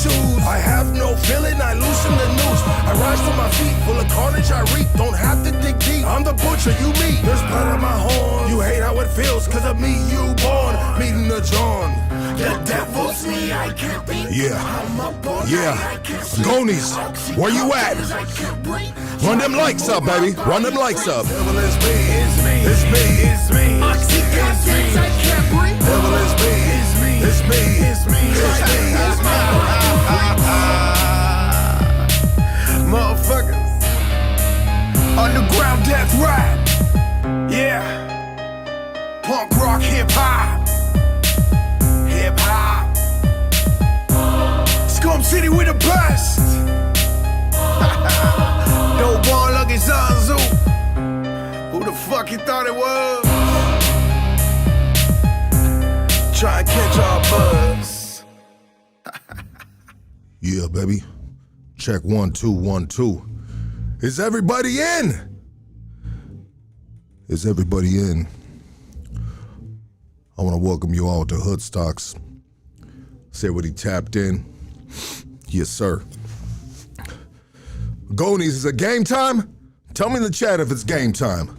shoes. I have no feeling, I loosen the noose. I rise to my feet, full of carnage I reap. Don't have to dig deep, I'm the butcher you meet. There's blood on my horn. You hate how it feels, cause of me you born. Meeting the John. The devil's me, I can't be. Yeah. Gonies, where you at? Run them likes up, baby. Run them likes up. Devil is me, it's me, it's me, it's me. Oxycontin, I can't breathe. Devil is me, it's me, it's me, it's me, it's me, it's me. Motherfuckers, underground death rap. Yeah, punk rock, hip hop. Hip hop. Scum City with the best. Dope boy looking Zanzu. Who the fuck you thought it was? Try and catch our buzz. Yeah, baby. Check 1 2 1 2. Is everybody in? Is everybody in? I want to welcome you all to Hoodstocks. Say what he tapped in. Yes, sir. Gonies, is it game time? Tell me in the chat if it's game time.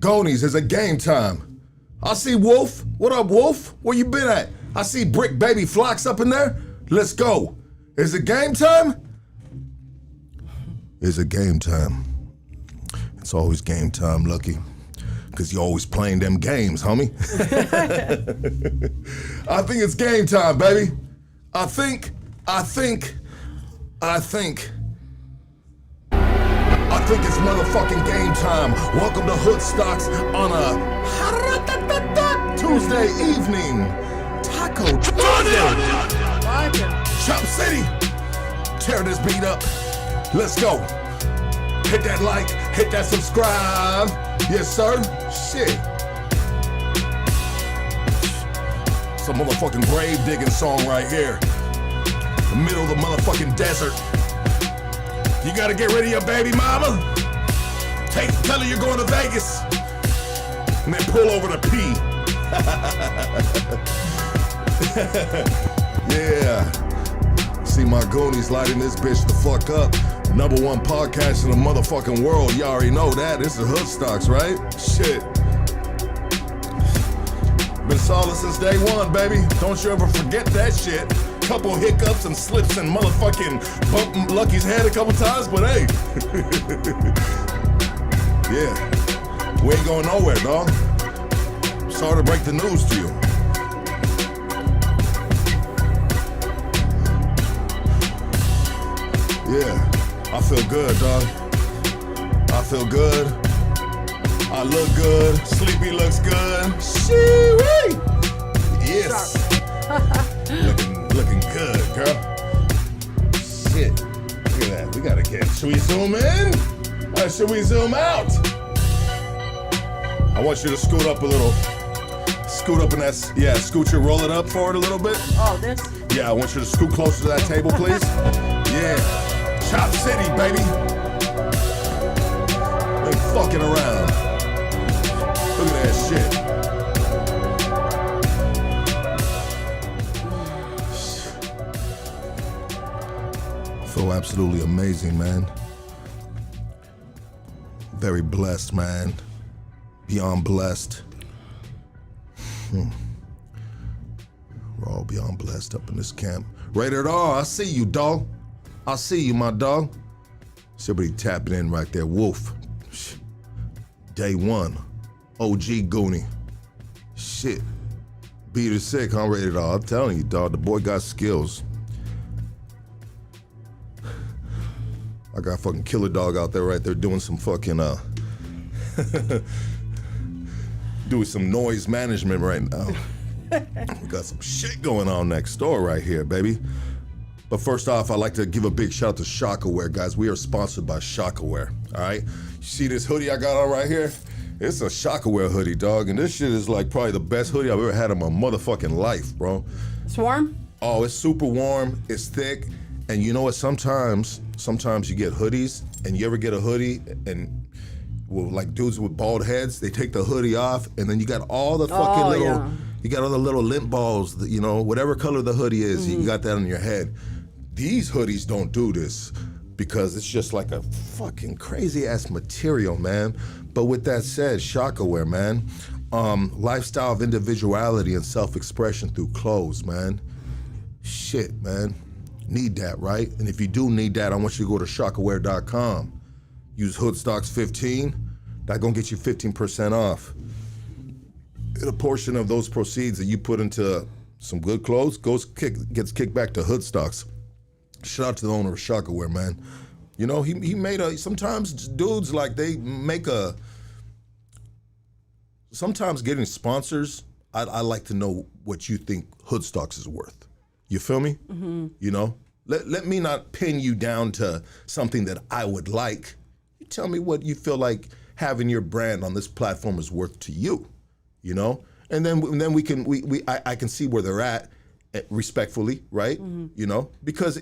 Gonies, is it game time? I see Wolf. What up, Wolf? Where you been at? I see Brick Baby Flocks up in there. Let's go. Is it game time? Is it game time? It's always game time, Lucky. Because you're always playing them games, homie. I think it's game time, baby. I think it's motherfucking game time. Welcome to Hoodstocks on a Tuesday evening. Taco Tuesday. Chop City. Tear this beat up. Let's go. Hit that like, hit that subscribe. Yes, sir. Shit. Some motherfucking grave digging song right here. The middle of the motherfucking desert. You gotta get rid of your baby mama. Tell her you're going to Vegas. And then pull over to pee. Yeah. See my Goonies lighting this bitch the fuck up. #1 podcast in the motherfucking world. You already know that. This is Hoodstocks, right? Shit. Been solid since day one, baby. Don't you ever forget that shit. Couple hiccups and slips and motherfucking bumping Lucky's head a couple times, but hey. Yeah. We ain't going nowhere, dog. Sorry to break the news to you. Yeah. I feel good, dog. I feel good. I look good. Sleepy looks good. Shee-wee! Yes. looking good, girl. Shit. Look at that. We gotta get. Should we zoom in? Or should we zoom out? I want you to scoot up a little. Scoot up in that. Yeah, scoot your roll it up forward a little bit. Oh, this? Yeah, I want you to scoot closer to that table, please. Yeah. Chop City, baby. Ain't fucking around. Look at that shit. I feel absolutely amazing, man. Very blessed, man. Beyond blessed. We're all beyond blessed up in this camp. Rated R, I see you, dog. I see you, my dog. Somebody tapping in right there. Wolf. Day one. OG Goonie. Shit. Beat her sick, huh? Rated R. I'm telling you, dog. The boy got skills. I got fucking Killer Dog out there right there doing some fucking, doing some noise management right now. We got some shit going on next door right here, baby. But first off, I'd like to give a big shout out to Shockaware, guys. We are sponsored by Shockaware, all right? You see this hoodie I got on right here? It's a Shockaware hoodie, dog, and this shit is like probably the best hoodie I've ever had in my motherfucking life, bro. It's warm? Oh, it's super warm, it's thick, and you know what, sometimes you get hoodies, and you ever get a hoodie, and well, like dudes with bald heads, they take the hoodie off, and then you got all the fucking you got all the little lint balls, that, you know, whatever color the hoodie is, you got that on your head. These hoodies don't do this because it's just like a fucking crazy ass material, man. But with that said, Shockaware, man. Lifestyle of individuality and self-expression through clothes, man. Shit, man. Need that, right? And if you do need that, I want you to go to shockaware.com. Use Hoodstocks15. That's gonna get you 15% off. And a portion of those proceeds that you put into some good clothes gets kicked back to Hoodstocks. Shout out to the owner of Shockaware, man. You know, he made sometimes dudes like they make sometimes getting sponsors, I like to know what you think Hoodstocks is worth. You feel me? Mm-hmm. You know? Let me not pin you down to something that I would like. You tell me what you feel like having your brand on this platform is worth to you, you know? And then I can see where they're at respectfully, right? Mm-hmm. You know? Because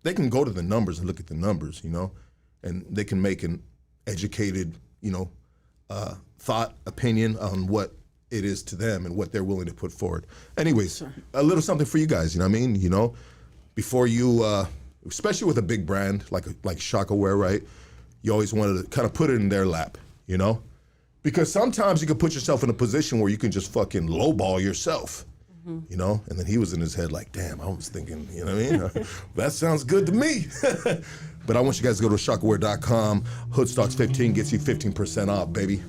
they can go to the numbers and look at the numbers, you know? And they can make an educated, you know, thought, opinion on what it is to them and what they're willing to put forward. Anyways, sure. A little something for you guys, you know what I mean? You know, before you, especially with a big brand like Shockaware, right? You always wanted to kind of put it in their lap, you know? Because sometimes you can put yourself in a position where you can just fucking lowball yourself, you know? And then he was in his head like, damn, I was thinking, you know what I mean? That sounds good to me. But I want you guys to go to shockaware.com. Hoodstocks15 gets you 15% off, baby.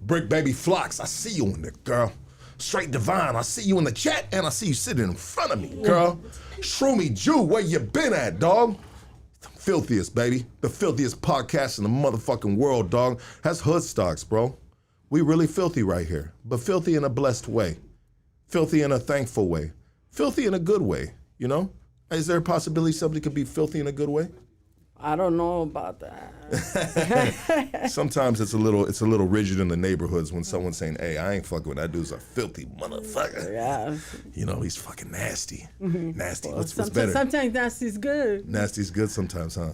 Brick Baby Flocks, I see you in there, girl. Straight Divine, I see you in the chat, and I see you sitting in front of me, girl. Shroomy Jew, where you been at, dog? Filthiest, baby. The filthiest podcast in the motherfucking world, dog. That's Hoodstocks, bro. We really filthy right here, but filthy in a blessed way. Filthy in a thankful way. Filthy in a good way, you know? Is there a possibility somebody could be filthy in a good way? I don't know about that. Sometimes it's a little rigid in the neighborhoods when someone's saying, hey, I ain't fucking with that dude's a filthy motherfucker. Yeah. You know, he's fucking nasty. Mm-hmm. Nasty. Well, what's better? Sometimes nasty's good. Nasty's good sometimes, huh?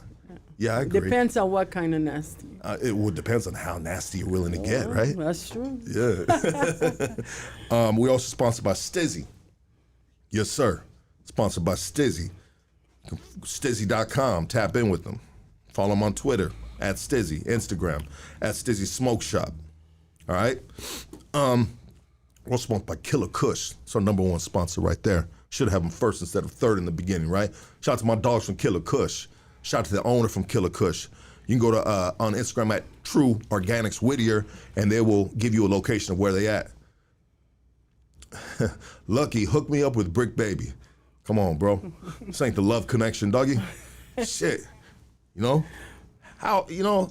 Yeah, I agree. Depends on what kind of nasty. It depends on how nasty you're willing to get, right? That's true. Yeah. We're also sponsored by Stizzy. Yes, sir. Sponsored by Stizzy. Stizzy.com. Tap in with them. Follow them on Twitter at Stizzy, Instagram at Stizzy Smoke Shop. All right. We're sponsored by Killa Kush. It's our #1 sponsor right there. Should have them first instead of third in the beginning, right? Shout out to my dogs from Killa Kush. Shout out to the owner from Killa Kush. You can go to on Instagram at True Organics Whittier, and they will give you a location of where they at. Lucky, hook me up with Brick Baby. Come on, bro. This ain't the love connection, doggy. Shit. You know? How, you know,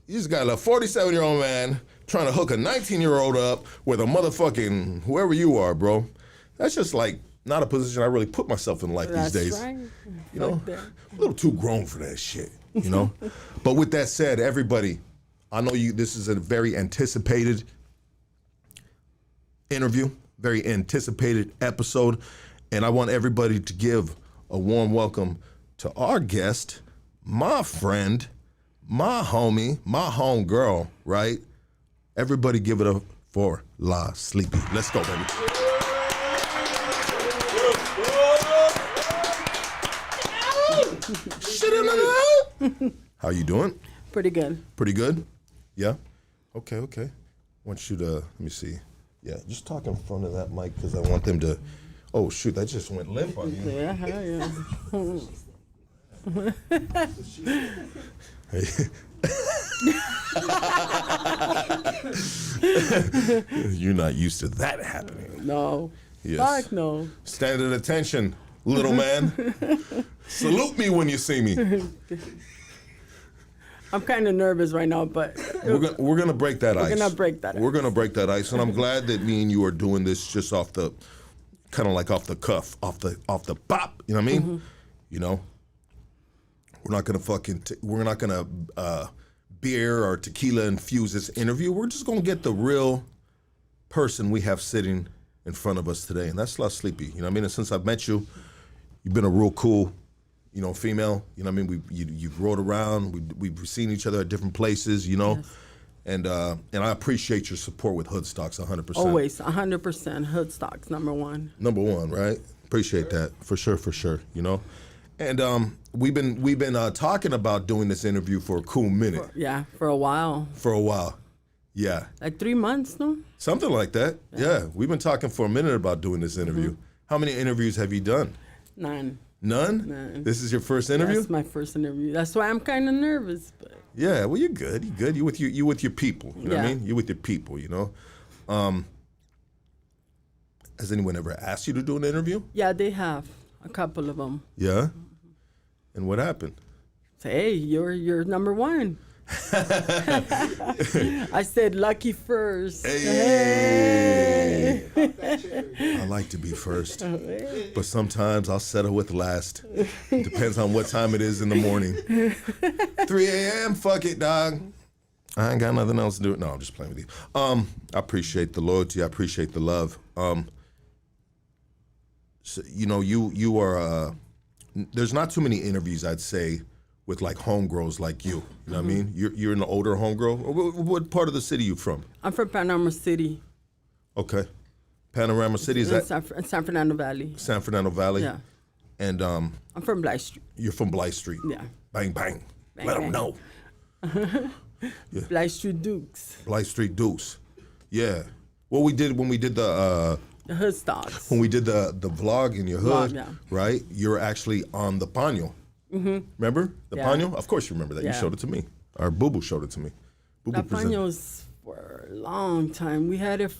you just got a 47-year-old man trying to hook a 19-year-old up with a motherfucking whoever you are, bro. That's just like not a position I really put myself in life these days. Right. You know? A little too grown for that shit, you know? But with that said, everybody, I know this is a very anticipated interview, very anticipated episode. And I want everybody to give a warm welcome to our guest, my friend, my homie, my homegirl, right? Everybody give it up for La Sleepy. Let's go, baby. How you doing? Pretty good. Pretty good? Yeah? Okay. I want you to, let me see. Yeah, just talk in front of that mic because I want them to. Oh shoot, that just went limp on you. Yeah. You're not used to that happening. No. Yes. Fuck no. Stand at attention, little man. Salute me when you see me. I'm kind of nervous right now, but we're gonna break that ice. We're gonna break that ice. We're gonna break that ice, and I'm glad that me and you are doing this just off the, kind of like off the cuff, off the pop. You know what I mean? Mm-hmm. You know, we're not gonna beer or tequila infuse this interview. We're just gonna get the real person we have sitting in front of us today, and that's La Sleepy. You know what I mean? And since I've met you, you've been a real cool, you know, female. You know what I mean? You've rode around. We've seen each other at different places. You know. Yes. And I appreciate your support with Hoodstocks 100%. Always 100% Hoodstocks #1. #1, right? Appreciate that for sure. You know, And we've been talking about doing this interview for a cool minute. For a while. For a while. Yeah. Like 3 months, no? Something like that. Yeah. We've been talking for a minute about doing this interview. How many interviews have you done? None. None? None. This is your first interview? That's my first interview. That's why I'm kind of nervous. But yeah, well, you're good. You're good. You with your people. You know what I mean? You're with your people, you know? Has anyone ever asked you to do an interview? Yeah, they have. A couple of them. Yeah? And what happened? Say, hey, you're number one. I said lucky first. Hey. I like to be first, but sometimes I'll settle with last. Depends on what time it is in the morning. 3 a.m. Fuck it, dog. I ain't got nothing else to do. No, I'm just playing with you. I appreciate the loyalty. I appreciate the love. So, you know, you are. There's not too many interviews, I'd say, with like homegirls like you. You know what I mean? You're an older homegirl. What part of the city you from? I'm from Panorama City. Okay. Panorama City, is that? San Fernando Valley. San Fernando Valley? Yeah. And I'm from Blythe Street. you're from Blythe Street? Yeah. Bang, bang. Bang, Let them bang. know. Blythe Street Dukes. Blythe Street Deuce. Yeah. What we did when we did the Hood Stocks. the vlog in your hood, Vlog, yeah. right? You're actually on the paño. Remember the Yeah. paño? Of course you remember that. You Yeah. showed it to me. Or Boo Boo showed it to me. Boo Boo La presented. Paños for a long time. We had it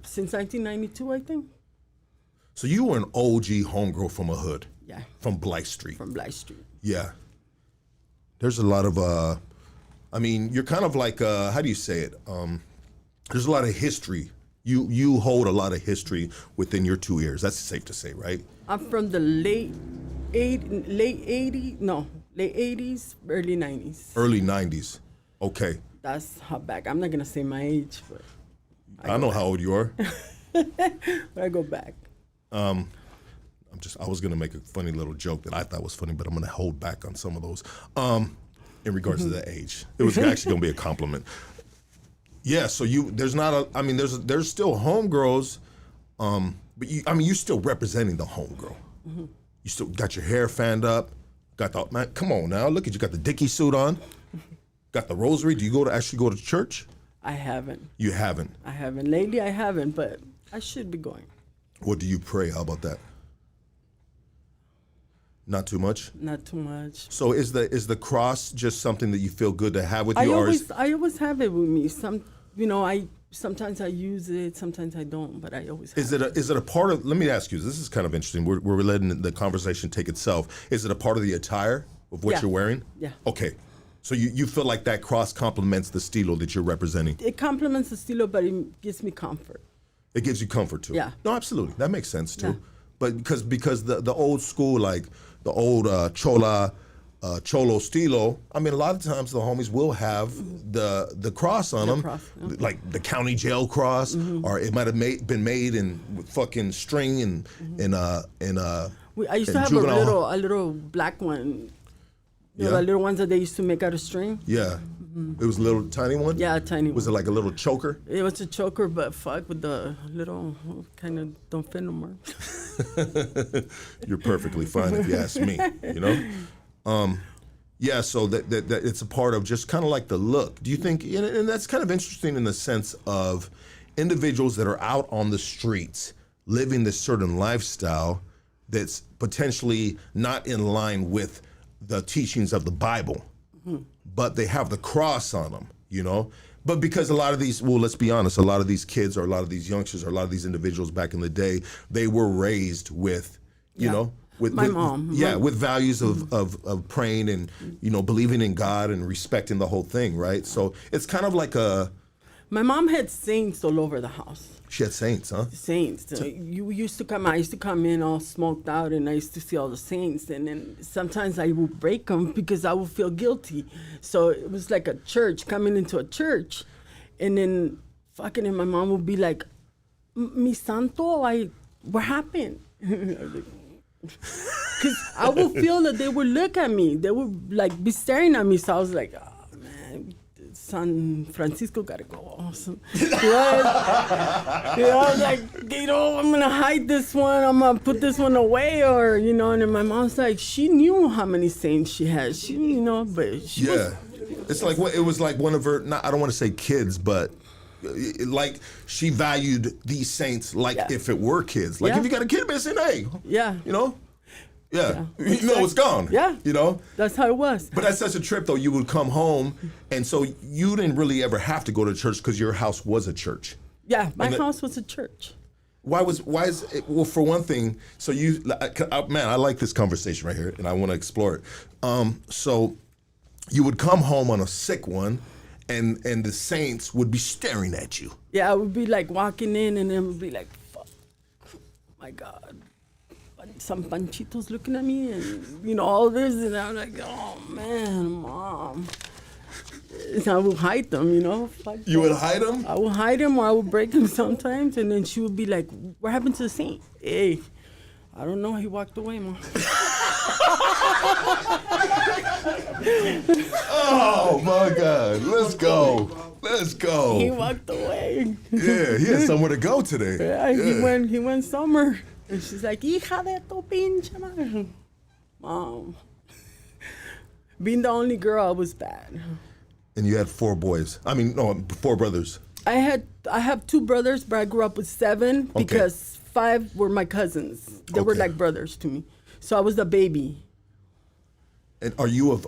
since 1992, I think. So you were an OG homegirl from a hood. Yeah. From Blythe Street. From Blythe Street. Yeah. There's a lot of, I mean, you're kind of like, how do you say it? There's a lot of history. You hold a lot of history within your 2 ears. That's safe to say, right? I'm from the late 80s, early 90s. Early 90s. Okay. That's how back. I'm not going to say my age, but I know how old you are. I go back. I was gonna make a funny little joke that I thought was funny, but I'm gonna hold back on some of those. In regards to the age, it was actually gonna be a compliment. Yeah, so there's still homegirls, but you're still representing the homegirl. You still got your hair fanned up, man, come on now, look at you, got the Dickie suit on, got the rosary. Do you actually go to church? I haven't. You haven't. I haven't. Lately, I haven't, but I should be going. What do you pray? How about that? Not too much? Not too much. So is the cross just something that you feel good to have with you? I always have it with me. Sometimes I use it, sometimes I don't, but I always have it. Is it a part of, let me ask you, this is kind of interesting. We're letting the conversation take itself. Is it a part of the attire of what Yeah. you're wearing? Yeah. Okay. So you feel like that cross complements the stilo that you're representing? It complements the stilo, but it gives me comfort. It gives you comfort too. Yeah. No, absolutely. That makes sense too. Yeah. But because the old school, like the old cholo stilo, I mean, a lot of times the homies will have the cross on them, cross, yeah. like the county jail cross, or it might have been made in fucking string and I used to and have juvenile- a little black one. You know, Yeah. the little ones that they used to make out of string? Yeah. It was a little tiny one? Yeah, a tiny one. Was it like a little choker? It was a choker, but fuck with the little kind of don't fit no more. You're perfectly fine if you ask me, you know? Yeah, so that it's a part of just kind of like the look. Do you think, and that's kind of interesting in the sense of individuals that are out on the streets living this certain lifestyle that's potentially not in line with the teachings of the Bible, but they have the cross on them, you know? But because a lot of these, well, let's be honest, a lot of these kids or a lot of these youngsters or a lot of these individuals back in the day, they were raised with, you know, with My mom. Yeah, with values of praying and, you know, believing in God and respecting the whole thing, right? So it's kind of like My mom had saints all over the house. she had saints, huh? Saints. I used to come in all smoked out, and I used to see all the saints, and then sometimes I would break them because I would feel guilty. So it was like a church, coming into a church, and then fucking, and my mom would be like, "Mi santo, what happened?" Because I would feel that they would look at me, they would like be staring at me. So I was like, "Oh man, San Francisco gotta go. So, I was like, I'm gonna hide this one. I'm gonna put this one away, or and then my mom's like, she knew how many saints she had. She, but she was. It's like it was like one of her. I don't want to say kids, but like she valued these saints like if it were kids. Like if you got a kid missing, hey, yeah, it's gone. Yeah, that's how it was. But that's such a trip, though. You would come home, and so you didn't really ever have to go to church because your house was a church. Yeah, my house was a church. Why is it? Well, for one thing, so I like this conversation right here, and I want to explore it. So you would come home on a sick one, and the saints would be staring at you. Yeah, I would be like walking in, and then would be like, "Fuck, my God, some panchitos looking at me," and all this, and I'm like, "Oh man, Mom." And I would hide them, Fuck you would hide them? I would hide them, or I would break them sometimes, and then she would be like, "What happened to the saint?" Hey, I don't know. He walked away, Mom. Oh my God! Let's go. He walked away. Yeah, he had somewhere to go today. Yeah, he went somewhere. And she's like, "Hija de tu pinche madre." Mom. Being the only girl, I was bad. And you had 4 boys. 4 brothers. I have 2 brothers, but I grew up with 7 because 5 were my cousins. They were like brothers to me. So I was the baby. And are you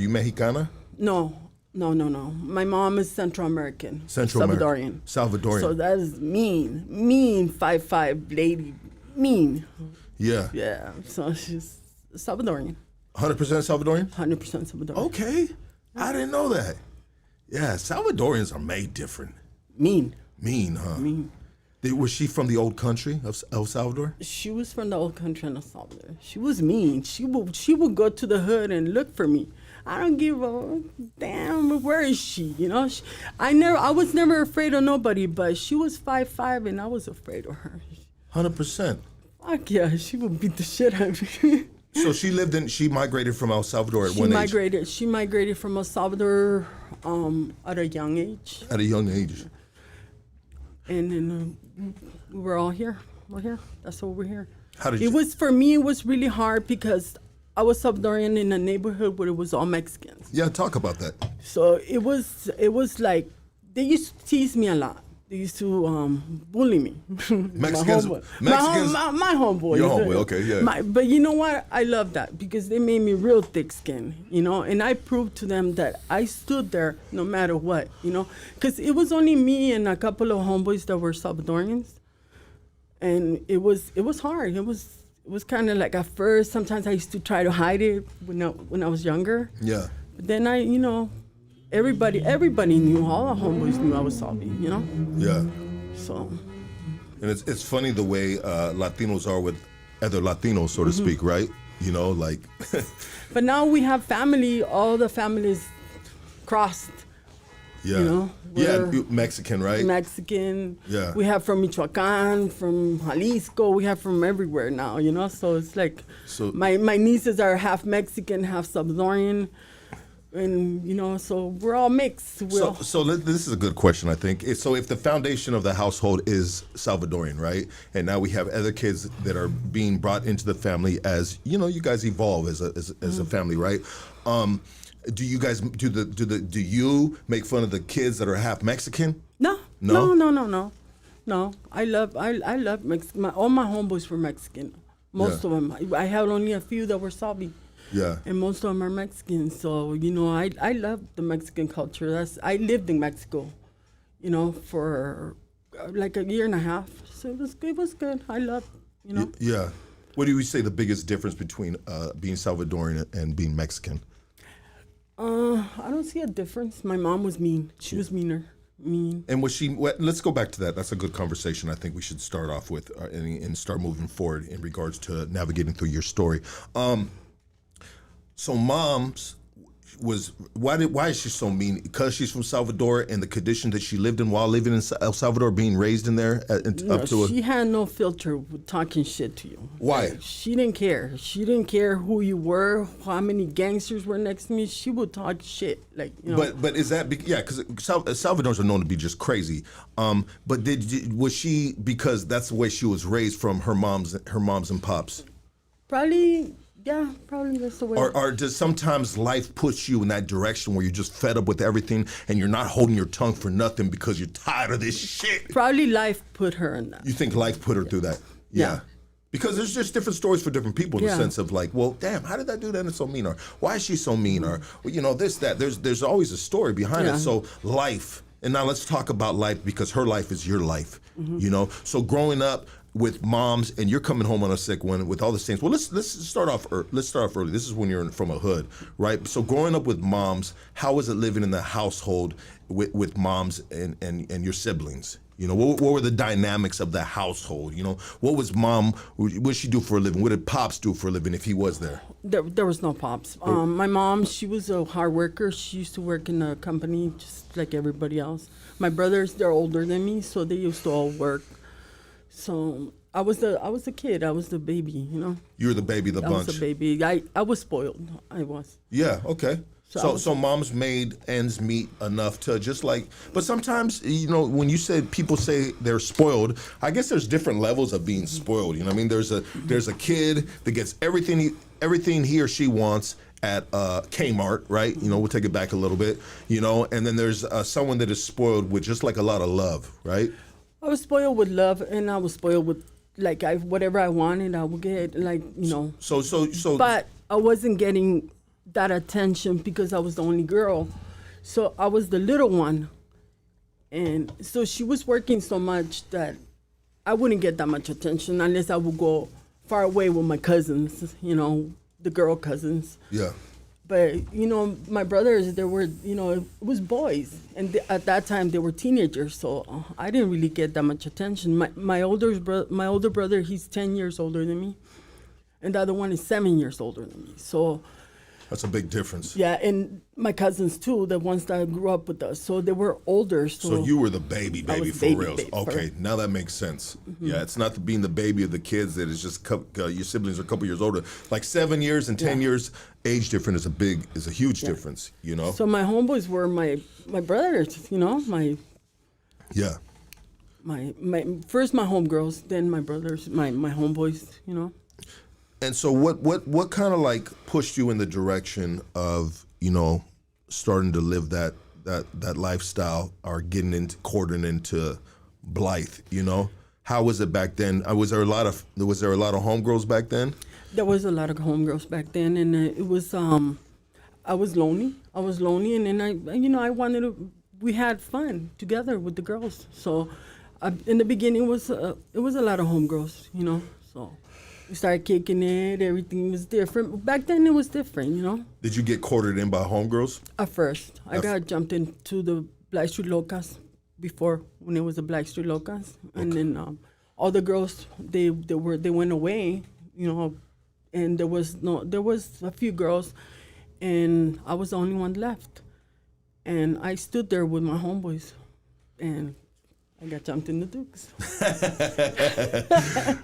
Mexicana? No. My mom is Central American. Salvadorian. So that is mean 5'5" lady, mean. Yeah. Yeah. So she's Salvadorian. 100% Salvadorian? 100% Salvadorian. Okay. I didn't know that. Yeah, Salvadorians are made different. Mean, huh? Mean. Was she from the old country of El Salvador? She was from the old country in El Salvador. She was mean. She would go to the hood and look for me. I don't give a damn. Where is she? I was never afraid of nobody, but she was 5'5", and I was afraid of her. 100%. Fuck yeah, she would beat the shit out of me. So she migrated from El Salvador at one age? She migrated from El Salvador at a young age. At a young age. And then we're all here. We're here. That's why we're here. For me, it was really hard because I was Salvadorian in a neighborhood where it was all Mexicans. Yeah, talk about that. So it was like, they used to tease me a lot. They used to bully me. Mexicans? My homeboy. Your homeboy, okay, yeah. But you know what? I love that because they made me real thick-skinned, and I proved to them that I stood there no matter what, because it was only me and a couple of homeboys that were Salvadorians, and it was hard. It was kind of like at first, sometimes I used to try to hide it when I was younger. Yeah. But then everybody knew, all the homeboys knew I was Salvi, Yeah. So. And it's funny the way Latinos are with other Latinos, so to speak, right? Like. But now we have family. All the families crossed. Yeah. Mexican, right? Mexican. Yeah. We have from Michoacan, from Jalisco. We have from everywhere now, So it's like my nieces are half Mexican, half Salvadorian. And, so we're all mixed. So this is a good question, I think. So if the foundation of the household is Salvadorian, right? And now we have other kids that are being brought into the family as, you guys evolve as a family, right? Do you guys, do you make fun of the kids that are half Mexican? No. I love Mexican. All my homeboys were Mexican. Most of them. I had only a few that were Salvi. Yeah. And most of them are Mexican. So, I love the Mexican culture. I lived in Mexico, for like a year and a half. So it was good. I loved, Yeah. What do you say the biggest difference between being Salvadorian and being Mexican? I don't see a difference. My mom was mean. She was meaner. Mean. And let's go back to that. That's a good conversation I think we should start off with and start moving forward in regards to navigating through your story. So moms, why is she so mean? Because she's from Salvador and the condition that she lived in while living in El Salvador, being raised in there she had no filter with talking shit to you. Why? Like, she didn't care. She didn't care who you were, how many gangsters were next to me. She would talk shit, like, you know. But is that because Salvadorans are known to be just crazy? But was she, because that's the way she was raised from her moms and pops? Probably. Yeah, probably that's the way. Or does sometimes life push you in that direction where you're just fed up with everything and you're not holding your tongue for nothing because you're tired of this shit? Probably life put her in that. You think life put her through that? Yeah. Because there's just different stories for different people in the sense of like, well, damn, how did that do that and so mean? Or why is she so mean? Or, you know, this, that. There's always a story behind it. So life. And now let's talk about life because her life is your life, you know? So growing up with moms, and you're coming home on a sick one with all the things. Well, let's start off early. This is when you're from a hood, right? So growing up with moms, how was it living in the household with moms and your siblings? You know, what were the dynamics of the household? You know, what was mom? What did she do for a living? What did pops do for a living if he was there? There was no pops. My mom, she was a hard worker. She used to work in a company just like everybody else. My brothers, they're older than me, so they used to all work. So I was the kid. I was the baby, you know. You were the baby of the bunch. I was the baby. I was spoiled. I was. Yeah. Okay. So moms made ends meet enough to just like, but sometimes, you know, when people say they're spoiled, I guess there's different levels of being spoiled. You know what I mean? There's a kid that gets everything he or she wants at Kmart, right? You know, we'll take it back a little bit, you know, and then there's someone that is spoiled with just like a lot of love, right? I was spoiled with love, and I was spoiled with like whatever I wanted, I would get, like, you know. So. But I wasn't getting that attention because I was the only girl, so I was the little one, and so she was working so much that I wouldn't get that much attention unless I would go far away with my cousins, you know, the girl cousins. Yeah. But, you know, my brothers, there were, you know, it was boys. And at that time, they were teenagers, so I didn't really get that much attention. My older brother, he's 10 years older than me. And the other one is 7 years older than me. So that's a big difference. Yeah, and my cousins, too, the ones that grew up with us. So they were older. So you were the baby for real. Okay, now that makes sense. Mm-hmm. Yeah, it's not being the baby of the kids that is just your siblings are a couple years older. Like 7 years and 10 years, age difference is a huge difference, you know? So my homeboys were my brothers, you know, Yeah. First my homegirls, then my brothers, my homeboys, you know? And so what kind of like pushed you in the direction of, you know, starting to live that lifestyle or courting into Blythe, you know? How was it back then? Was there a lot of homegirls back then? There was a lot of homegirls back then, and it was I was lonely, and then I wanted to. We had fun together with the girls. So in the beginning, it was a lot of homegirls, you know. So we started kicking it. Everything was different. Back then, it was different, you know. Did you get courted in by homegirls? At first, I got jumped into the Black Street Locas before, when it was the Black Street Locas, and then all the girls they went away, you know, and there was a few girls, and I was the only one left, and I stood there with my homeboys, and I got jumped in the Dukes.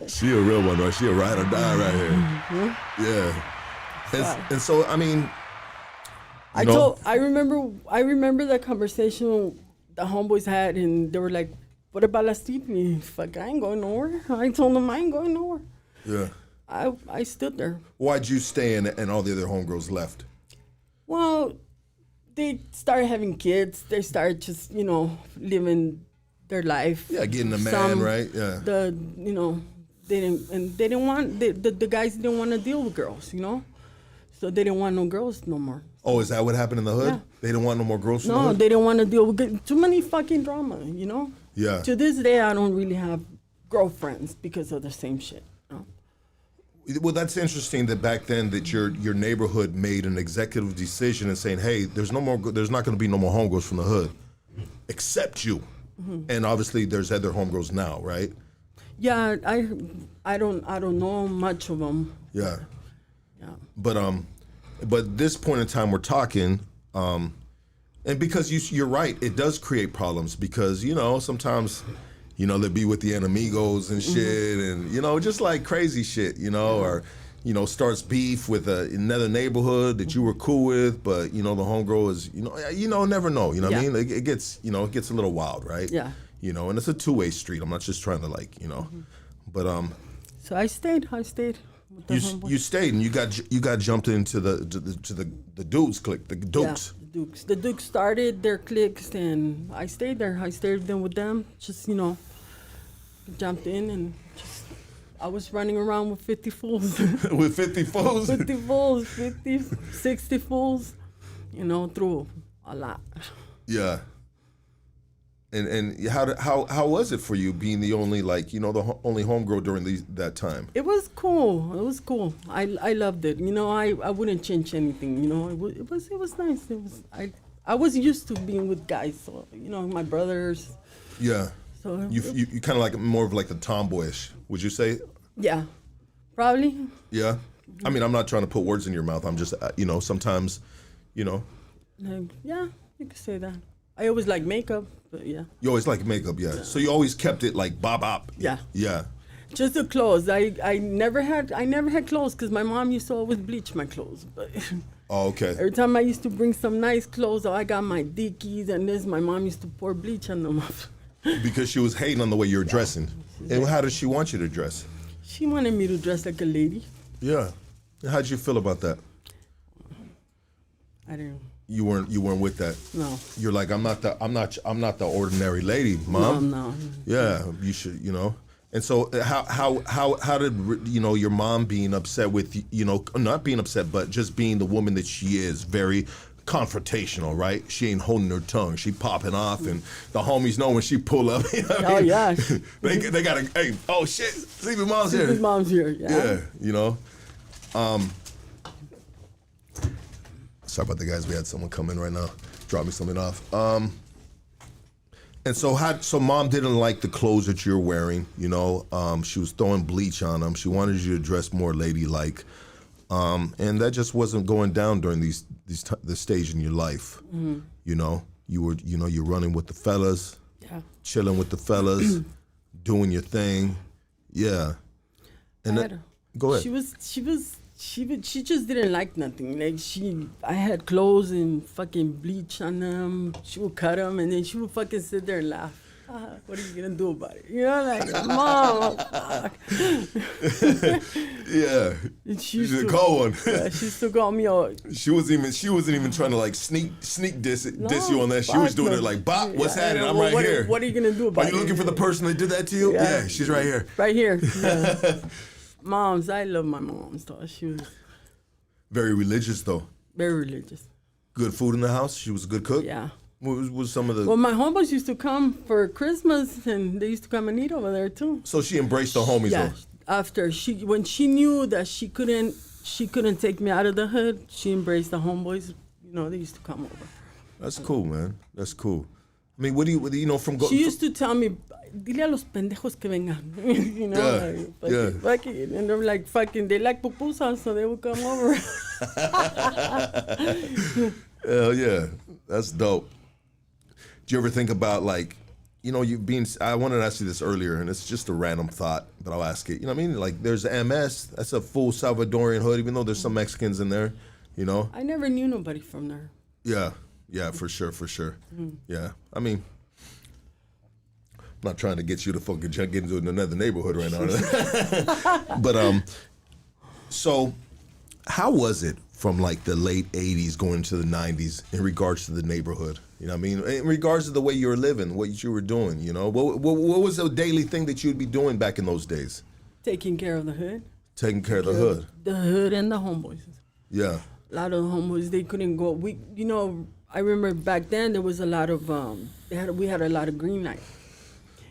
She a real one, right? She a ride or die right here. Mm-hmm. Yeah. And so, I mean, I remember that conversation the homeboys had, and they were like, "What about La Stipe? Fuck, I ain't going nowhere." I told them I ain't going nowhere. Yeah. I stood there. Why'd you stay and all the other homegirls left? Well, they started having kids. They started just, you know, living their life. Yeah, getting a man, right? Yeah. They didn't want the guys didn't want to deal with girls, you know, so they didn't want no girls no more. Oh, is that what happened in the hood? Yeah. They didn't want no more girls. No, they didn't want to deal with too many fucking drama, you know. Yeah. To this day, I don't really have girlfriends because of the same shit. You know? Well, that's interesting that back then that your neighborhood made an executive decision and saying, "Hey, there's not going to be no more homegirls from the hood, except you." Mm-hmm. And obviously, there's other homegirls now, right? Yeah, I don't know much of them. Yeah. Yeah. But But this point in time we're talking, and because you're right, it does create problems because, sometimes, they'd be with the enemigos and shit and, just like crazy shit, or, starts beef with another neighborhood that you were cool with, but, the homegirl is, never know, what I mean? It gets, it gets a little wild, right? Yeah. And it's a two-way street. I'm not just trying to but So I stayed with the homeboys. you stayed and you got jumped into the dudes clique, the Dukes. Yeah, the Dukes started their cliques, and I stayed there. I stayed with them. Just jumped in and just. I was running around with 50 fools. With 50 fools? 50 fools, 50, 60 fools. Through a lot. Yeah. And how was it for you being the only the only homegirl during that time? It was cool. I loved it. I wouldn't change anything. It was nice. I was used to being with guys. So my brothers. Yeah. So you kind of like more of like the tomboyish. Would you say? Yeah, probably. Yeah. I mean, I'm not trying to put words in your mouth. I'm just sometimes, Yeah, you could say that. I always like makeup. But yeah. You always like makeup, yeah. So you always kept it like bop. Yeah. Yeah. Just the clothes. I never had clothes because my mom used to always bleach my clothes. But oh, okay. every time I used to bring some nice clothes, I got my Dickies and this. My mom used to pour bleach on them. Because she was hating on the way you were dressing. And how did she want you to dress? She wanted me to dress like a lady. Yeah. How'd you feel about that? I didn't. You weren't with that. No. You're like, I'm not the ordinary lady, Mom. No. Yeah, you should, And so how did your mom being upset with not being upset, but just being the woman that she is, very confrontational, right? She ain't holding her tongue. She popping off, and the homies know when she pull up. Oh yeah. they gotta. Hey, oh shit! Sleepy mom's here. Sleepy mom's here. Yeah. Yeah. Sorry about the guys. We had someone come in right now, drop me something off. And so mom didn't like the clothes that you're wearing. She was throwing bleach on them. She wanted you to dress more ladylike. And that just wasn't going down during this stage in your life. Mm-hmm. You're running with the fellas, chilling with the fellas, doing your thing, yeah. And go ahead. She just didn't like nothing. Like I had clothes and fucking bleach on them. She would cut them and then she would fucking sit there and laugh. What are you gonna do about it? Mom. Yeah. She's a cold one. Yeah, she used to call me out. She wasn't even trying to like sneak diss you on that. She was doing it like, Bop, what's happening? I'm right here. What are you gonna do about it? Are you looking for the person that did that to you? Yeah, she's right here. Right here. Yeah. Moms, I love my moms though. She was very religious though. Very religious. Good food in the house. She was a good cook. Yeah. What was some of the? Well, my homeboys used to come for Christmas, and they used to come and eat over there too. So she embraced the homies though. After when she knew that she couldn't take me out of the hood, she embraced the homeboys. They used to come over. That's cool, man. That's cool. I mean, what do you from? She used to tell me, "Dile a los pendejos que vengan," fucking, and they're like fucking. They like pupusas, so they would come over. Hell yeah, that's dope. Do you ever think about you being? I wanted to ask you this earlier, and it's just a random thought, but I'll ask it. You know what I mean? Like, there's MS. That's a full Salvadorian hood, even though there's some Mexicans in there. I never knew nobody from there. Yeah, for sure. Mm-hmm. Yeah, I mean, I'm not trying to get you to fucking get into another neighborhood right now. But so how was it from like the late 80s going into the 90s in regards to the neighborhood? You know what I mean? In regards to the way you were living, what you were doing, what was the daily thing that you'd be doing back in those days? Taking care of the hood. Taking care of the hood. The hood and the homeboys. Yeah. A lot of the homeboys, they couldn't go. I remember back then there was a lot of we had a lot of green light.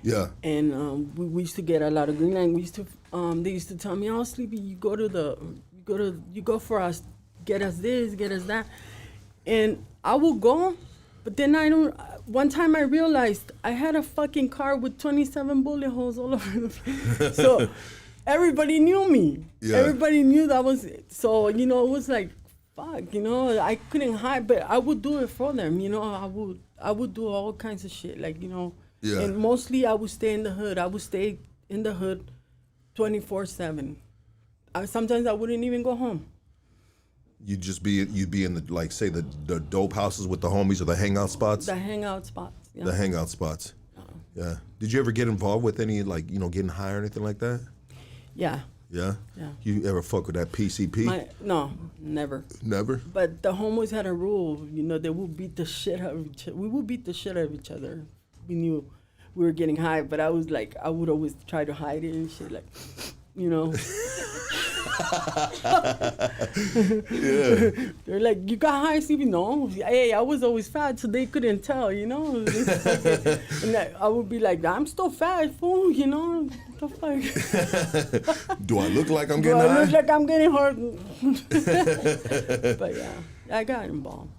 Yeah. And we used to get a lot of green light. We used to they used to tell me, "Oh, Sleepy, you go for us, get us this, get us that," and I will go, but then one time I realized I had a fucking car with 27 bullet holes all over the place. So everybody knew me. Yeah. Everybody knew that was it. So it was like fuck, I couldn't hide, but I would do it for them. I would do all kinds of shit, like, Yeah. And mostly I would stay in the hood. I would stay in the hood 24/7. Sometimes I wouldn't even go home. You'd be in the, like, say the dope houses with the homies or the hangout spots? The hangout spots. Yeah. The hangout spots. Yeah. Did you ever get involved with any, like, getting high or anything like that? Yeah. Yeah? Yeah. You ever fuck with that PCP? No, never. Never? But the homos had a rule, they would beat the shit out of each other. We would beat the shit out of each other. We knew we were getting high, but I would always try to hide it and shit, like, Yeah. They're like, you got high, Stevie? No. Hey, I was always fat, so they couldn't tell, And I would be like, I'm still fat, fool, What the fuck? Do I look like I'm Do getting I high? look like I'm getting hard? But yeah, I got involved.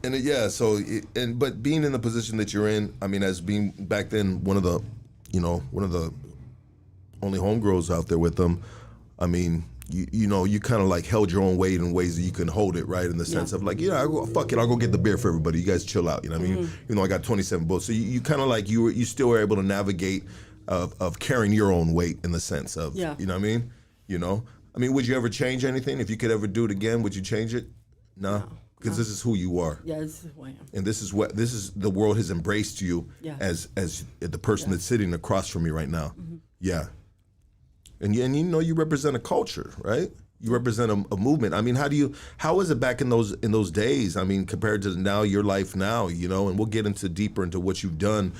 And but being in the position that you're in, I mean, as being back then one of the only homegirls out there with them, I mean, you kind of like held your own weight in ways that you can hold it, right? In the sense of like, fuck it, I'll go get the beer for everybody. You guys chill out, you know what I mean? I got 27 bullets. So you kind of like, you still were able to navigate of carrying your own weight in the sense of, you know what I mean? I mean, would you ever change anything? If you could ever do it again, would you change it? No. Because this is who you are. Yeah, this is who I am. And this is the world has embraced you as the person that's sitting across from me right now. Mm-hmm. Yeah. And you represent a culture, right? You represent a movement. I mean, how was it back in those days? I mean, compared to now, your life now, and we'll get deeper into what you've done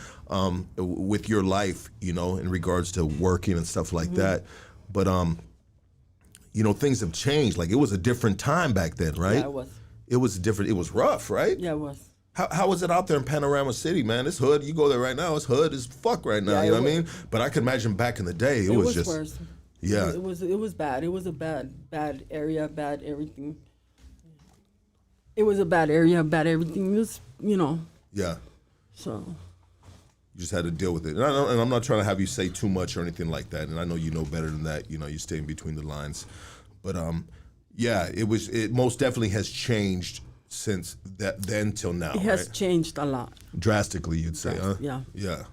with your life, in regards to working and stuff like that. But things have changed. Like, it was a different time back then, right? Yeah, it was. It was different. It was rough, right? Yeah, it was. How was it out there in Panorama City, man? It's hood. You go there right now, it's hood as fuck right now. Yeah, you know what I mean? But I can imagine back in the day, it was just worse. Yeah. It was bad. It was a bad area, bad everything. It was a bad area, bad everything. It was, Yeah. So. You just had to deal with it. And I'm not trying to have you say too much or anything like that. And I know you know better than that. You stay in between the lines. But yeah, it most definitely has changed since then till now. It has changed a lot. Drastically, you'd say, huh? Yeah. Yeah.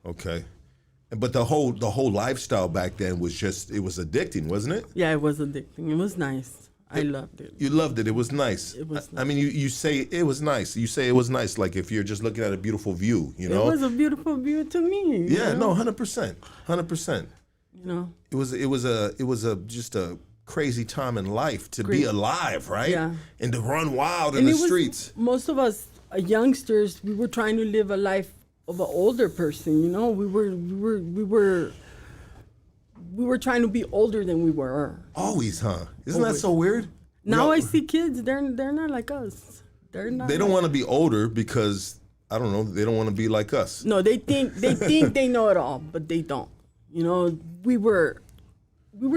Okay. But the whole lifestyle back then was it was addicting, wasn't it? Yeah, it was addicting. It was nice. I loved it. You loved it. It was nice. It was nice. I mean, you say it was nice. You say it was nice, like if you're just looking at a beautiful view, It was a beautiful view to me. Yeah, no, 100%. 100%. It was just a crazy time in life to be alive, right? Yeah. And to run wild in the streets. Most of us youngsters, we were trying to live a life of an older person, we were trying to be older than we were. Always, huh? Isn't that so weird? Now I see kids, they're not like us. They're not. They don't want to be older because I don't know, they don't want to be like us. No, they think they know it all, but they don't. We were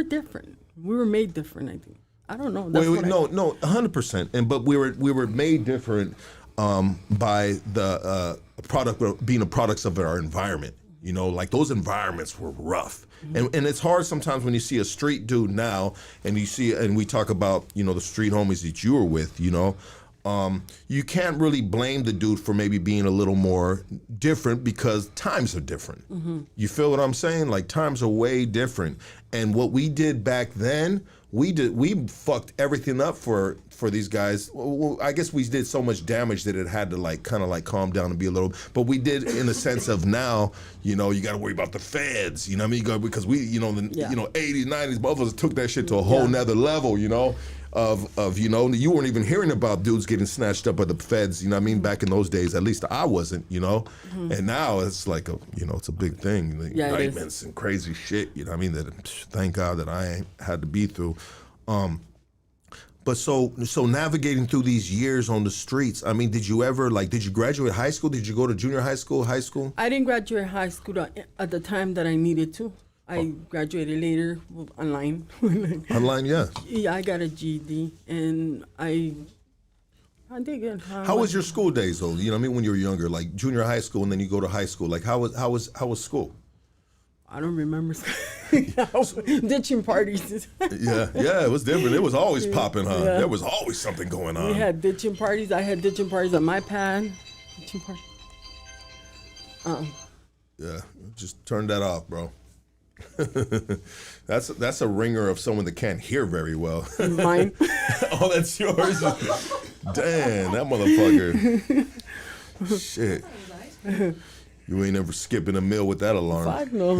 different. We were made different, I think. I don't know. That's no, 100%. But we were made different by the being a products of our environment. Like those environments were rough. Mm-hmm. And it's hard sometimes when you see a street dude now and we talk about, the street homies that you were with, you can't really blame the dude for maybe being a little more different because times are different. Mm-hmm. You feel what I'm saying? Like times are way different. And what we did back then, we fucked everything up for these guys. Well, I guess we did so much damage that it had to kind of calm down and be a little. But we did in the sense of now, you got to worry about the feds. You know what I mean? Because we, the 80s, 90s, both of us took that shit to a whole nother level. Of you weren't even hearing about dudes getting snatched up by the feds. You know what I mean? Back in those days, at least I wasn't. Mm-hmm. And now it's like it's a big thing. The indictments and crazy shit. You know what I mean? That thank God that I ain't had to be through. But so navigating through these years on the streets, I mean, did you graduate high school? Did you go to junior high school, high school? I didn't graduate high school at the time that I needed to. I graduated later online. Online, yeah. Yeah, I got a GED, and I did good. How was your school days, though? You know what I mean? When you were younger, like junior high school, and then you go to high school. Like, how was school? I don't remember. Ditching parties. Yeah, it was different. It was always popping, huh? Yeah. There was always something going on. We had ditching parties. I had ditching parties on my pad. Ditching party. Yeah, just turn that off, bro. That's a ringer of someone that can't hear very well. Mine. Oh, that's yours? Damn, that motherfucker. Shit. You ain't ever skipping a meal with that alarm. Fuck no.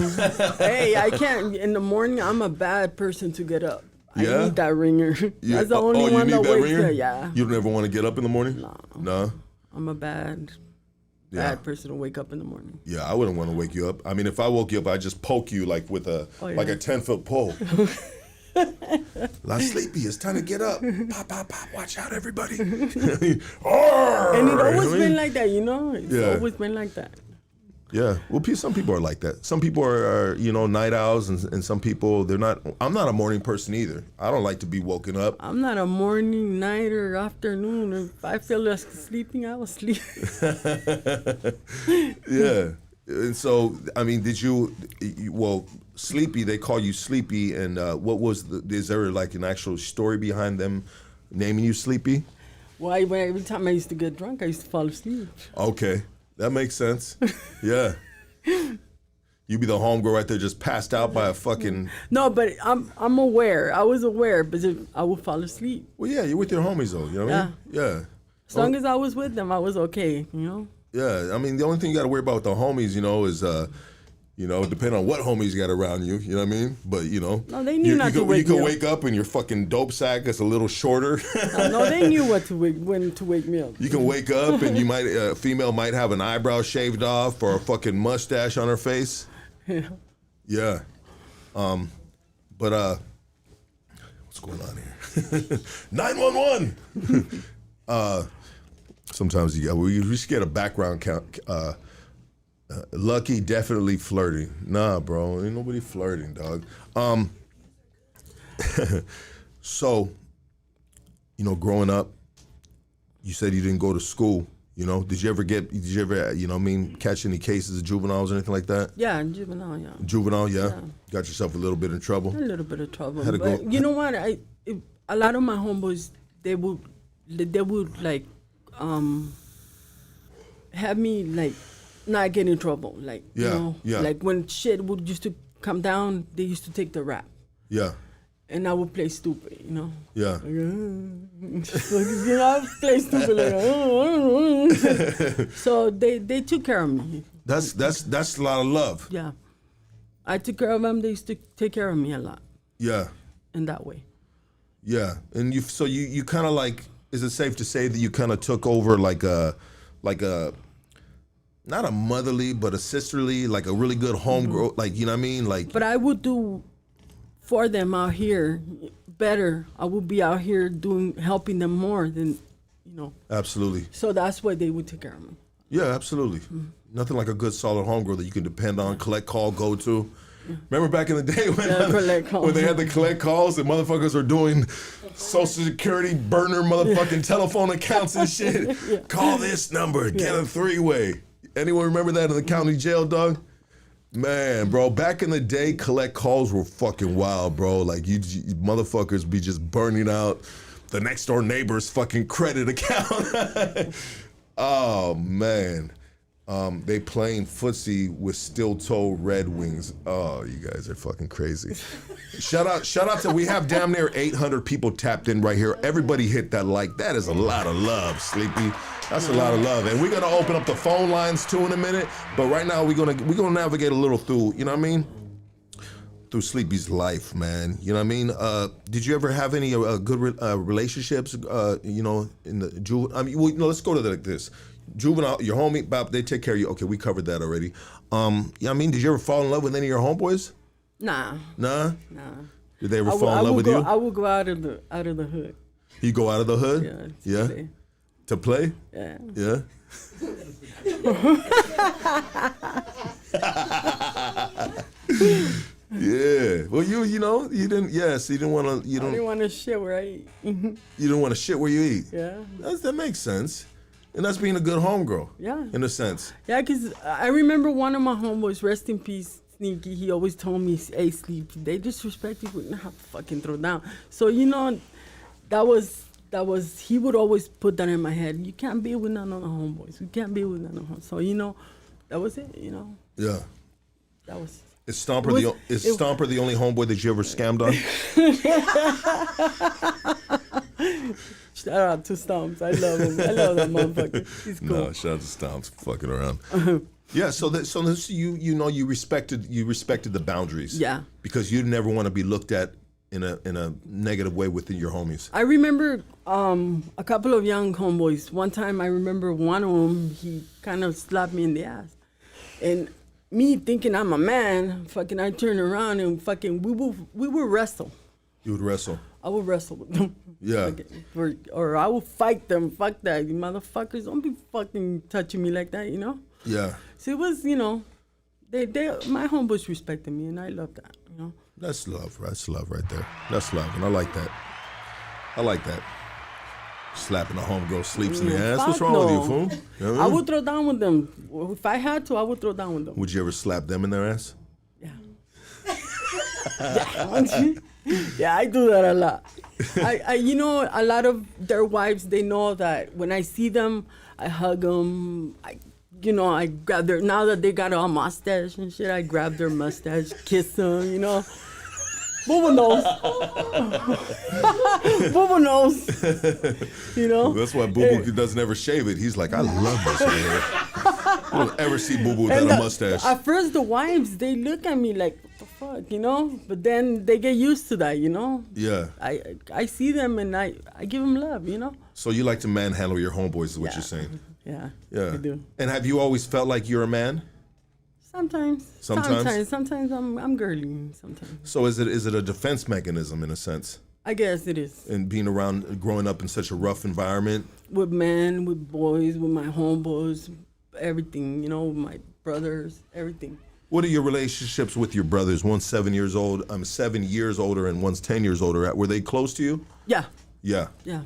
Hey, I can't. In the morning, I'm a bad person to get up. Yeah? I need that ringer. Yeah. That's the only you one need that wakes ringer? me. Yeah. You don't ever want to get up in the morning? No? I'm a bad person to wake up in the morning. Yeah, I wouldn't want to wake you up. I mean, if I woke you up, I'd just poke you like with a 10-foot pole. Not sleepy. It's time to get up. Pop, pop, pop. Watch out, everybody. And it's always been like that, you know? It's always been like that. Yeah. Well, some people are like that. Some people are night owls, and some people, they're not. I'm not a morning person either. I don't like to be woken up. I'm not a morning, night, or afternoon. If I feel like sleeping, I will sleep. Yeah. And so, I mean, Sleepy, they call you Sleepy, and is there like an actual story behind them naming you Sleepy? Well, every time I used to get drunk, I used to fall asleep. Okay. That makes sense. Yeah. You be the homegirl right there just passed out by a fucking... No, but I'm aware. I was aware, but I would fall asleep. Well, yeah, you're with your homies, though. You know what I mean? Yeah. As long as I was with them, I was okay, you know? Yeah, I mean, the only thing you got to worry about with the homies, is... depending on what homies you got around you, you know what I mean? But, No, they knew not to wake me up. You can wake up and your fucking dope sack is a little shorter. No, they knew when to wake me up. You can wake up and a female might have an eyebrow shaved off or a fucking mustache on her face. Yeah. Yeah. But, what's going on here? 911! Sometimes we just get a background count. Lucky, definitely flirting. Nah, bro, ain't nobody flirting, dog. So, growing up, you said you didn't go to school. Did you ever catch any cases of juveniles or anything like that? Yeah, juvenile, yeah. Juvenile, yeah. Got yourself a little bit in trouble. A little bit of trouble. But you know what? A lot of my homeboys, they would like have me like not get in trouble. Like like when shit would used to come down, they used to take the rap. Yeah. And I would play stupid, Yeah. Like, I would play stupid like, So they took care of me. That's a lot of love. Yeah. I took care of them. They used to take care of me a lot. Yeah. In that way. Yeah. And you kind of like, is it safe to say that you kind of took over like a not a motherly, but a sisterly, like a really good homegirl, like, you know what I mean? Like. But I would do for them out here better. I would be out here helping them more than, Absolutely. So that's why they would take care of me. Yeah, absolutely. Mm-hmm. Nothing like a good solid homegirl that you can depend on, collect call, go to. Yeah. Remember back in the day when they had the collect calls and motherfuckers were doing Social Security burner motherfucking telephone accounts and shit? Yeah. Call this number, get a three-way. Anyone remember that in the county jail, dog? Man, bro, back in the day, collect calls were fucking wild, bro. Like, you motherfuckers be just burning out the next door neighbor's fucking credit account. Oh, man. They playing footsie with steel-toe Red Wings. Oh, you guys are fucking crazy. Shout out to, we have damn near 800 people tapped in right here. Everybody hit that like. That is a lot of love, Sleepy. That's a lot of love. And we're gonna open up the phone lines too in a minute. But right now we're gonna navigate a little through, you know what I mean? Through Sleepy's life, man. You know what I mean? Did you ever have any good relationships, in the juvenile? I mean, let's go to this. Juvenile, your homie, Bob, they take care of you. Okay, we covered that already. I mean, did you ever fall in love with any of your homeboys? Nah. Nah? Nah. Did they ever fall in love with you? I would go out of the hood. You go out of the hood? Yeah. To play? Yeah. Yeah? Yeah. Well, you didn't want to, I didn't want to shit where I eat. You didn't want to shit where you eat? Yeah. That makes sense. And that's being a good homegirl. Yeah. In a sense. Yeah, because I remember one of my homeboys, rest in peace, sneaky. He always told me, "Hey, sleep. If they disrespect you, we're gonna have to fucking throw down." So you know, that was. He would always put that in my head. You can't be with none of the homeboys. You can't be with none of them. So you know, that was it. You know. Yeah. That was. Is Stomper the only homeboy that you ever scammed on? Shout out to Stomps. I love him. I love that motherfucker. He's cool. No, shout out to Stomps fucking around. Yeah, so this, you know you respected the boundaries. Yeah. Because you never want to be looked at in a negative way within your homies. I remember a couple of young homeboys. One time I remember one of them, he kind of slapped me in the ass. And me thinking I'm a man, fucking I turned around and fucking we would wrestle. You would wrestle. I would wrestle with them. Yeah. Or I would fight them. Fuck that. You motherfuckers, don't be fucking touching me like that, you know? Yeah. So it was, you know, my homeboys respected me and I love that, you know? That's love. That's love right there. That's love. And I like that. I like that. Slapping a homegirl sleeps in the ass. What's wrong with you, fool? You know what I mean? I would throw down with them. If I had to, I would throw down with them. Would you ever slap them in their ass? Yeah. Yeah, I do that a lot. I you know, a lot of their wives, they know that when I see them, I hug them. I grab their, now that they got a mustache and shit, I grab their mustache, kiss them, you know. Boo knows. Boo knows. You know? That's why Boo Boo doesn't ever shave it. He's like, I love this hair. You don't ever see Boo Boo without a mustache. At first, the wives, they look at me like, what the fuck, you know? But then they get used to that, you know? Yeah. I see them and I give them love, you know? So you like to manhandle your homeboys is what you're saying? Yeah. Yeah. I do. And have you always felt like you're a man? Sometimes. Sometimes I'm girly. Sometimes. So is it a defense mechanism in a sense? I guess it is. And being around, growing up in such a rough environment? With men, with boys, with my homeboys, everything, you know, with my brothers, everything. What are your relationships with your brothers? One's 7 years old, 7 years older, and one's 10 years older. Were they close to you? Yeah. Yeah. Yeah.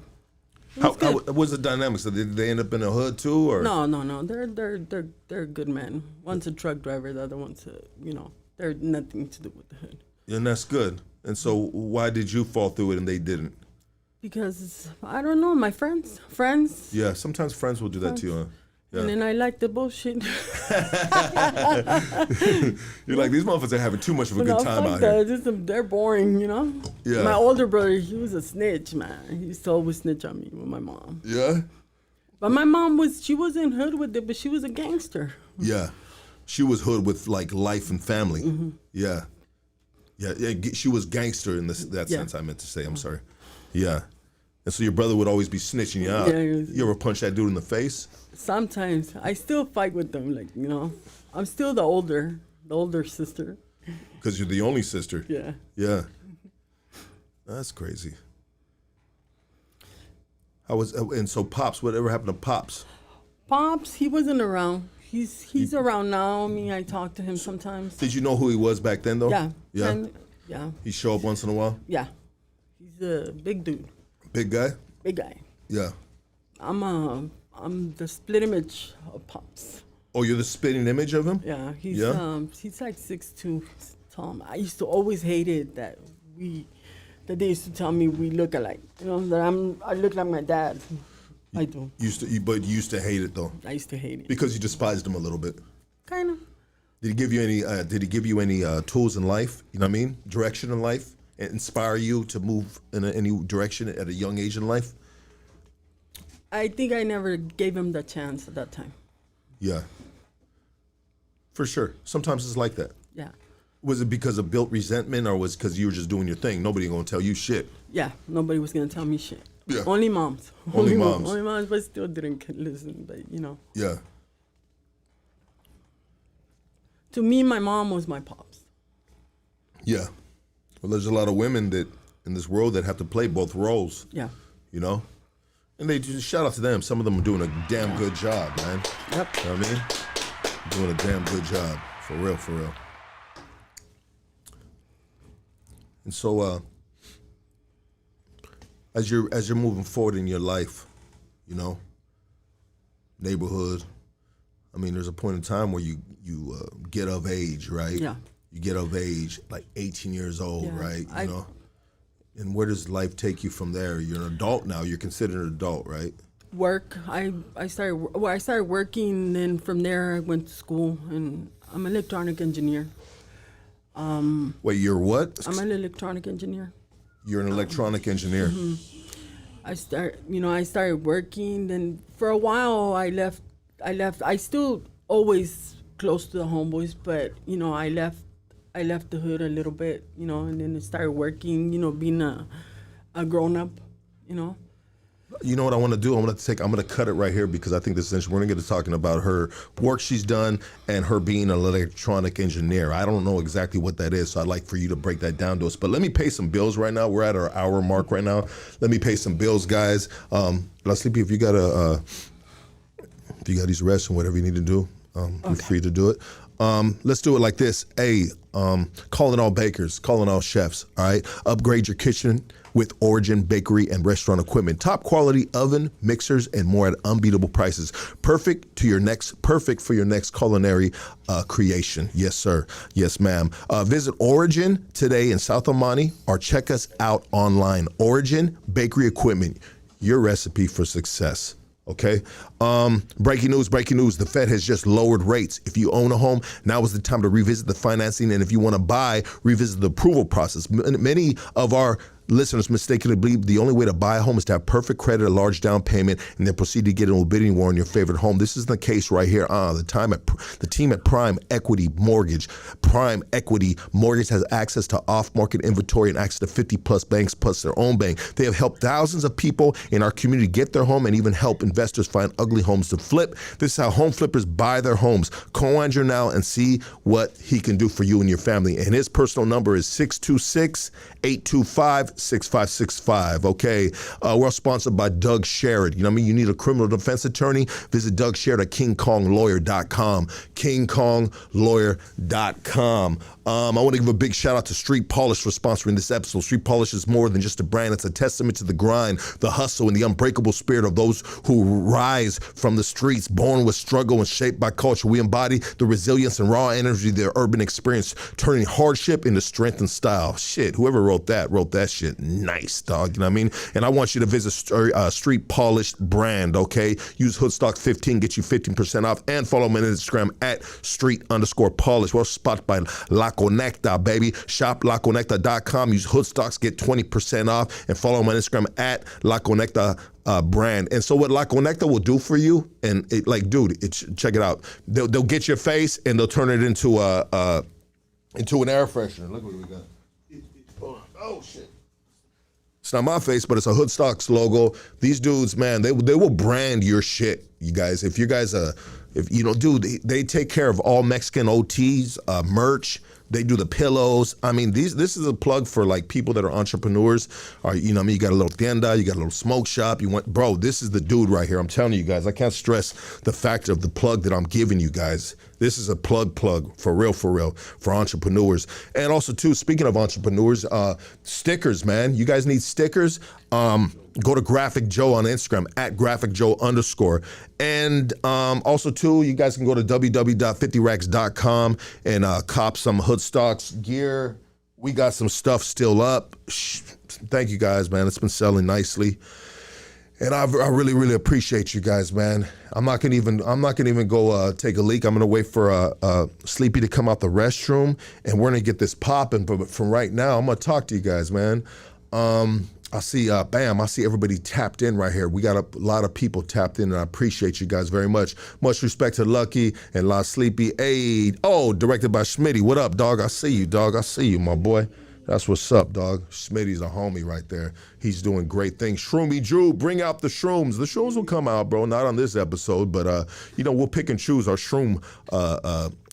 How was the dynamics? Did they end up in a hood too, or no? They're good men. One's a truck driver, the other one's they're nothing to do with the hood. And that's good. And so why did you fall through it and they didn't? Because I don't know, my friends. Yeah, sometimes friends will do that to you. Huh? Yeah. And then I like the bullshit. You're like, these motherfuckers are having too much of a good time out here. They're boring, you know? Yeah. My older brother, he was a snitch, man. He used to always snitch on me with my mom. Yeah? But my mom she wasn't hood with it, but she was a gangster. Yeah. She was hood with, like, life and family. Mm-hmm. Yeah. Yeah, she was gangster in that sense, I meant to say. I'm sorry. Yeah. And so your brother would always be snitching you out. Yeah, you ever punch that dude in the face? Sometimes. I still fight with them, like, you know. I'm still the older sister. Because you're the only sister. Yeah. Yeah. That's crazy. And so Pops, whatever happened to Pops? Pops, he wasn't around. He's around now. I mean, I talk to him sometimes. Did you know who he was back then, though? Yeah. Yeah? Yeah. He show up once in a while? Yeah. He's a big dude. Big guy? Big guy. Yeah. I'm the split image of Pops. Oh, you're the spitting image of him? Yeah. He's like 6'2", tall. I used to always hate it that they used to tell me we look alike. You know, that I look like my dad. I do. But you used to hate it though. I used to hate it. Because you despised him a little bit. Kind of. Did he give you any tools in life? You know what I mean? Direction in life? Inspire you to move in any direction at a young age in life? I think I never gave him the chance at that time. Yeah. For sure. Sometimes it's like that. Yeah. Was it because of built resentment or was it because you were just doing your thing? Nobody gonna tell you shit. Yeah, nobody was gonna tell me shit. Yeah. Only moms. Only moms. Only moms, but still didn't listen, but you know. Yeah. To me, my mom was my pops. Yeah. Well, there's a lot of women that in this world that have to play both roles. Yeah. You know? And they just shout out to them. Some of them are doing a damn good job, man. Yep. You know what I mean? Doing a damn good job. For real, for real. And so as you're moving forward in your life, you know, neighborhood, I mean, there's a point in time where you get of age, right? Yeah. You get of age, like 18 years old, Yeah, right? You know? And where does life take you from there? You're an adult now. You're considered an adult, right? Work. I started working, then from there I went to school, and I'm an electronic engineer. Wait, you're what? I'm an electronic engineer. You're an electronic engineer. Mm-hmm. I started working. Then for a while I left. I still always close to the homeboys, but I left the hood a little bit, and then I started working. Being a grown up, You know what I want to do? I'm going to cut it right here because I think this is, we're going to get to talking about her work she's done and her being an electronic engineer. I don't know exactly what that is, so I'd like for you to break that down to us. But let me pay some bills right now. We're at our hour mark right now. Let me pay some bills, guys. Sleepy, if you got these arrests and whatever you need to do, you're free to do it. Let's do it like this. Calling all bakers, calling all chefs, all right? Upgrade your kitchen with Origin Bakery and Restaurant Equipment. Top quality oven, mixers, and more at unbeatable prices. Perfect for your next culinary creation. Yes, sir. Yes, ma'am. Visit Origin today in South Amani or check us out online. Origin Bakery Equipment, your recipe for success. Okay. Breaking news. The Fed has just lowered rates. If you own a home, now is the time to revisit the financing. And if you want to buy, revisit the approval process. Many of our listeners mistakenly believe the only way to buy a home is to have perfect credit, a large down payment, and then proceed to get an bidding war on your favorite home. This is the case right here. The team at Prime Equity Mortgage. Prime Equity Mortgage has access to off-market inventory and access to 50 plus banks plus their own bank. They have helped thousands of people in our community get their home and even help investors find ugly homes to flip. This is how home flippers buy their homes. Call Andrew now and see what he can do for you and your family. And his personal number is 626-825-6565. Okay. We're sponsored by Doug Sherrod. You know what I mean? You need a criminal defense attorney? Visit Doug Sherrod at KingKongLawyer.com. KingKongLawyer.com. I want to give a big shout out to Street Polish for sponsoring this episode. Street Polish is more than just a brand. It's a testament to the grind, the hustle, and the unbreakable spirit of those who rise from the streets, born with struggle and shaped by culture. We embody the resilience and raw energy of their urban experience, turning hardship into strength and style. Shit, whoever wrote that shit nice, dog. You know what I mean? And I want you to visit Street Polish brand, okay? Use Hoodstock15, get you 15% off, and follow me on Instagram at street_polish. We're spotted by La Conecta, baby. Shop laconecta.com. Use Hoodstocks, get 20% off, and follow me on Instagram at La Conecta brand. And so what La Conecta will do for you, and check it out. They'll get your face and they'll turn it into an air freshener. Look what we got. Oh shit. It's not my face, but it's a Hoodstocks logo. These dudes, man, they will brand your shit, you guys. If you guys, they take care of all Mexican OTs, merch. They do the pillows. I mean, this is a plug for like people that are entrepreneurs. Or, you know what I mean? You got a little tienda, you got a little smoke shop. Bro, this is the dude right here. I'm telling you guys, I can't stress the fact of the plug that I'm giving you guys. This is a plug for real, for entrepreneurs. And also too, speaking of entrepreneurs, stickers, man. You guys need stickers? Go to Graphic Joe on Instagram at @GraphicJoe_. And also too, you guys can go to www.50racks.com and cop some Hoodstocks gear. We got some stuff still up. Thank you guys, man. It's been selling nicely. And I really, really appreciate you guys, man. I'm not gonna even go take a leak. I'm gonna wait for Sleepy to come out the restroom, and we're gonna get this popping. But from right now, I'm gonna talk to you guys, man. I see everybody tapped in right here. We got a lot of people tapped in, and I appreciate you guys very much. Much respect to Lucky and La Sleepy. Hey, directed by Schmitty. What up, dog? I see you, dog. I see you, my boy. That's what's up, dog. Schmitty's a homie right there. He's doing great things. Shroomy Drew, bring out the shrooms. The shrooms will come out, bro. Not on this episode, but we'll pick and choose our shroom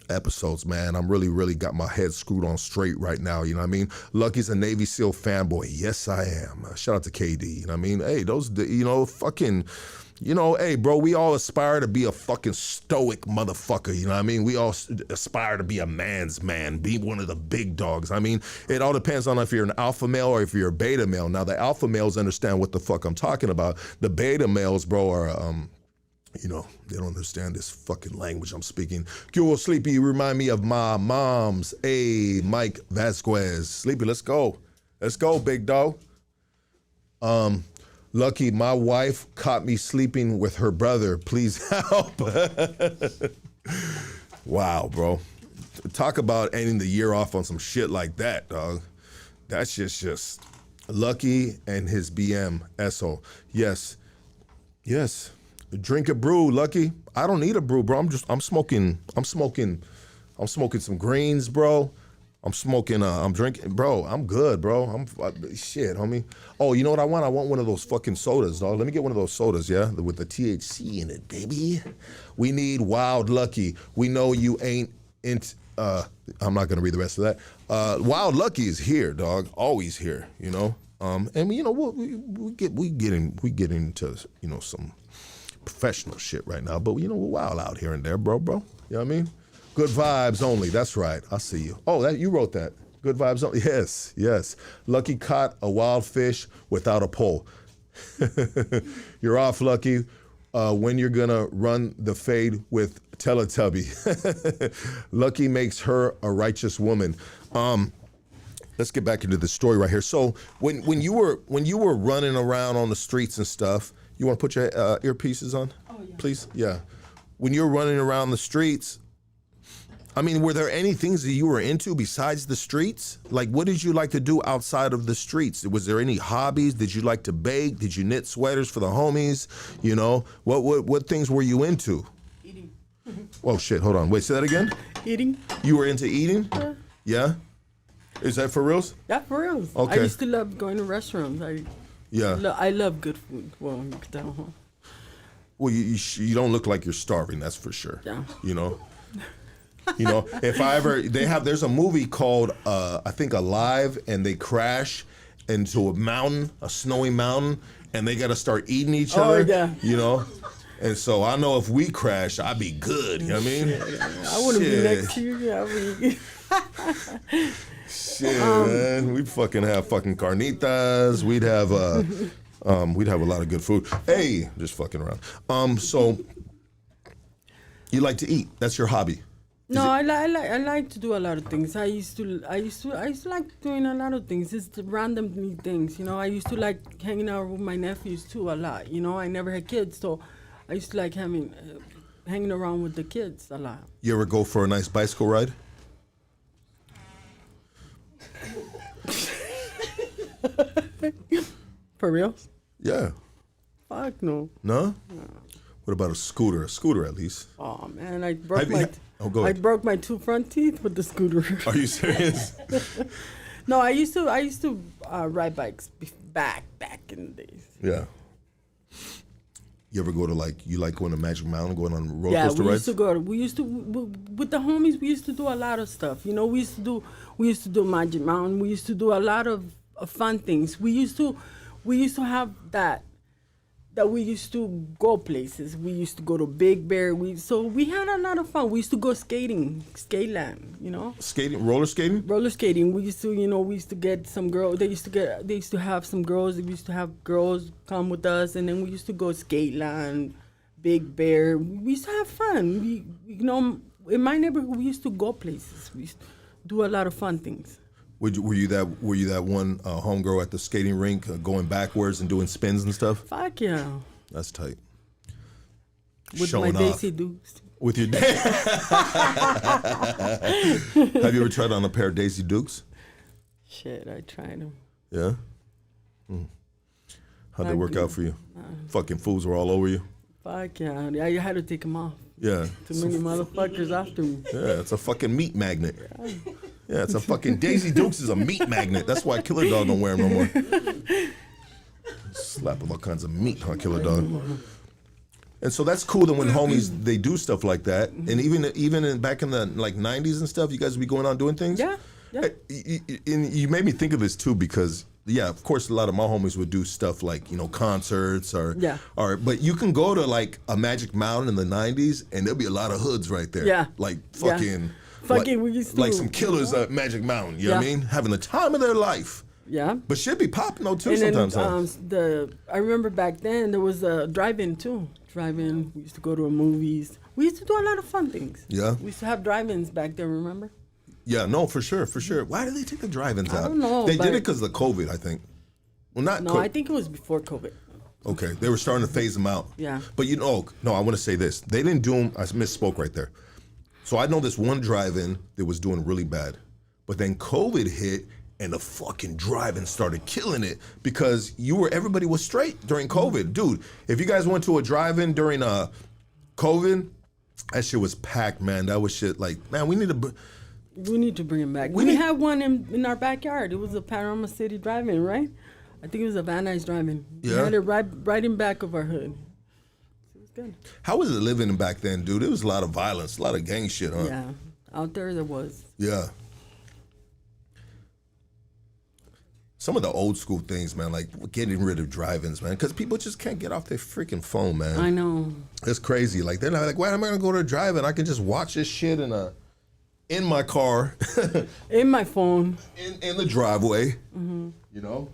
episodes, man. I'm really got my head screwed on straight right now, you know what I mean? Lucky's a Navy SEAL fanboy. Yes, I am. Shout out to KD, you know what I mean? Hey, hey, bro, we all aspire to be a fucking stoic motherfucker, you know what I mean? We all aspire to be a man's man, be one of the big dogs. I mean, it all depends on if you're an alpha male or if you're a beta male. Now, the alpha males understand what the fuck I'm talking about. The beta males, bro, are, You know, they don't understand this fucking language I'm speaking. Yo, Sleepy, you remind me of my mom's. Hey, Mike Vasquez. Sleepy, let's go. Let's go, big dog. Lucky, my wife caught me sleeping with her brother. Please help. Wow, bro. Talk about ending the year off on some shit like that, dog. That's just Lucky and his BM, SO. Yes. Drink a brew, Lucky. I don't need a brew, bro. I'm smoking some greens, bro. I'm drinking, bro. I'm good, bro. Shit, homie. Oh, you know what I want? I want one of those fucking sodas, dog. Let me get one of those sodas, yeah? With the THC in it, baby. We need Wild Lucky. We know you ain't I'm not gonna read the rest of that. Wild Lucky is here, dog. Always here, you know? And you know, we get into, you know, some professional shit right now, but you know, we're wild out here and there, bro. You know what I mean? Good vibes only. That's right. I see you. Oh, you wrote that. Good vibes only. Yes. Lucky caught a wild fish without a pole. You're off, Lucky. When you're gonna run the fade with Teletubby. Lucky makes her a righteous woman. Let's get back into the story right here. So when you were running around on the streets and stuff, you want to put your earpieces on, please? Yeah. When you're running around the streets, I mean, were there any things that you were into besides the streets? Like, what did you like to do outside of the streets? Was there any hobbies? Did you like to bake? Did you knit sweaters for the homies? You know, what things were you into? Eating. Oh, shit, hold on. Wait, say that again? Eating. You were into eating? Yeah? Is that for reals? Yeah, for real. Okay. I used to love going to restaurants. I love good food. Well, you can tell, huh? Well, you don't look like you're starving, that's for sure. Yeah. You know? If I ever, there's a movie called, I think Alive, and they crash into a mountain, a snowy mountain, and they got to start eating each other, yeah. You know? And so I know if we crash, I'd be good, you know what I mean? I want to be next to you. Yeah, Shit, man. We'd fucking have fucking carnitas. We'd have a lot of good food. Hey, just fucking around. So you like to eat? That's your hobby? No, I like to do a lot of things. I used to like doing a lot of things. It's the random things, you know. I used to like hanging out with my nephews too a lot. You know, I never had kids, so I used to like hanging around with the kids a lot. You ever go for a nice bicycle ride? For real? Yeah. Fuck no. No? What about a scooter? A scooter, at least. Oh man, I broke my 2 front teeth with the scooter. Are you serious? No, I used to ride bikes back in the days. Yeah. You ever go to you like going to Magic Mountain, going on roller coaster rides? We used to with the homies. We used to do a lot of stuff. You know, we used to do Magic Mountain. We used to do a lot of fun things. We used to have that we used to go places. We used to go to Big Bear. So we had a lot of fun. We used to go skating, Skateland, you know. Skating, roller skating? Roller skating. We used to get some girls. They used to have some girls. We used to have girls come with us, and then we used to go Skateland, Big Bear. We used to have fun. You know, in my neighborhood, we used to go places. We used to do a lot of fun things. Were you that one homegirl at the skating rink going backwards and doing spins and stuff? Fuck yeah. That's tight. With Showing my Daisy Dukes. With your Have you ever tried on a pair of Daisy Dukes? Shit, I tried them. Yeah? How'd they work out for you? Fucking fools were all over you? Fuck yeah. You had to take them off. Yeah. Too many motherfuckers after me. Yeah, it's a fucking meat magnet. Yeah, it's a fucking Daisy Dukes is a meat magnet. That's why Killer Dog don't wear them no more. Slap with all kinds of meat, huh, Killer Dog? And so that's cool that when homies, they do stuff like that. And even back in the like 90s and stuff, you guys would be going on doing things? Yeah. And you made me think of this too because, yeah, of course, a lot of my homies would do stuff like, you know, concerts but you can go to like a Magic Mountain in the 90s and there'll be a lot of hoods right there. Yeah. Like fucking... Fucking, we used to... Like some killers at Magic Mountain, you know what I mean? Having the time of their life. Yeah. But shit be popping though too And sometimes. then I remember back then there was a drive-in too. Drive-in. We used to go to movies. We used to do a lot of fun things. Yeah. We used to have drive-ins back there. Remember? Yeah, no, for sure. Why did they take the drive-ins out? I don't know. They did it because of the COVID, I think. Well, not. No, I think it was before COVID. Okay, they were starting to phase them out. Yeah. But no, I want to say this. They didn't do them. I misspoke right there. So I know this one drive-in that was doing really bad, but then COVID hit and the fucking drive-in started killing it because everybody was straight during COVID, dude. If you guys went to a drive-in during COVID, that shit was packed, man. That was shit like, man, we need to bring him back. We had one in our backyard. It was a Panorama City drive-in, right? I think it was a Van Nuys drive-in. Yeah. We had it right in back of our hood. It was good. How was it living back then, dude? There was a lot of violence, a lot of gang shit, huh? Yeah, out there was. Yeah. Some of the old school things, man, like getting rid of drive-ins, man, because people just can't get off their freaking phone, man. I know. It's crazy. Like, they're not like, why am I going to go to a drive-in? I can just watch this shit in my car. In my phone. In the driveway. Mm-hmm. You know?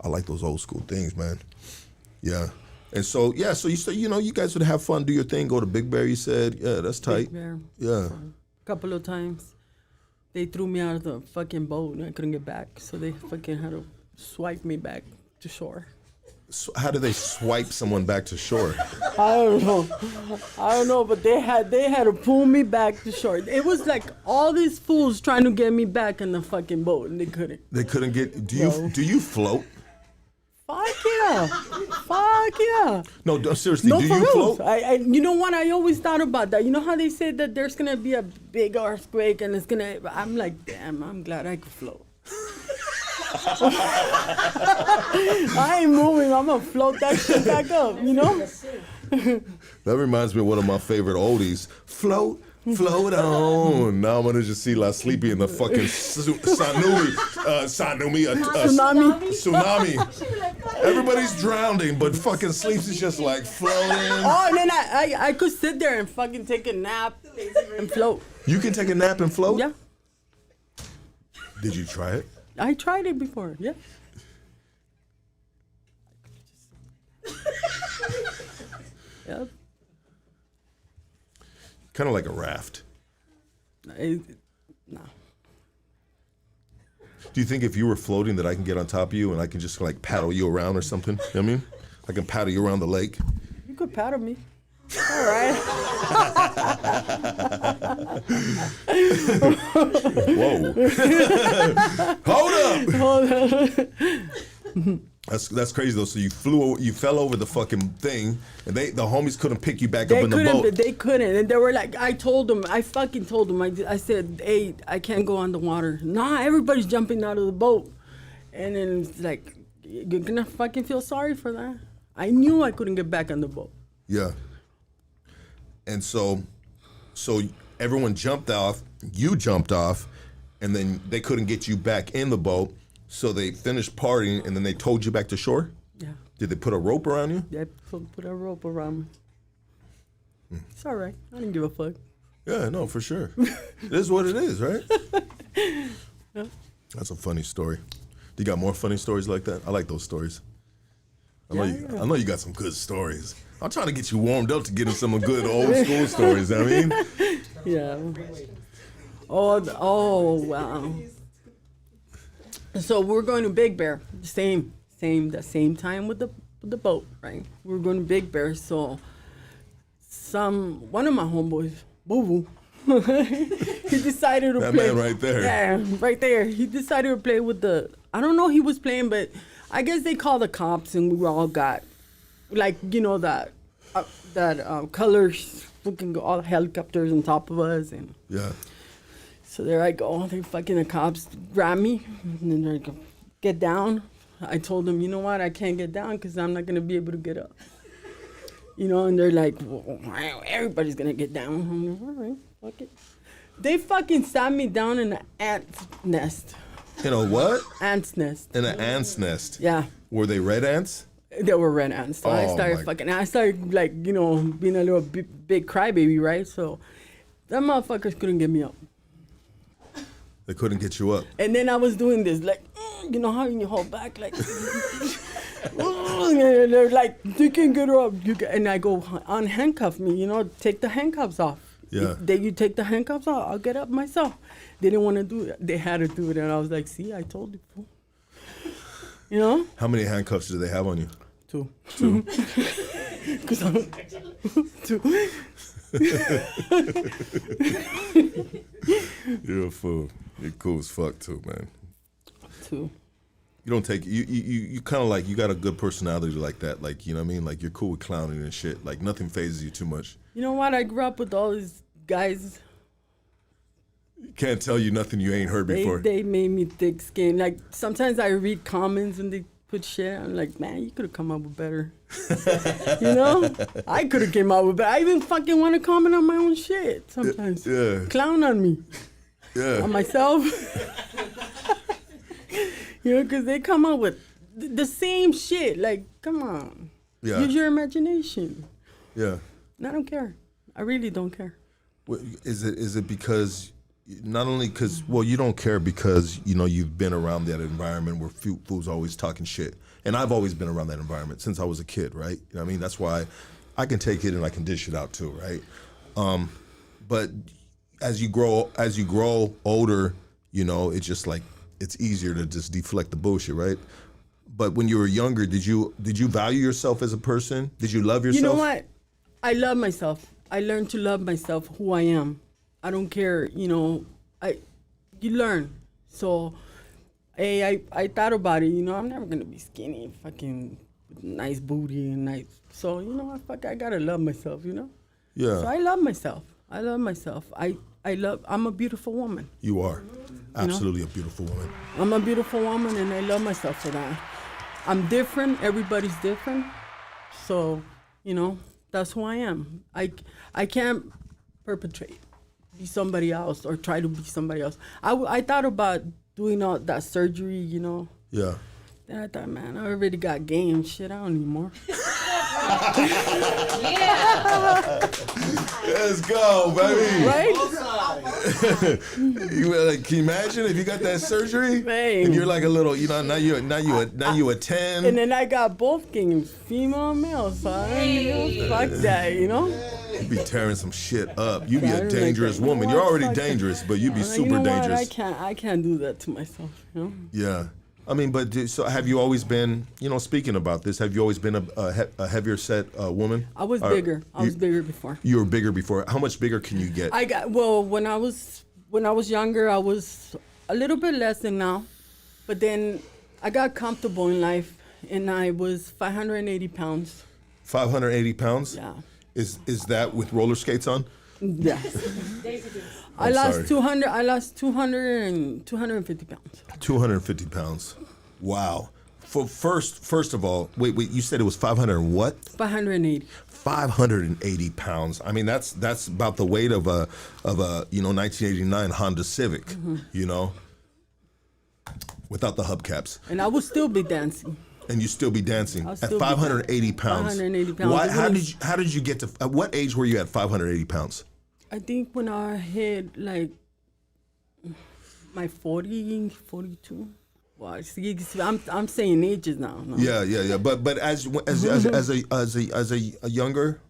I like those old school things, man. Yeah. And so, yeah, so you guys would have fun, do your thing, go to Big Bear, you said. Yeah, that's tight. Big Bear. Yeah. A couple of times. They threw me out of the fucking boat and I couldn't get back. So they fucking had to swipe me back to shore. So how do they swipe someone back to shore? I don't know, but they had to pull me back to shore. It was like all these fools trying to get me back in the fucking boat and they couldn't. They couldn't get, do you float? Fuck yeah. No, seriously, No, do for you real. float? You know what? I always thought about that. You know how they said that there's going to be a big earthquake and I'm like, damn, I'm glad I could float. I ain't moving. I'm going to float that shit back up, you know? That reminds me of one of my favorite oldies. Float on. Now I'm going to just see La Sleepy in the fucking tsunami. Everybody's drowning, but fucking Sleeps is just like floating. Oh, and then I could sit there and fucking take a nap and float. You can take a nap and float? Yeah. Did you try it? I tried it before, yeah. Yep. Kind of like a raft. No. Do you think if you were floating that I can get on top of you and I can just like paddle you around or something? You know what I mean? I can paddle you around the lake. You could paddle me. All right. Whoa. Hold up. That's crazy though. So you fell over the fucking thing, and the homies couldn't pick you back up in the boat. They couldn't, and they were like, I fucking told them. I said, hey, I can't go on the water. Nah, everybody's jumping out of the boat, and then it's like, you're gonna fucking feel sorry for that. I knew I couldn't get back on the boat. Yeah. And so everyone jumped off. You jumped off, and then they couldn't get you back in the boat. So they finished partying, and then they towed you back to shore? Yeah. Did they put a rope around you? They put a rope around me. It's all right. I didn't give a fuck. Yeah, no, for sure. It is what it is, right? Yeah. That's a funny story. You got more funny stories like that? I like those stories. I know you got some good stories. I'm trying to get you warmed up to get in some good old school stories, I mean. Yeah. Oh, wow. So we're going to Big Bear, the same time with the boat, right? We're going to Big Bear. So one of my homeboys, Boo Boo, he decided to that play. That man right there. Yeah, right there. He decided to play with I don't know he was playing, but I guess they called the cops and we all got, like, you know, that colors, fucking all the helicopters on top of us and. Yeah. So there I go. The cops grab me, and then they're like, get down. I told them, you know what? I can't get down because I'm not going to be able to get up. You know, and they're like, well, everybody's going to get down. I'm like, all right, fuck it. They fucking sat me down in an ant's nest. In a what? Ant's nest. In an ant's nest? Yeah. Were they red ants? They were red ants. So I started like, you know, being a little big crybaby, right? So them motherfuckers couldn't get me up. They couldn't get you up. And then I was doing this, like, you know how you hold back, like, and they're like, you can get her up. And I go, unhandcuff me, take the handcuffs off. Yeah. If you take the handcuffs off, I'll get up myself. They didn't want to do it. They had to do it. And I was like, see, I told you, fool. How many handcuffs do they have on you? 2. 2? 'Cause I'm 2. You're a fool. You're cool as fuck too, man. 2. You don't take you kind of like you got a good personality like that, like you know what I mean, like you're cool with clowning and shit, like nothing phases you too much. You know what? I grew up with all these guys. Can't tell you nothing you ain't heard before. They made me thick skin. Like sometimes I read comments and they put shit. I'm like, man, you could have come up with better. I could have came up with better. I even fucking want to comment on my own shit sometimes. Yeah. Clown on me. Yeah. On myself. Because they come up with the same shit. Like, come on. Yeah. Use your imagination. Yeah. And I don't care. I really don't care. Is it because not only because you don't care because you've been around that environment where fools always talking shit, and I've always been around that environment since I was a kid, right? You know what I mean, that's why I can take it and I can dish it out too, right? But as you grow older, it's just like it's easier to just deflect the bullshit, right? But when you were younger, did you value yourself as a person? Did you love yourself? You know what? I love myself. I learned to love myself, who I am. I don't care, you learn. So, hey, I thought about it, I'm never gonna be skinny, fucking nice booty and nice. So, I gotta love myself, Yeah. So I love myself. I'm a beautiful woman. You are. Absolutely a beautiful woman. I'm a beautiful woman and I love myself for that. I'm different, everybody's different. So, that's who I am. I can't be somebody else or try to be somebody else. I thought about doing all that surgery, Yeah. Then I thought, man, I already got game. Shit, I don't need more. Let's go, baby. Right? Can you imagine if you got that surgery Man. and you're like a little, now you a 10. And then I got both games, female and male. So fuck that, You be tearing some shit up. You be Yeah, I a was dangerous like, woman. you You're know what, already fuck that. dangerous, but you be super you know dangerous. What? I can't do that to myself, Yeah. I mean, but so have you always been, speaking about this, have you always been a heavier set woman? I was bigger. I was bigger before. You were bigger before. How much bigger can you get? When I was younger, I was a little bit less than now, but then I got comfortable in life, and I was 580 pounds. 580 pounds? Yeah. Is that with roller skates on? Yes. I lost 250 pounds. 250 pounds. Wow. First of all, wait, you said it was 500 and what? 580. 580 pounds. I mean, that's about the weight of a 1989 Honda Civic, without the hubcaps. And I would still be dancing. And you still be dancing I'll at still be 580 pounds. 580 pounds. Why, how did you get to? At what age were you at 580 pounds? I think when I hit like my 40, 42. Well, see, I'm saying ages now. No? Yeah. But as a younger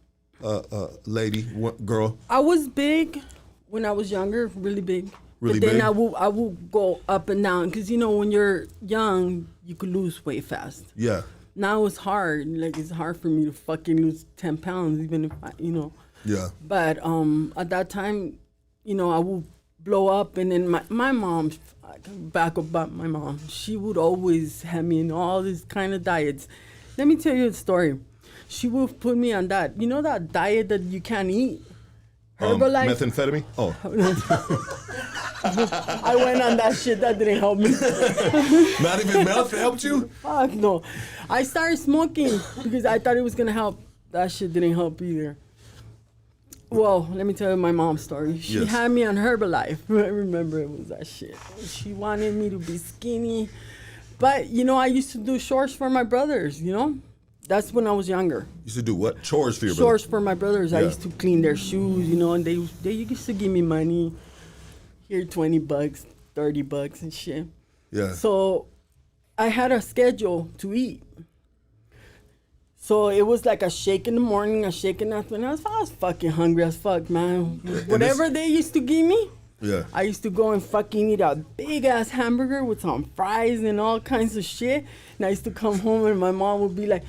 lady, girl. I was big when I was younger, really big. Really but then big? I will go up and down because when you're young, you could lose weight fast. Yeah. Now it's hard. Like it's hard for me to fucking lose 10 pounds, even if Yeah. But at that time, I would blow up, and then my mom, I can back about my mom. She would always have me in all these kind of diets. Let me tell you a story. She would put me on that. That diet that you can't eat. Herbalife. Methamphetamine? Oh. I went on that shit. That didn't help me. Not even meth helped you? Fuck no. I started smoking because I thought it was gonna help. That shit didn't help either. Well, let me tell you my mom's story. She Yes. had me on Herbalife. I remember it was that shit. She wanted me to be skinny. But, I used to do chores for my brothers, That's when I was younger. You used to do what? Chores for your Chores brother? for my brothers. I Yeah. used to clean their shoes, and they used to give me money. Here, $20, $30 and shit. Yeah. So I had a schedule to eat. So it was like a shake in the morning, a shake in the afternoon. I was fucking hungry as fuck, man. Whatever they used to give me, Yeah. I used to go and fucking eat a big ass hamburger with some fries and all kinds of shit. And I used to come home and my mom would be like,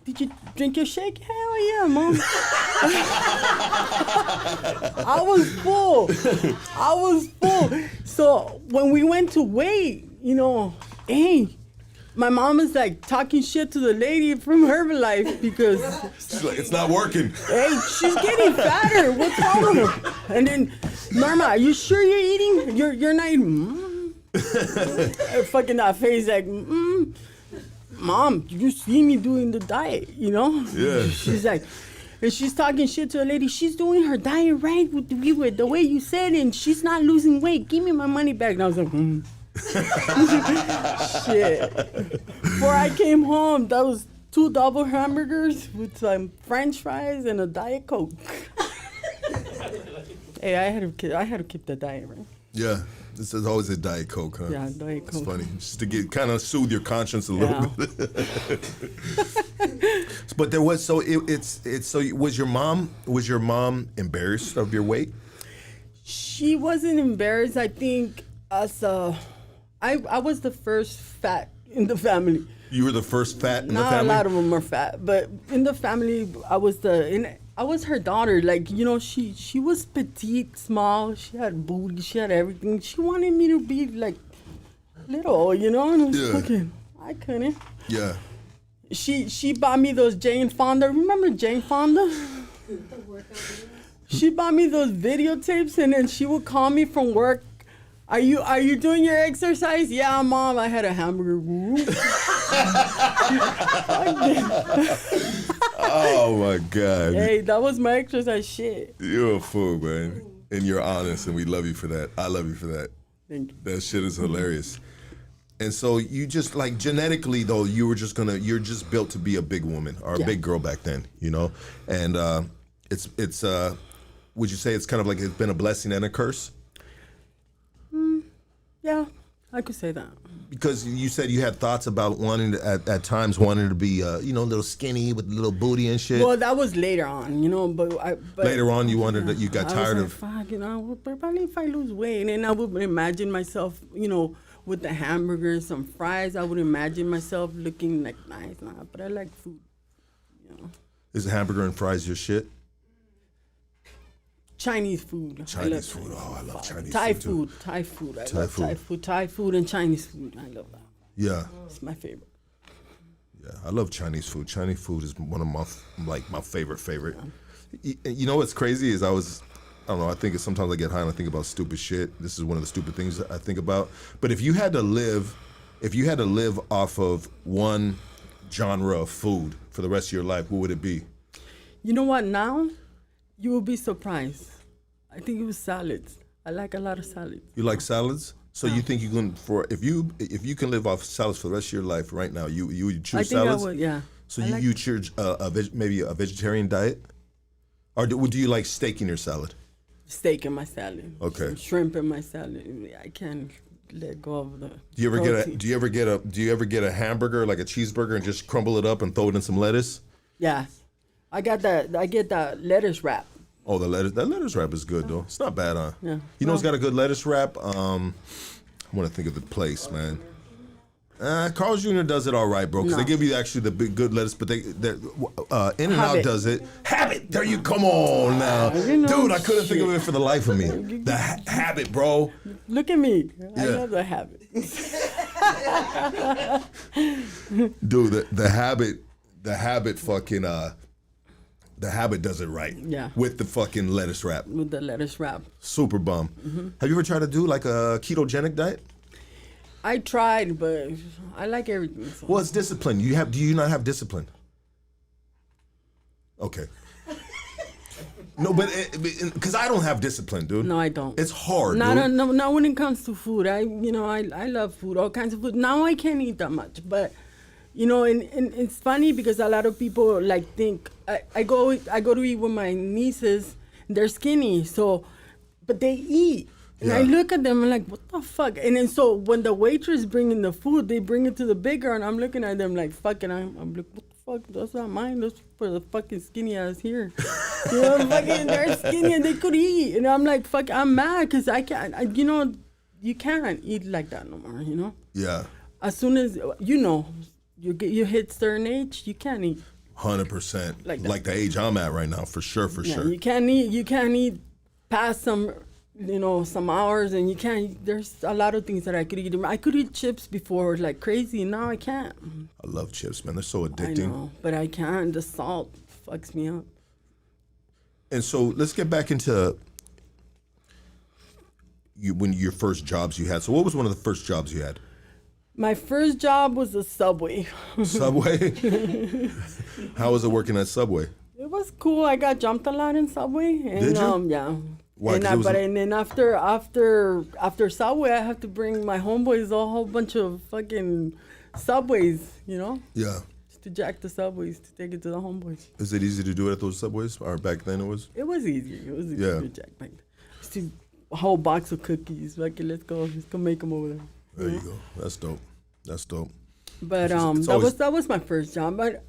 "Did you drink your shake?" "Hell yeah, Mom." I was full. So when we went to wait, hey, my mom is like talking shit to the lady from Herbalife because She's like, it's not working. hey, she's getting fatter. What's wrong with her? And then, Norma, are you sure you're eating? You're not eating. Fucking that face like, Mom, you see me doing the diet, Yeah. She's like, and she's talking shit to a lady. She's doing her diet right with the way you said, and she's not losing weight. Give me my money back. And I was like, Shit. Before I came home, that was 2 double hamburgers with some French fries and a Diet Coke. Hey, I had to keep the diet, right? Yeah. This is always a Diet Coke, huh? Yeah, Diet Coke. It's funny. Just to kind of soothe your conscience a little bit. But there was, so was your mom embarrassed of your weight? She wasn't embarrassed. I think I was the first fat in the family. You were the first fat in the Not family? a lot of them are fat, but in the family, I was her daughter. Like, she was petite, small. She had booty. She had everything. She wanted me to be like little, and I was fucking, I couldn't. Yeah. She bought me those Jane Fonda. Remember Jane Fonda? She bought me those videotapes, and then she would call me from work. Are you doing your exercise? Yeah, Mom, I had a hamburger. Oh my God. Hey, that was my exercise shit. You're a fool, man. And you're honest, and we love you for that. I love you for that. Thank you. That shit is hilarious. And so you just, like, genetically though, you're just built to be a big woman or a big girl back then, And it's would you say it's kind of like it's been a blessing and a curse? Yeah, I could say that. Because you said you had thoughts about wanting to, at times wanting to be, a little skinny with a little booty and shit. Well, that was later on, but Later on, you wondered that you got tired I of. was like, fuck, probably if I lose weight, and I would imagine myself, with the hamburger and some fries, I would imagine myself looking like nice. Nah, but I like food, Is hamburger and fries your shit? Chinese food. Chinese food. Oh, I love Chinese Thai food. food. Thai food. I Thai love food. Thai food. Thai food and Chinese food. I love that. Yeah. It's my favorite. Yeah, I love Chinese food. Chinese food is one of my favorite. You know what's crazy is I don't know, I think sometimes I get high and I think about stupid shit. This is one of the stupid things that I think about. But if you had to live off of one genre of food for the rest of your life, what would it be? You know what? Now, you will be surprised. I think it was salads. I like a lot of salads. You like salads? So you think you can if you can live off salads for the rest of your life right now, you would choose salads? I think I would, yeah. So you choose maybe a vegetarian diet? Or do you like steak in your salad? Steak in my salad. Okay. Some shrimp in my salad. I can't let go of the Do you ever protein. do you ever get a hamburger, like a cheeseburger, and just crumble it up and throw it in some lettuce? Yeah. I get that lettuce wrap. Oh, that lettuce wrap is good though. It's not bad, huh? Yeah. You know what's got a good lettuce wrap? I want to think of the place, man. Carl's Jr. does it all right, bro, because they give you actually the big good lettuce, but In-N-Out does it. Habit, there you come on now, dude. I couldn't think of it for the life of me. The Habit, bro. Look at me. I love the habit. Dude, the Habit fucking The Habit does it right. Yeah. With the fucking lettuce wrap. With the lettuce wrap. Super bum. Mm-hmm. Have you ever tried to do like a ketogenic diet? I tried, but I like everything. So. Well, it's discipline. Do you not have discipline? Okay. No, but because I don't have discipline, dude. No, I don't. It's hard, dude. Not when it comes to food. I love food, all kinds of food. Now I can't eat that much, but and it's funny because a lot of people think I go to eat with my nieces. They're skinny, but they eat. And I look at them and like, what the fuck? And then so when the waitress bringing the food, they bring it to the bigger, and I'm looking at them like, fucking, I'm like, what the fuck? That's not mine. That's for the fucking skinny ass here. You know, fucking, they're skinny and they could eat. And I'm like, fuck, I'm mad because I can't, you can't eat like that no more, you know? Yeah. As soon as, you hit certain age, you can't eat. 100%. Like the age I'm at right now, for sure. You can't eat past some hours, and you can't. There's a lot of things that I could eat. I could eat chips before like crazy. Now I can't. I love chips, man. They're so addicting. I know, but I can't. The salt fucks me up. And so let's get back into your first jobs you had. So what was one of the first jobs you had? My first job was a Subway. Subway? How was it working at Subway? It was cool. I got jumped a lot in Subway. And, Did you? Yeah. Why? And then after Subway, I have to bring my homeboys a whole bunch of fucking Subways, you know? Yeah. Just to jack the Subways, to take it to the homeboys. Is it easy to do it at those Subways? Or back then it was? It was easy. It was easy to jack back then. Just a whole box of cookies. Fucking, let's go make them over there. There you go. That's dope. But that was my first job. But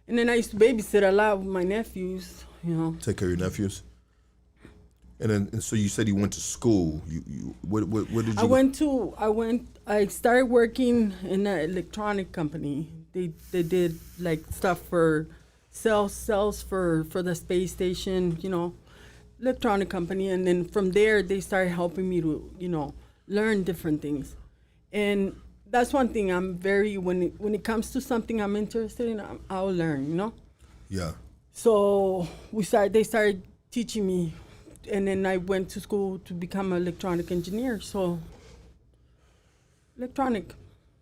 and then I used to babysit a lot with my nephews. You know. Take care of your nephews. And so you said you went to school. What did you? I started working in an electronic company. They did like stuff for cells for the space station. You know, electronic company. And then from there they started helping me to learn different things. And that's one thing I'm very, when it comes to something I'm interested in, I'll learn, you know? Yeah. So they started teaching me, and then I went to school to become an electronic engineer, so electronic.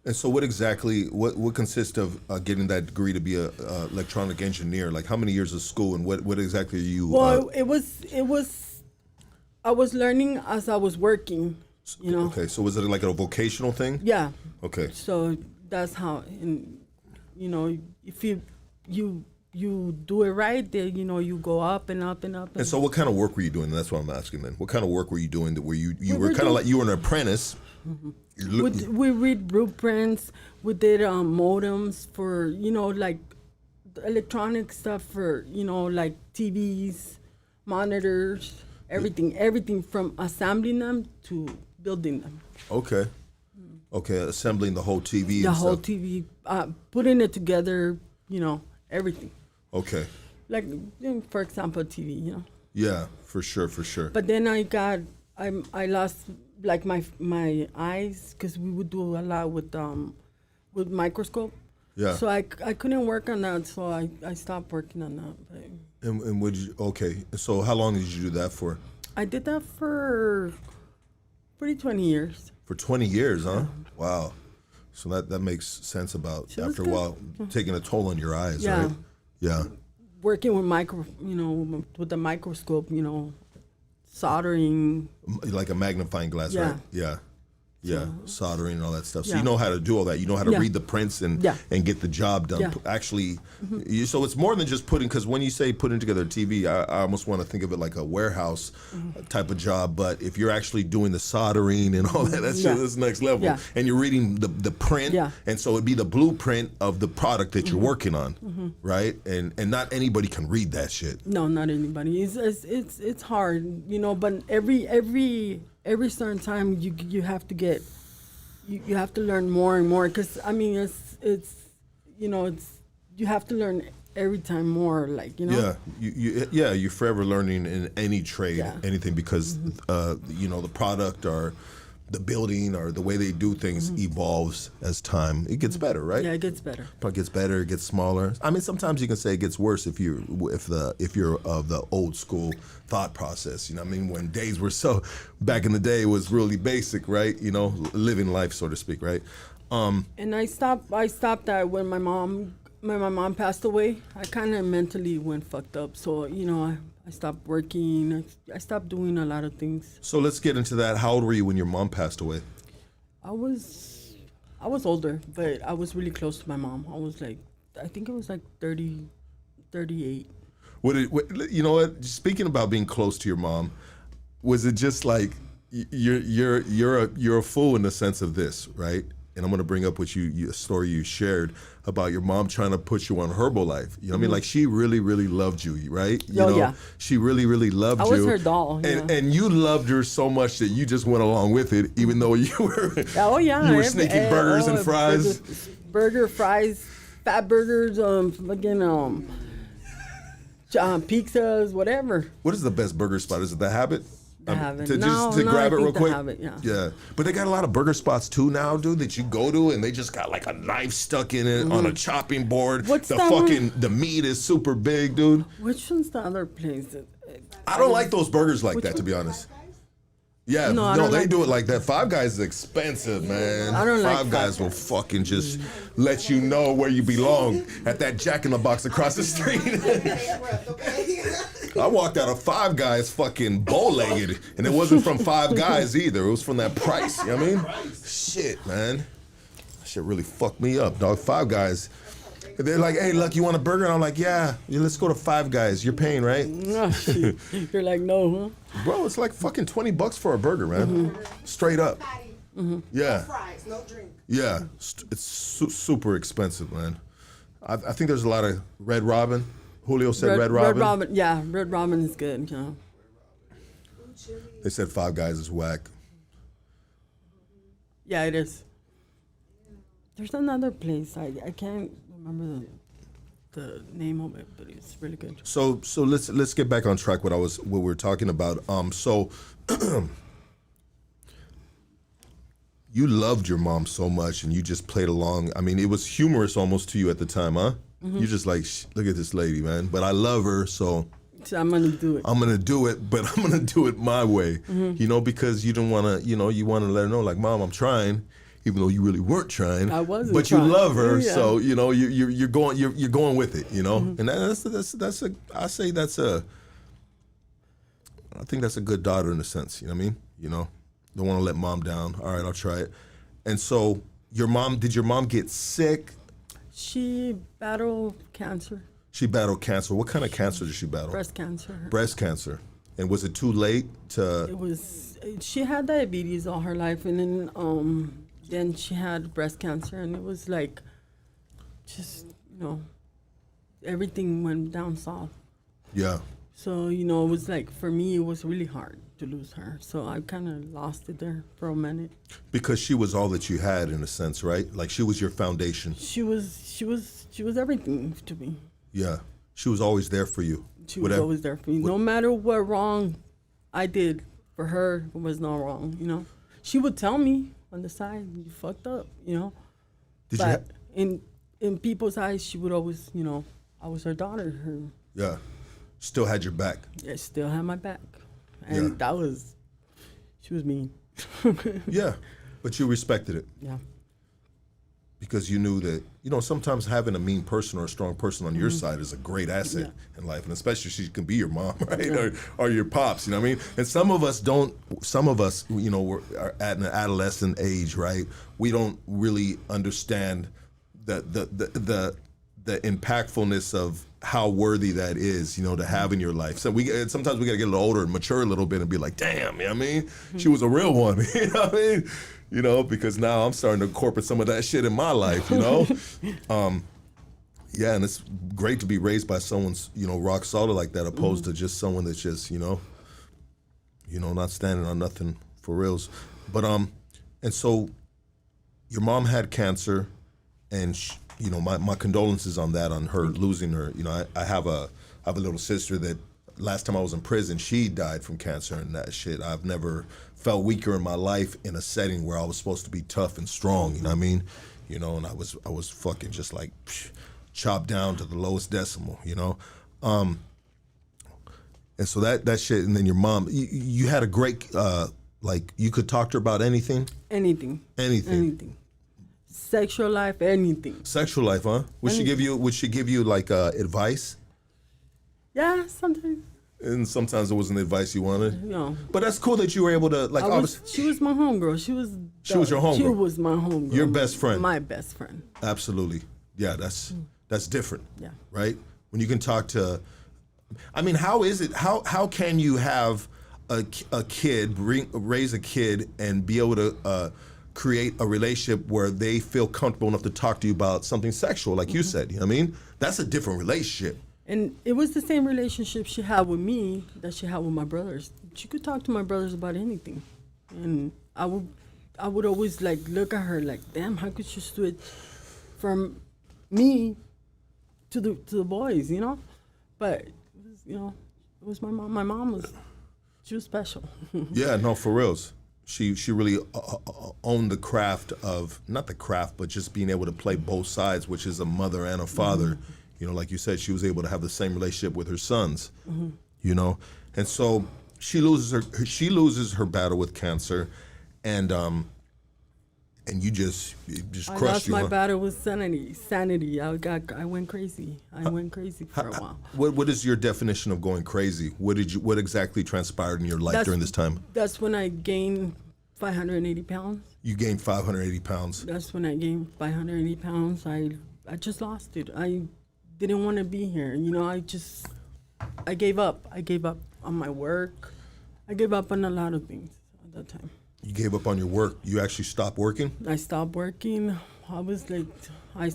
And so what exactly, what consists of getting that degree to be a electronic engineer? Like how many years of school, and what exactly are you? Well, I was learning as I was working. You know. Okay, so was it like a vocational thing? Yeah. Okay. So that's how, and if you do it right, then you go up and up and up. And so, what kind of work were you doing? That's what I'm asking. Then, what kind of work were you doing? That were you were kind of like you were an apprentice. Mm-hmm. We read blueprints. We did modems for like electronic stuff for like TVs, monitors, everything from assembling them to building them. Okay. Okay, assembling the whole TV. The whole TV, putting it together, everything. Okay. Like, for example, TV, Yeah, for sure. But then I lost like my eyes because we would do a lot with microscope. Yeah. So I couldn't work on that, so I stopped working on that. But and would you? Okay. So how long did you do that for? I did that for pretty 20 years. For 20 years, huh? Wow. So that makes sense about after a while taking a toll on your eyes, right? Yeah. Working with with the microscope, soldering. Like a magnifying glass, right? Yeah. Yeah, soldering and all that stuff. So Yeah. you know how to do all that. You know how to read the prints and get the job done. Yeah. Actually, so it's more than just putting, because when you say putting together a TV, I almost want to think of it like a warehouse type of job. But if you're actually doing the soldering and all that, that's next level. Yeah. And you're reading the print, and so it'd be the blueprint of the product that you're working on, right? And not anybody can read that shit. No, not anybody. It's hard, But every certain time you have to get you have to learn more and more, because it's you have to learn every time more, you're forever learning in any trade, anything, because the product or the building or the way they do things evolves as time. It gets better, right? Yeah, it gets better. It gets better. It gets smaller. I mean, sometimes you can say it gets worse if you're of the old school thought process. When days were so back in the day, it was really basic, right? Living life, so to speak, right? And I stopped that when my mom passed away. I kind of mentally went fucked up. So I stopped working. I stopped doing a lot of things. So let's get into that. How old were you when your mom passed away? I was older, but I was really close to my mom. I think it was like 30, 38. You know what? Speaking about being close to your mom, was it just like you're a fool in the sense of this, right? And I'm gonna bring up what a story you shared about your mom trying to put you on Herbalife. You know what I mean? Like she really, really loved you, right? You know, yeah. She really, really loved you. I was her doll. And you loved her so much that you just went along with it, even though you were you were sneaking burgers and fries. Burger, fries, fat burgers, fucking pizzas, whatever. What is the best burger spot? Is it The Habit? To grab it real quick. Habit, yeah, but they got a lot of burger spots too now, dude. That you go to and they just got like a knife stuck in it on a chopping board. What's the that fucking one? The meat is super big, dude. Which one's the other place? I don't like those burgers like that, to be honest. Yeah, no, they do it like that. Five Guys is expensive, man. I don't like Five Guys will fucking just let you know where you belong at that Jack in the Box across the street. I walked out of Five Guys fucking bow-legged, and it wasn't from Five Guys either. It was from that price, you know what I mean? Shit, man. That shit really fucked me up, dog. Five Guys. They're like, hey, look, you want a burger? And I'm like, yeah, let's go to Five Guys. You're paying, right? Oh, shit. You're like, no, huh? Bro, it's like fucking $20 for a burger, man. Straight up. Yeah. No fries, no drink. Yeah. It's super expensive, man. I think there's a lot of Red Robin. Julio said Red Robin. Red Robin, yeah. Red Robin is good, you know. They said Five Guys is whack. Yeah, it is. There's another place. I can't remember the name of it, but it's really good. So let's get back on track. What we were talking about. So you loved your mom so much, and you just played along. I mean, it was humorous almost to you at the time, huh? You're just like, look at this lady, man. But I love her, so I'm gonna do it. I'm gonna do it, but I'm gonna do it my way. You know, because you don't wanna, you want to let her know, like, Mom, I'm trying. Even though you really weren't trying, I wasn't but trying. you love her, Yeah. so you're going with it, and I think that's a good daughter in a sense, you know what I mean? Don't want to let Mom down. All right, I'll try it. And so did your mom get sick? She battled cancer. She battled cancer. What kind of cancer did she battle? Breast cancer. Breast cancer. And was it too late to? It was. She had diabetes all her life, and then she had breast cancer, and it was like, just everything went down south. Yeah. So it was like, for me, it was really hard to lose her. So I kind of lost it there for a minute. Because she was all that you had, in a sense, right? Like she was your foundation. She was everything to me. Yeah. She was always there for you. She was always there for me. No matter what wrong I did, for her, it was no wrong, She would tell me on the side, you fucked up, But in people's eyes, she would always, I was her daughter. Yeah. Still had your back. Yeah, still had my back. And she was mean. Yeah, but you respected it. Yeah. Because you knew that, sometimes having a mean person or a strong person on your side is a great asset in life. And especially she can be your mom, right? Yeah. Or your pops, you know what I mean? And some of us, are at an adolescent age, right? We don't really understand the impactfulness of how worthy that is, to have in your life. So sometimes we gotta get a little older and mature a little bit and be like, damn, you know what I mean? She was a real one, you know what I mean? Because now I'm starting to incorporate some of that shit in my life, Yeah, and it's great to be raised by someone's, rock solid like that, opposed to just someone that's just, not standing on nothing for reals. But and so your mom had cancer, and my condolences on that, on her losing her. I have a little sister that last time I was in prison, she died from cancer, and that shit. I've never felt weaker in my life in a setting where I was supposed to be tough and strong. You know what I mean? And I was fucking just like chopped down to the lowest decimal. And so that shit. And then your mom, you had a great like you could talk to her about anything. Anything. Sexual life, anything. Sexual life, huh? Would she give you like advice? Yeah, sometimes. And sometimes it wasn't the advice you wanted. No. But that's cool that you were able to like. She was my homegirl. She was your homegirl. She was my homegirl. Your best friend. My best friend. Absolutely. Yeah, that's different. Yeah. Right? When you can talk to, I mean, how is it? How can you have a kid, raise a kid, and be able to create a relationship where they feel comfortable enough to talk to you about something sexual, like you said. You know what I mean? That's a different relationship. And it was the same relationship she had with me that she had with my brothers. She could talk to my brothers about anything, and I would always like look at her like, damn, how could she switch from me to the boys, you know? But it was, you know, it was my mom. My mom she was special. Yeah, no, for reals. She really owned the craft of, not the craft, but just being able to play both sides, which is a mother and a father. You know, like you said, she was able to have the same relationship with her sons. You know, and so she loses her battle with cancer, and you just crushed I lost you. my battle with sanity. I went crazy. I went crazy for a while. What is your definition of going crazy? What exactly transpired in your life during this time? That's when I gained 580 pounds. You gained 580 pounds. That's when I gained 580 pounds. I just lost it. I didn't want to be here. You know, I gave up. I gave up on my work. I gave up on a lot of things at that time. You gave up on your work. You actually stopped working? I stopped working. I was like,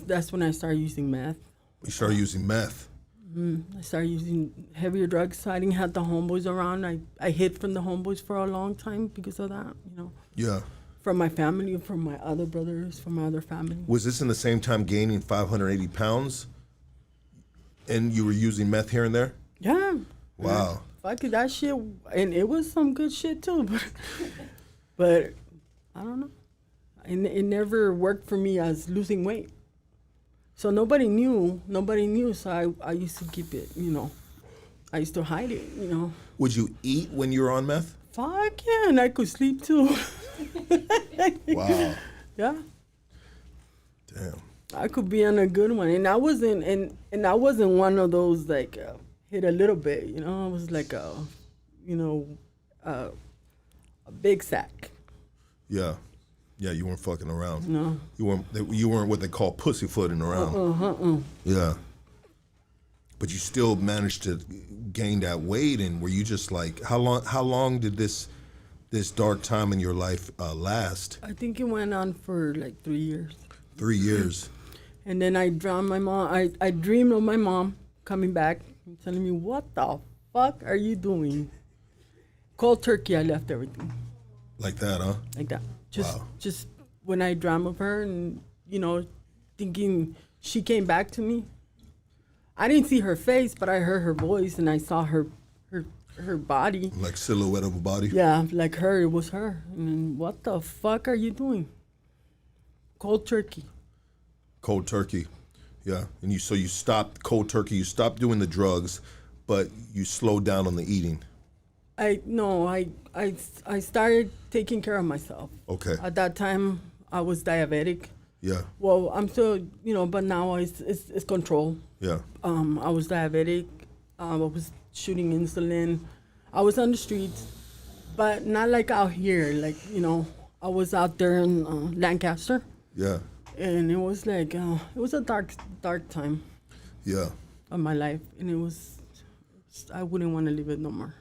that's when I started using meth. You started using meth? I started using heavier drugs. I didn't have the homeboys around. I hid from the homeboys for a long time because of that, you know. Yeah. From my family, from my other brothers, from my other family. Was this in the same time gaining 580 pounds? And you were using meth here and there? Yeah. Wow. Fuck it, that shit, and it was some good shit too, but I don't know. It never worked for me as losing weight. So nobody knew, so I used to keep it, you know. I used to hide it, you know. Would you eat when you were on meth? Fuck yeah, and I could sleep too. Wow. Yeah. Damn. I could be on a good one, and I wasn't, and I wasn't one of those like hit a little bit, you know. I was like a big sack. Yeah. Yeah, you weren't fucking around. No. You weren't what they call pussyfooting around. Yeah. But you still managed to gain that weight, and were you just like, how long did this dark time in your life last? I think it went on for like 3 years. 3 years. And then I drowned my mom. I dreamed of my mom coming back and telling me, what the fuck are you doing? Cold turkey, I left everything. Like that, huh? Like that. Wow. Just when I dreamt of her and, you know, thinking she came back to me. I didn't see her face, but I heard her voice and I saw her body. Like silhouette of a body? Yeah, like her, it was her. And then, what the fuck are you doing? Cold turkey. Cold turkey. Yeah. And you stopped cold turkey, you stopped doing the drugs, but you slowed down on the eating. I started taking care of myself. Okay. At that time, I was diabetic. Yeah. Well, I'm still, you know, but now it's control. Yeah. I was diabetic. I was shooting insulin. I was on the streets, but not like out here. Like, you know, I was out there in Lancaster. Yeah. And it was like, it was a dark time. Yeah. Of my life. And I wouldn't want to live it no more.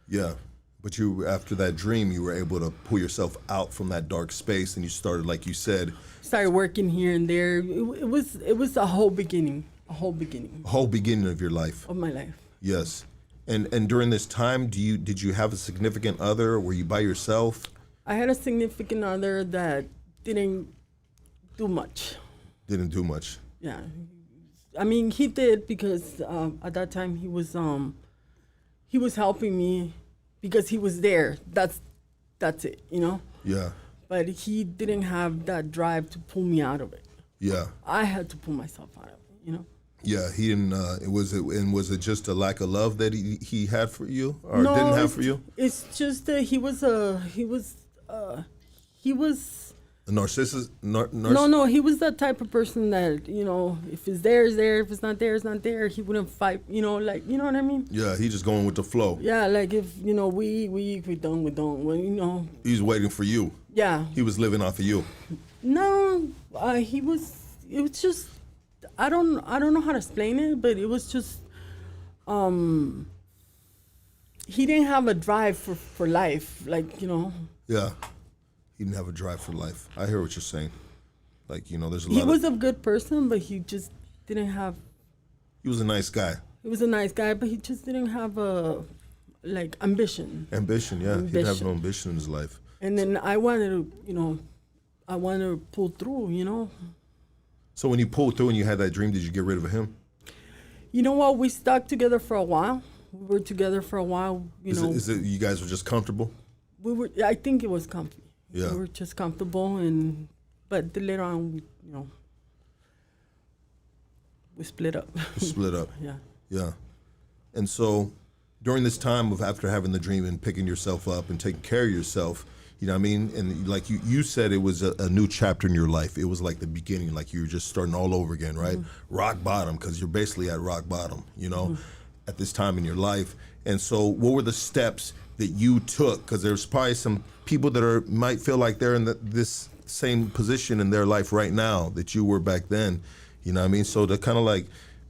Yeah. But after that dream, you were able to pull yourself out from that dark space, and you started, like you said. Started working here and there. It was a whole beginning. A whole beginning. A whole beginning of your life. Of my life. Yes. And during this time, did you have a significant other? Were you by yourself? I had a significant other that didn't do much. Didn't do much. Yeah. I mean, he did because at that time he was helping me because he was there. That's it, you know? Yeah. But he didn't have that drive to pull me out of it. Yeah. I had to pull myself out of it, you know? Yeah, he didn't. Was it just a lack of love that he had for you, or No, didn't have for you? It's just that he was a narcissist. No, he was that type of person that, you know, if it's there, it's there. If it's not there, it's not there. He wouldn't fight, you know, like, you know what I mean? Yeah, he just going with the flow. Yeah, like if, you know, we don't. Well, you know. He's waiting for you. Yeah. He was living off of you. No, it was just, I don't know how to explain it, but it was just, he didn't have a drive for life, like, you know. Yeah. He didn't have a drive for life. I hear what you're saying. Like, you know, there's a lot He was a good person, but he just didn't have... He was a nice guy. He was a nice guy, but he just didn't have a, like, ambition. Ambition, yeah. He didn't have no ambition in his life. And then I wanted to, you know, pull through, you know. So when you pulled through and you had that dream, did you get rid of him? You know what? We stuck together for a while. We were together for a while, you know. Is it you guys were just comfortable? I think it was comfy. Yeah. We were just comfortable, but later on, you know, we split up. Split up. Yeah. Yeah. And so during this time of after having the dream and picking yourself up and taking care of yourself, you know what I mean? And like you said, it was a new chapter in your life. It was like the beginning, like you were just starting all over again, right? Mm-hmm. Rock bottom, because you're basically at rock bottom, you know, at this time in your life. And so what were the steps that you took? Because there's probably some people that might feel like they're in this same position in their life right now that you were back then, you know what I mean? So to kind of like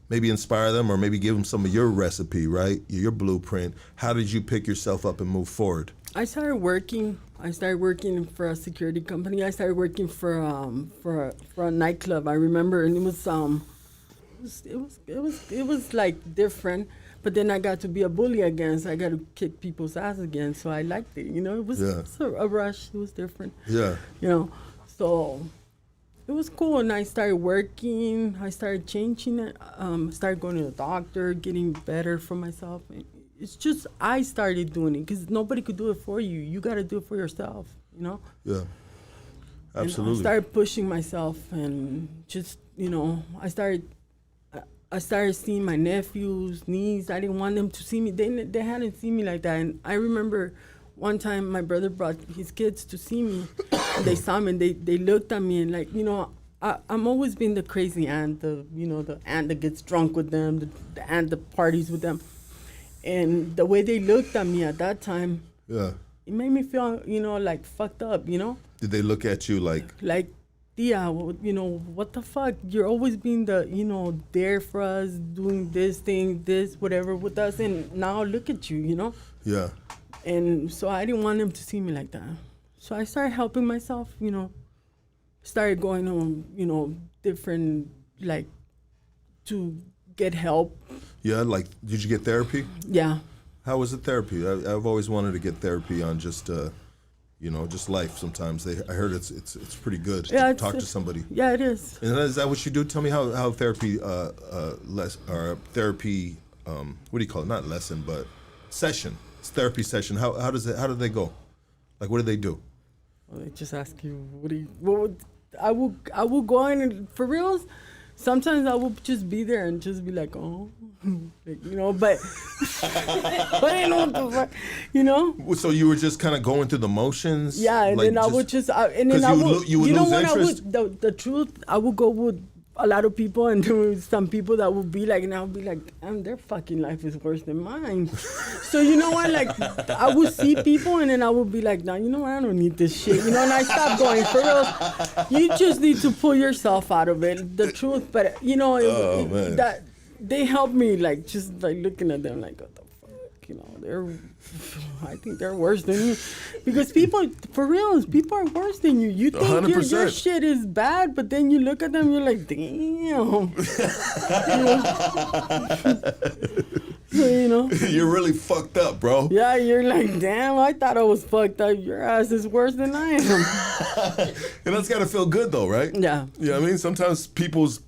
maybe inspire them or maybe give them some of your recipe, right? Your blueprint. How did you pick yourself up and move forward? I started working for a security company. I started working for a nightclub. I remember, and it was like different. But then I got to be a bully again, so I got to kick people's ass again. So I liked it, you know. It was a rush. It was different. Yeah. You know, so it was cool. And I started working. I started changing it. Started going to the doctor, getting better for myself. It's just I started doing it because nobody could do it for you. You got to do it for yourself, you know? Yeah, absolutely. And I started pushing myself and just, you know, I started seeing my nephews, niece. I didn't want them to see me. They hadn't seen me like that. And I remember one time my brother brought his kids to see me. And they saw me and they looked at me and like, you know, I'm always been the crazy aunt, the aunt that gets drunk with them, the aunt that parties with them. And the way they looked at me at that time, it made me feel, you know, like fucked up, you know? Did they look at you like, Tia, you know, what the fuck? You're always being the, you know, there for us, doing this thing, this, whatever with us, and now look at you, you know? Yeah. And so I didn't want them to see me like that. So I started helping myself, you know, started going on, you know, different, like, to get help. Yeah, like, did you get therapy? Yeah. How was the therapy? I've always wanted to get therapy on just, you know, just life sometimes. I heard it's pretty good to talk to somebody. Yeah, it is. And is that what you do? Tell me how therapy, therapy, what do you call it? Not lesson, but session. It's therapy session. How do they go? Like, what do they do? Well, they just ask you, I will go in and, for reals, sometimes I will just be there and just be like, oh, like, you know, but I didn't know what the fuck, you know? So you were just kind of going through the motions? Yeah, and like then I would just, and then I would, you would know lose what interest? I would, the truth, I would go with a lot of people, and there were some people that would be like, and I would be like, damn, their fucking life is worse than mine. So you know what, like, I would see people, and then I would be like, nah, you know what, I don't need this shit, you know, and I stopped going. For real, you just need to pull yourself out of it, the truth, but, you know, that they helped me, like, just, like, looking at them, like, what the fuck, you know, I think they're worse than you. Because people, for real, people are worse than you. You think your shit is bad, but then you look at them, you're like, damn. You know? You're really fucked up, bro. Yeah, you're like, damn, I thought I was fucked up. Your ass is worse than I am. And that's got to feel good, though, right? Yeah. You know what I mean? Sometimes people's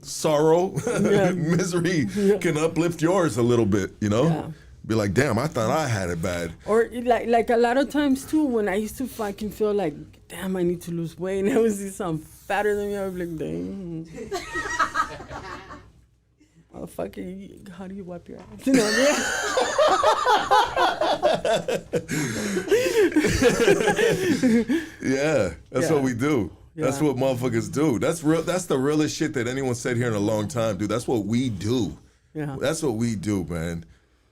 sorrow, misery can uplift yours a little bit, you know? Yeah. Be like, damn, I thought I had it bad. Or like a lot of times too, when I used to fucking feel like, damn, I need to lose weight, and I would see something fatter than me, I would be like, damn. Oh, fucking, how do you wipe your ass? You know, yeah, that's what we do. Yeah. That's what motherfuckers do. That's real. That's the realest shit that anyone said here in a long time, dude. That's what we do. Yeah. That's what we do, man.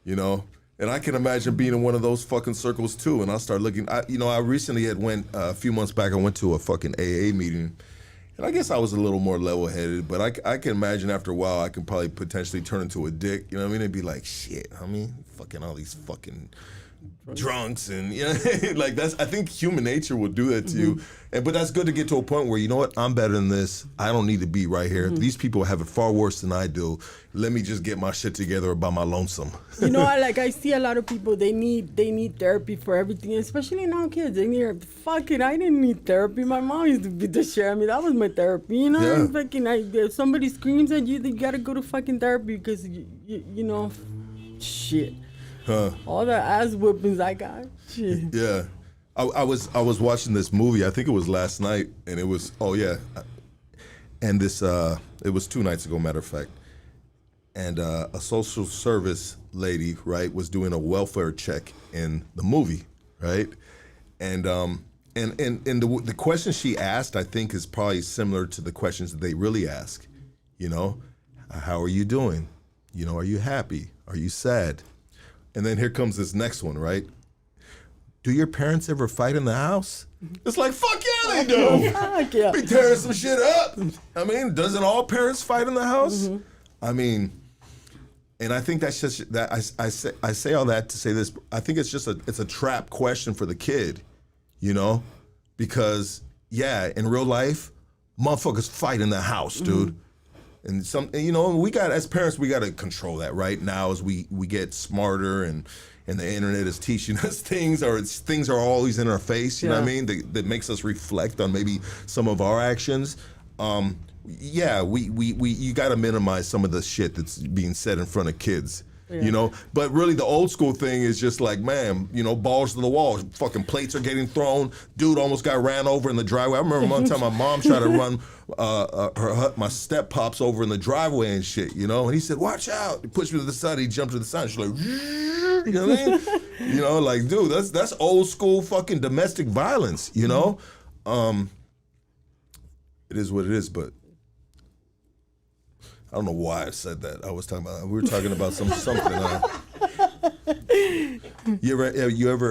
You know, and I can imagine being in one of those fucking circles too. And I'll start looking. I recently went a few months back. I went to a fucking AA meeting, And I guess I was a little more level-headed, but I can imagine after a while I can probably potentially turn into a dick. You know what I mean? It'd be like, shit, I mean, fucking all these fucking drunks and like that's. I think human nature will do that to you. But that's good to get to a point where, you know what, I'm better than this. I don't need to be right here. These people have it far worse than I do. Let me just get my shit together by my lonesome. You know, I see a lot of people, they need therapy for everything, especially now kids. They need fucking. I didn't need therapy. My mom used to beat the shit out of me. That was my therapy. You know, Yeah. fucking. If somebody screams at you, you gotta go to fucking therapy because you know, shit. Huh. All the ass whippings I got. Shit. Yeah. I was watching this movie, I think it was last night, and it was, and this, it was 2 nights ago, matter of fact, and a social service lady, right, was doing a welfare check in the movie, right, and the question she asked, I think, is probably similar to the questions that they really ask, you know, how are you doing? You know, are you happy? Are you sad? And then here comes this next one, right? Do your parents ever fight in the house? It's like, fuck yeah, they do. Fuck yeah. Be tearing some shit up. I mean, doesn't all parents fight in the house? I mean, and I think that's just that. I say all that to say this. I think it's just it's a trap question for the kid, you know, because in real life, motherfuckers fight in the house, dude. And you know, we got, as parents, we got to control that right now as we get smarter and the internet is teaching us things, or things are always in our face, you know what I mean? That makes us reflect on maybe some of our actions. You got to minimize some of the shit that's being said in front of kids. You know, but really the old school thing is just like, man, you know, balls to the wall. Fucking plates are getting thrown. Dude almost got ran over in the driveway. I remember one time my mom tried to run my step pops over in the driveway and shit, you know, and he said, watch out. He pushed me to the side. He jumped to the side. She's like, you know what I mean? You know, like, dude, that's old school fucking domestic violence, you know? It is what it is, but I don't know why I said that. We were talking about something.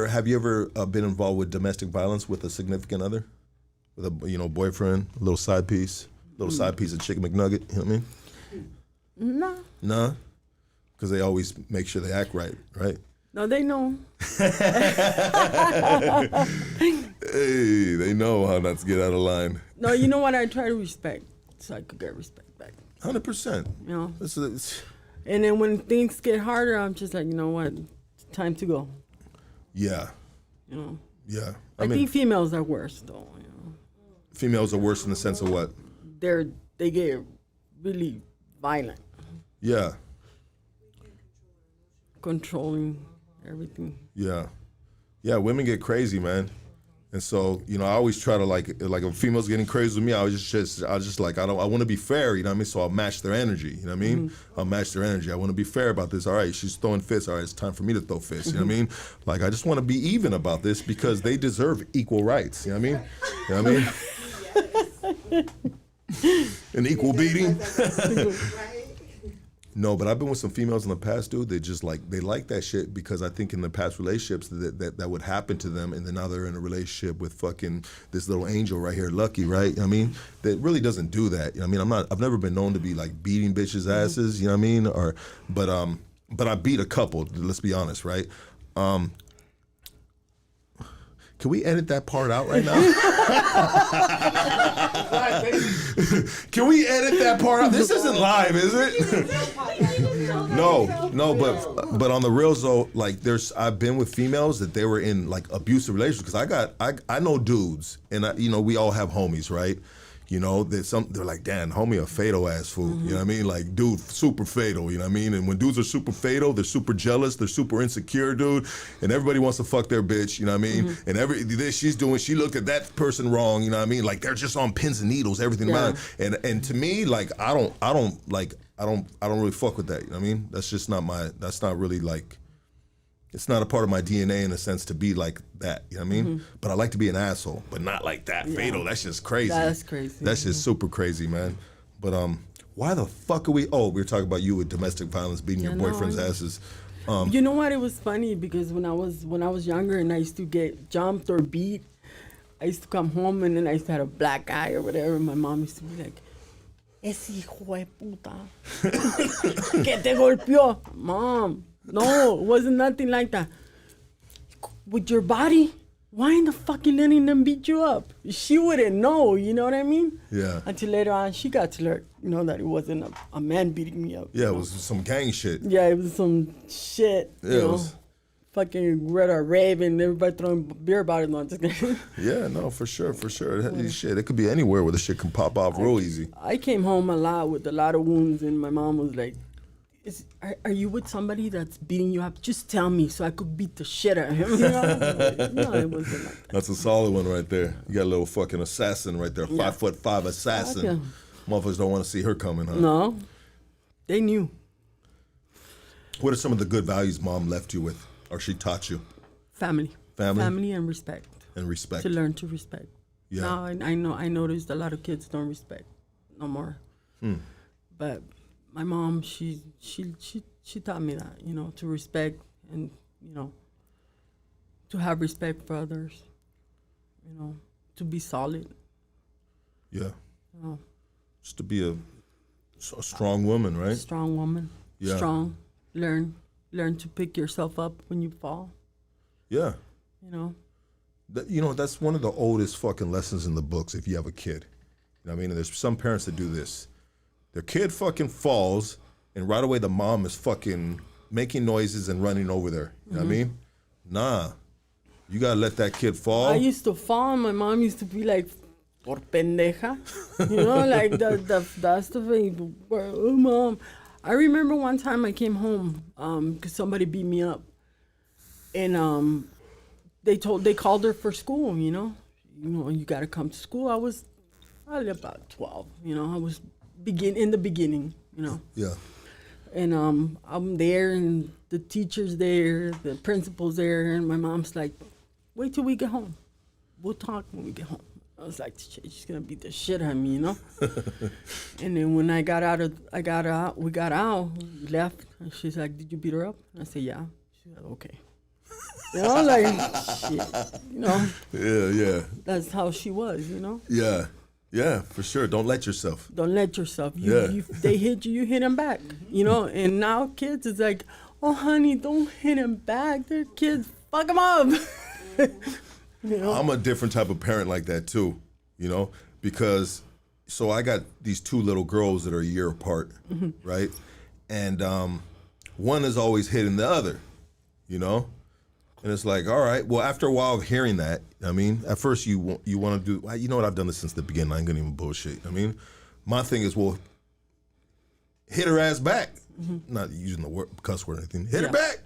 Have you ever been involved with domestic violence with a significant other, with a boyfriend, a little side piece of chicken McNugget? You know what I mean? No, because they always make sure they act right. No, they know. Hey, they know how not to get out of line. No, you know what? I try to respect, so I could get respect back. 100%. You know. It's, and then when things get harder, I'm just like, you know what? It's time to go. Yeah. You know. Yeah. I think females are worse, though. You know. Females are worse in the sense of what? They get really violent. Yeah. Controlling everything. Yeah. Yeah, women get crazy, man. And so, you know, I always try to like if a female's getting crazy with me, I just like, I want to be fair, you know what I mean? So I'll match their energy, you know what I mean? I'll match their energy. I want to be fair about this. All right, she's throwing fists. All right, it's time for me to throw fists, you know what I mean? Like, I just want to be even about this because they deserve equal rights, you know what I mean? You know what I mean? An equal beating. No, but I've been with some females in the past, dude. They just like that shit because I think in the past relationships that would happen to them, and then now they're in a relationship with fucking this little angel right here, Lucky, right? You know what I mean, that really doesn't do that. You know what I mean, I've never been known to be like beating bitches' asses. You know what I mean? But I beat a couple. Let's be honest, right? Can we edit that part out right now? Can we edit that part out? This isn't live, is it? No, but on the real though, like I've been with females that they were in like abusive relationships because I know dudes and we all have homies, right? You know, they're like, damn, homie, a fatal ass fool. You know what I mean? Like, dude, super fatal, you know what I mean? And when dudes are super fatal, they're super jealous, they're super insecure, dude, and everybody wants to fuck their bitch, you know what I mean? And she looked at that person wrong, you know what I mean? Like, they're just on pins and needles, everything about it. And to me, like, I don't really fuck with that, you know what I mean? That's not really like, it's not a part of my DNA in a sense to be like that, you know what I mean? But I like to be an asshole, but not like that fatal. That's just crazy. That's crazy. That's just super crazy, man. But why the fuck are we were talking about you with domestic violence, beating your boyfriend's asses. You know what? It was funny because when I was younger and I used to get jumped or beat, I used to come home and then I used to have a black eye or whatever. And my mom used to be like, ese hijo de puta. Que te golpeó. Mom, no, it wasn't nothing like that. With your body, why in the fuck you letting them beat you up? She wouldn't know, you know what I mean? Yeah. Until later on, she got to learn, that it wasn't a man beating me up. Yeah, it was some gang shit. Yeah, it was some shit, Yeah, it was. Fucking Greta Raven, everybody throwing beer bottles on. Just kidding. Yeah, no, for sure. Shit, it could be anywhere where the shit can pop off real easy. I came home a lot with a lot of wounds, and my mom was like, are you with somebody that's beating you up? Just tell me so I could beat the shit out of him. No, it wasn't like that. That's a solid one right there. You got a little fucking assassin right there, 5'5" assassin. Yeah. Motherfuckers don't want to see her coming, huh? No, they knew. What are some of the good values mom left you with, or she taught you? Family. Family? Family and respect. And respect. To learn to respect. Yeah. Now I noticed a lot of kids don't respect no more. But my mom, she taught me that, to respect and, to have respect for others, to be solid. Yeah. Just to be a strong woman, right? Strong woman. Yeah. Strong. Learn to pick yourself up when you fall. Yeah. That, that's one of the oldest fucking lessons in the books if you have a kid. You know what I mean? And there's some parents that do this. Their kid fucking falls, and right away the mom is fucking making noises and running over there. You know what I mean? Nah. You gotta let that kid fall. I used to fall, and my mom used to be like, por pendeja. Like that's the thing. Oh, Mom. I remember one time I came home because somebody beat me up. And they called her for school, you got to come to school. I was probably about 12, I was in the beginning, Yeah. And I'm there, and the teacher's there, the principal's there, and my mom's like, wait till we get home. We'll talk when we get home. I was like, she's gonna beat the shit out of me, And then when we got out, we left, and she's like, did you beat her up? And I said, yeah. She's like, okay. Shit, Yeah. That's how she was, Yeah, for sure. Don't let yourself. Don't let yourself. Yeah. They hit you hit them back, And now kids, it's like, oh, honey, don't hit them back. They're kids. Fuck them up. I'm a different type of parent like that too, because so I got these two little girls that are a year apart, right? And one is always hitting the other, And it's like, all right, well, after a while of hearing that, at first you want to do, what, I've done this since the beginning. I ain't gonna even bullshit. My thing is, well, hit her ass back. Not using the word cuss word or anything. Hit her back.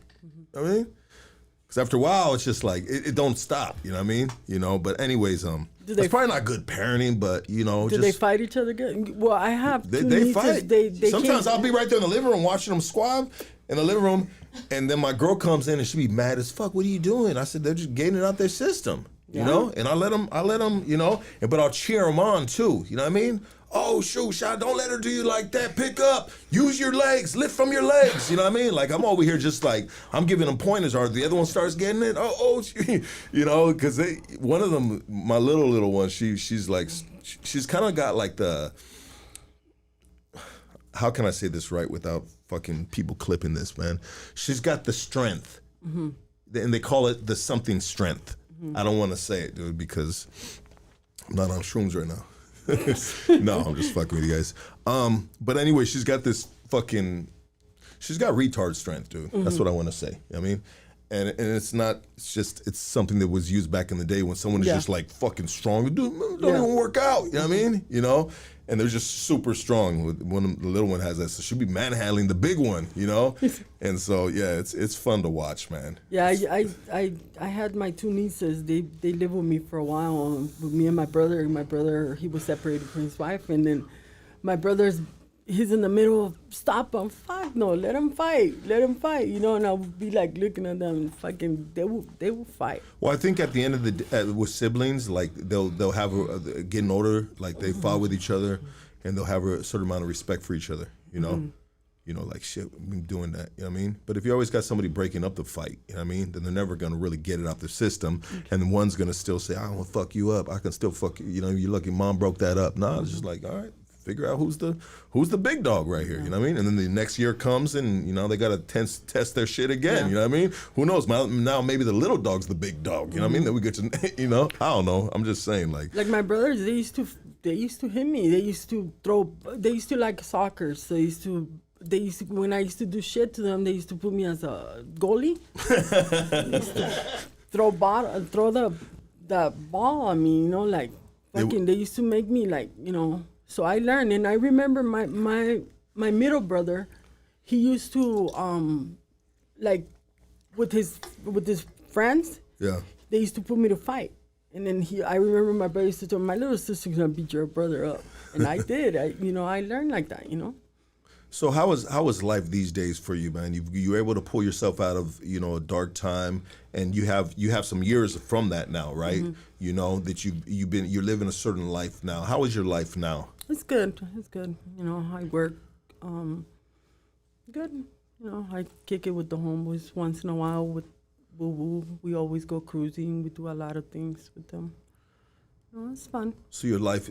Because after a while, it's just like, it don't stop, But anyways, it's probably not good parenting, but, Do they fight each other good? Well, I have two they nieces. fight. They Sometimes I'll be right there in the living room watching them squab in the living room, and then my girl comes in and she be mad as fuck. What are you doing? I said, they're just getting it out their system, you know? And I let them, but I'll cheer them on too, you know what I mean? Oh, shoot, Shot, don't let her do you like that. Pick up, use your legs, lift from your legs. You know what I mean? Like, I'm over here just like, I'm giving them pointers, or the other one starts getting it. Because one of them, my little one, she's kind of got like how can I say this right without fucking people clipping this, man? She's got the strength. And they call it the something strength. I don't want to say it, dude, because I'm not on shrooms right now. No, I'm just fucking with you guys. But anyway, she's got retard strength, dude. That's what I want to say. And it's something that was used back in the day when someone is just like fucking strong. Dude, don't even work out. You know what I mean? And they're just super strong. The little one has that, so she'll be manhandling the big one, And so it's fun to watch, man. Yeah, I had my two nieces. They lived with me for a while, with me and my brother. My brother, he was separated from his wife, and then my brother's. He's in the middle of stop him. Fuck no, let him fight. And I would be like looking at them and fucking they will fight. Well, I think at the end of the day, with siblings, like they'll have getting older, like they fight with each other, and they'll have a certain amount of respect for each other, You know, like shit, we've been doing that, you know what I mean? But if you always got somebody breaking up the fight, you know what I mean, then they're never gonna really get it out their system. And then one's gonna still say, I don't wanna fuck you up, I can still fuck you, you know, you're lucky mom broke that up. Nah, it's just like, all right, figure out who's the big dog right here, you know what I mean? And then the next year comes and, you know, they gotta test their shit again, you know what I mean? Who knows, now maybe the little dog's the big dog, you know what I mean? Then we get to, you know, I don't know, I'm just saying like. Like my brothers, they used to hit me. They used to like soccer, so when I used to do shit to them, they used to put me as a goalie. They used to throw the ball at me, you know, like fucking. They used to make me like, you know. So I learned, and I remember my middle brother, he used to like with his friends. Yeah. They used to put me to fight, and then I remember my brother used to tell me, my little sister's gonna beat your brother up, and I did. I learned like that, you know. So how is life these days for you, man? You were able to pull yourself out of, you know, a dark time, and you have some years from that now, right? Mm-hmm. You know that you're living a certain life now. How is your life now? It's good. It's good. You know, I work good. You know, I kick it with the homeboys once in a while with Woo Woo. We always go cruising. We do a lot of things with them. Oh, it's fun. So your life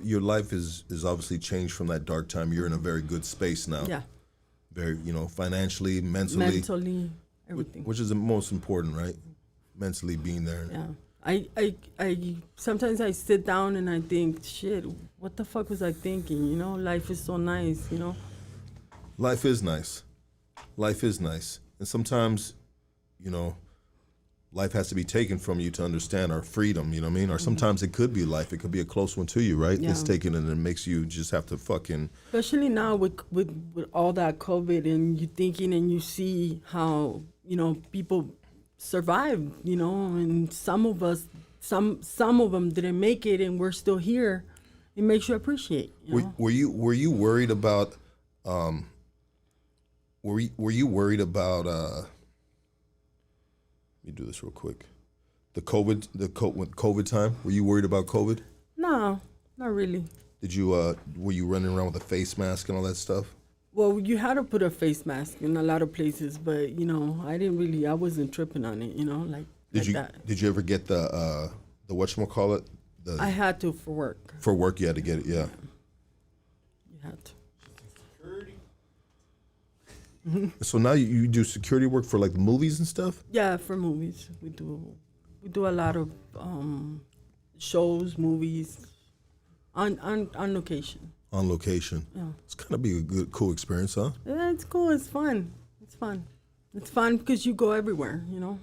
is obviously changed from that dark time. You're in a very good space now. Yeah. Very, you know, financially, mentally, everything. Which is the most important, right? Mentally being there. Yeah. I sometimes I sit down and I think, shit, what the fuck was I thinking? You know, life is so nice, you know. Life is nice. Life is nice. And sometimes, you know, life has to be taken from you to understand our freedom, you know what I mean? Or sometimes it could be life. It could be a close one to you, right? Yeah. It's taken and it makes you just have to fucking... Especially now with all that COVID and you thinking and you see how, you know, people survived, you know, and some of them didn't make it and we're still here. It makes you appreciate, you know? Were you worried about... Were you worried about... Let me do this real quick. With COVID time, were you worried about COVID? No, not really. Did you were you running around with a face mask and all that stuff? Well, you had to put a face mask in a lot of places, but you know, I wasn't tripping on it, you know, like that. Did you ever get the whatchamacallit? I had to for work. For work, you had to get it, yeah. You had to. So now you do security work for like movies and stuff? Yeah, for movies. We do a lot of shows, movies on location. On location. Yeah. It's kind of be a good, cool experience, huh? Yeah, it's cool. It's fun. It's fun because you go everywhere, you know.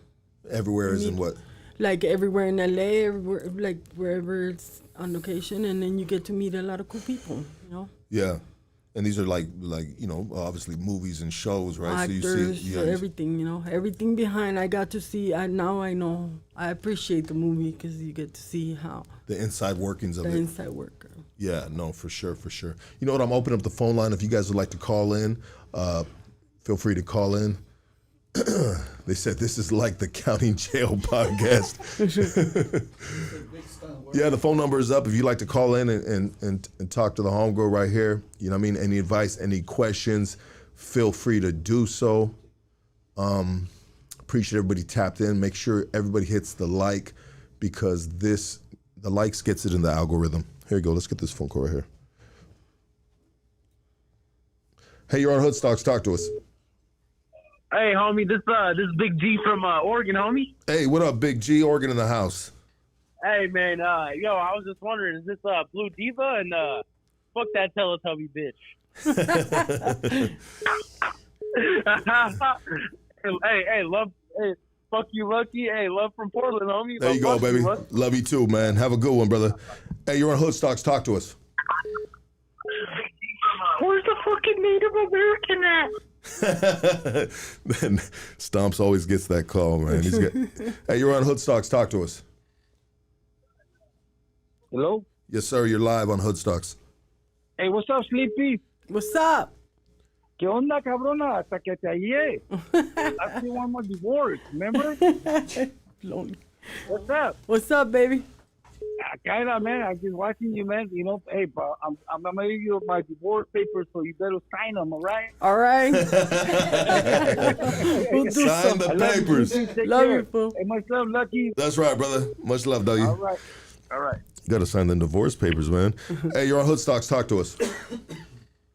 Everywhere is in what? Like everywhere in LA, everywhere, like wherever it's on location, and then you get to meet a lot of cool people, you know. Yeah. And these are like you know, obviously movies and shows, right? Actors, so you see everything, you know, everything behind. I got to see. Now I know. I appreciate the movie because you get to see how the inside workings of it. The inside work. Yeah, no, for sure. You know what? I'm opening up the phone line. If you guys would like to call in, feel free to call in. They said this is like the county jail podcast. Yeah, the phone number is up. If you'd like to call in and talk to the homegirl right here, you know what I mean? Any advice, any questions, feel free to do so. Appreciate everybody tapped in. Make sure everybody hits the like because the likes gets it in the algorithm. Here you go. Let's get this phone call right here. Hey, you're on Hoodstocks. Talk to us. Hey, homie, this is Big G from Oregon, homie. Hey, what up, Big G? Oregon in the house. Hey, man, I was just wondering, is this Blue Diva? And fuck that Teletubby bitch. hey, love, hey, fuck you, Lucky. Hey, love from Portland, homie. There you go, baby. Love you too, man. Have a good one, brother. Hey, you're on Hoodstocks. Talk to us. Where's the fucking Native American at? Man, Stomps always gets that call, man. Hey, you're on Hoodstocks. Talk to us. Hello? Yes, sir. You're live on Hoodstocks. Hey, what's up, Sleepy? What's up? ¿Qué onda, cabrona? Hasta que te hallé. I still want my divorce, remember? Lonely. What's up? What's up, baby? Kind of, man. I'm just watching you, man. You know, hey, bro, I'm gonna give you my divorce papers, so you better sign them, all right? All right. We'll do Sign so. the papers. Take Love care. you, fool. Hey, much love, Lucky. That's right, brother. Much love, doggy. All right. All right. You gotta sign the divorce papers, man. Hey, you're on Hoodstocks. Talk to us.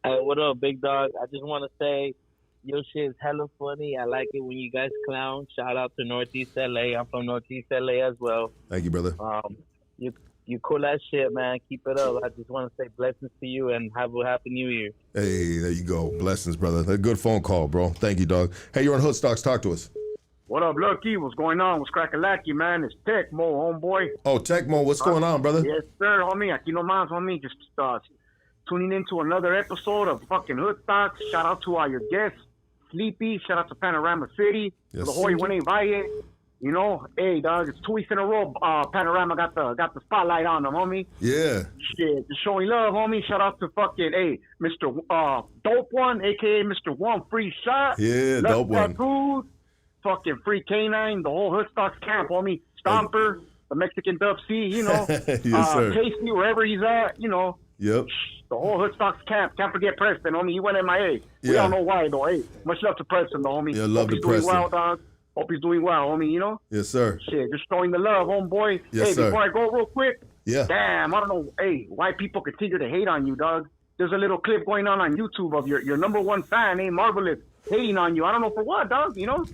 Hey, what up, big dog? I just want to say your shit is hella funny. I like it when you guys clown. Shout out to Northeast LA. I'm from Northeast LA as well. Thank you, brother. You cool as shit, man. Keep it up. I just want to say blessings to you and have a happy new year. Hey, there you go. Blessings, brother. That's a good phone call, bro. Thank you, dog. Hey, you're on Hoodstocks. Talk to us. What up, Lucky? What's going on? What's crackalacking, man? It's Tech Mo, homeboy. Oh, Tecmo, what's going on, brother? Yes, sir, homie. Aquí nomás, homie. Just tuning into another episode of fucking Hoodstocks. Shout out to all your guests. Sleepy. Shout out to Panorama City. Yes. The Hoy Winnie Valle. You know, hey, dog, it's 2 weeks in a row. Panorama got the spotlight on them, homie. Yeah. Shit, just showing love, homie. Shout out to fucking, hey, Mr. Dope One, a.k.a. Mr. One Free Shot. Yeah, Left Dope One. Tattoos, fucking Free Canine, the whole Hoodstocks camp, homie. Stomper, the Mexican Dub C, you know. Yes, sir. Tasty, wherever he's at, you know. Yep. The whole Hoodstocks camp. Can't forget Preston, homie. He went MIA. We Yeah. all know why, though. Hey, much love to Preston, though, homie. Yeah, love Hope to he's doing Preston. well, dog. Hope he's doing well, homie, you know? Yes, sir. Shit, just showing the love, homeboy. Yes, hey, sir. before I go real quick, Yeah. damn, I don't know, hey, why people continue to hate on you, dog. There's a little clip going on YouTube of your number one fan, Marvelous, hating on you. I don't know for what, dog, you know?